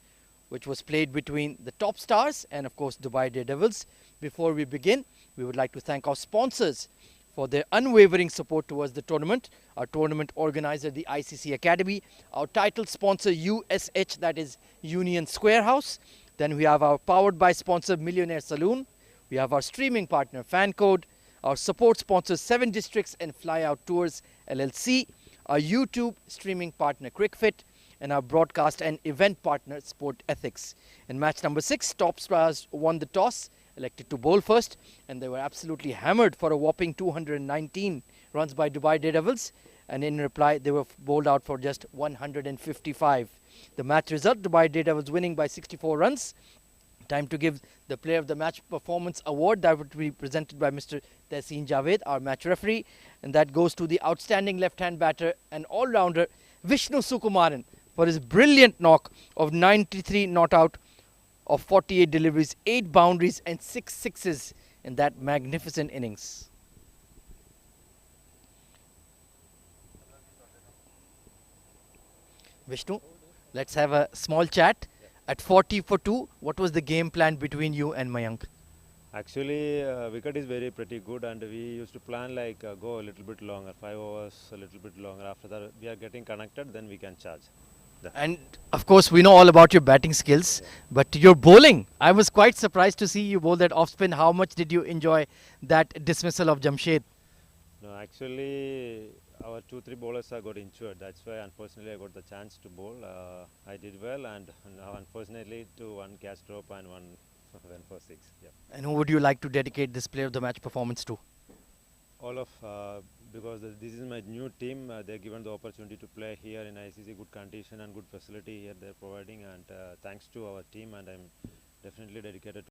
which was played between the top stars and, of course, Dubai Daredevils. Before we begin, we would like to thank our sponsors for their unwavering support towards the tournament. Our tournament organizer, the ICC Academy. Our title sponsor, USH, that is Union Square House. Then we have our powered by sponsor, Millionaire Saloon. We have our streaming partner, FanCode. Our support sponsors, 7 Districts and Flyout Tours LLC. Our YouTube streaming partner, Cricfit. And our broadcast and event partner, Sport Ethics. In match number 6, top stars won the toss, elected to bowl first, and they were absolutely hammered for a whopping 219 runs by Dubai Daredevils. And in reply, they were bowled out for just 155. The match result, Dubai Daredevils winning by 64 runs. Time to give the Player of the Match Performance Award that would be presented by Mr. Tehseen Javed, our match referee. And that goes to the outstanding left-hand batter and all-rounder, Vishnu Sukumaran, for his brilliant knock of 93 not out of 48 deliveries, 8 boundaries and 6 sixes in that magnificent innings. Vishnu, let's have a small chat. At 40 for 2, what was the game plan between you and Mayank? Actually, wicket is very pretty good, and we used to plan like go a little bit longer, 5 overs, a little bit longer. After that, we are getting connected, then we can charge. And of course, we know all about your batting skills, but your bowling, I was quite surprised to see you bowl that off spin. How much did you enjoy that dismissal of Jamshed? No, actually, our 2-3 bowlers are got injured. That's why, unfortunately, I got the chance to bowl. I did well, and now, unfortunately, to one catch drop and one went for 6. Yeah. And who would you like to dedicate this player of the match performance to? All of because this is my new team, they're given the opportunity to play here in ICC, good condition and good facility here they're providing, and thanks to our team, and I'm definitely dedicated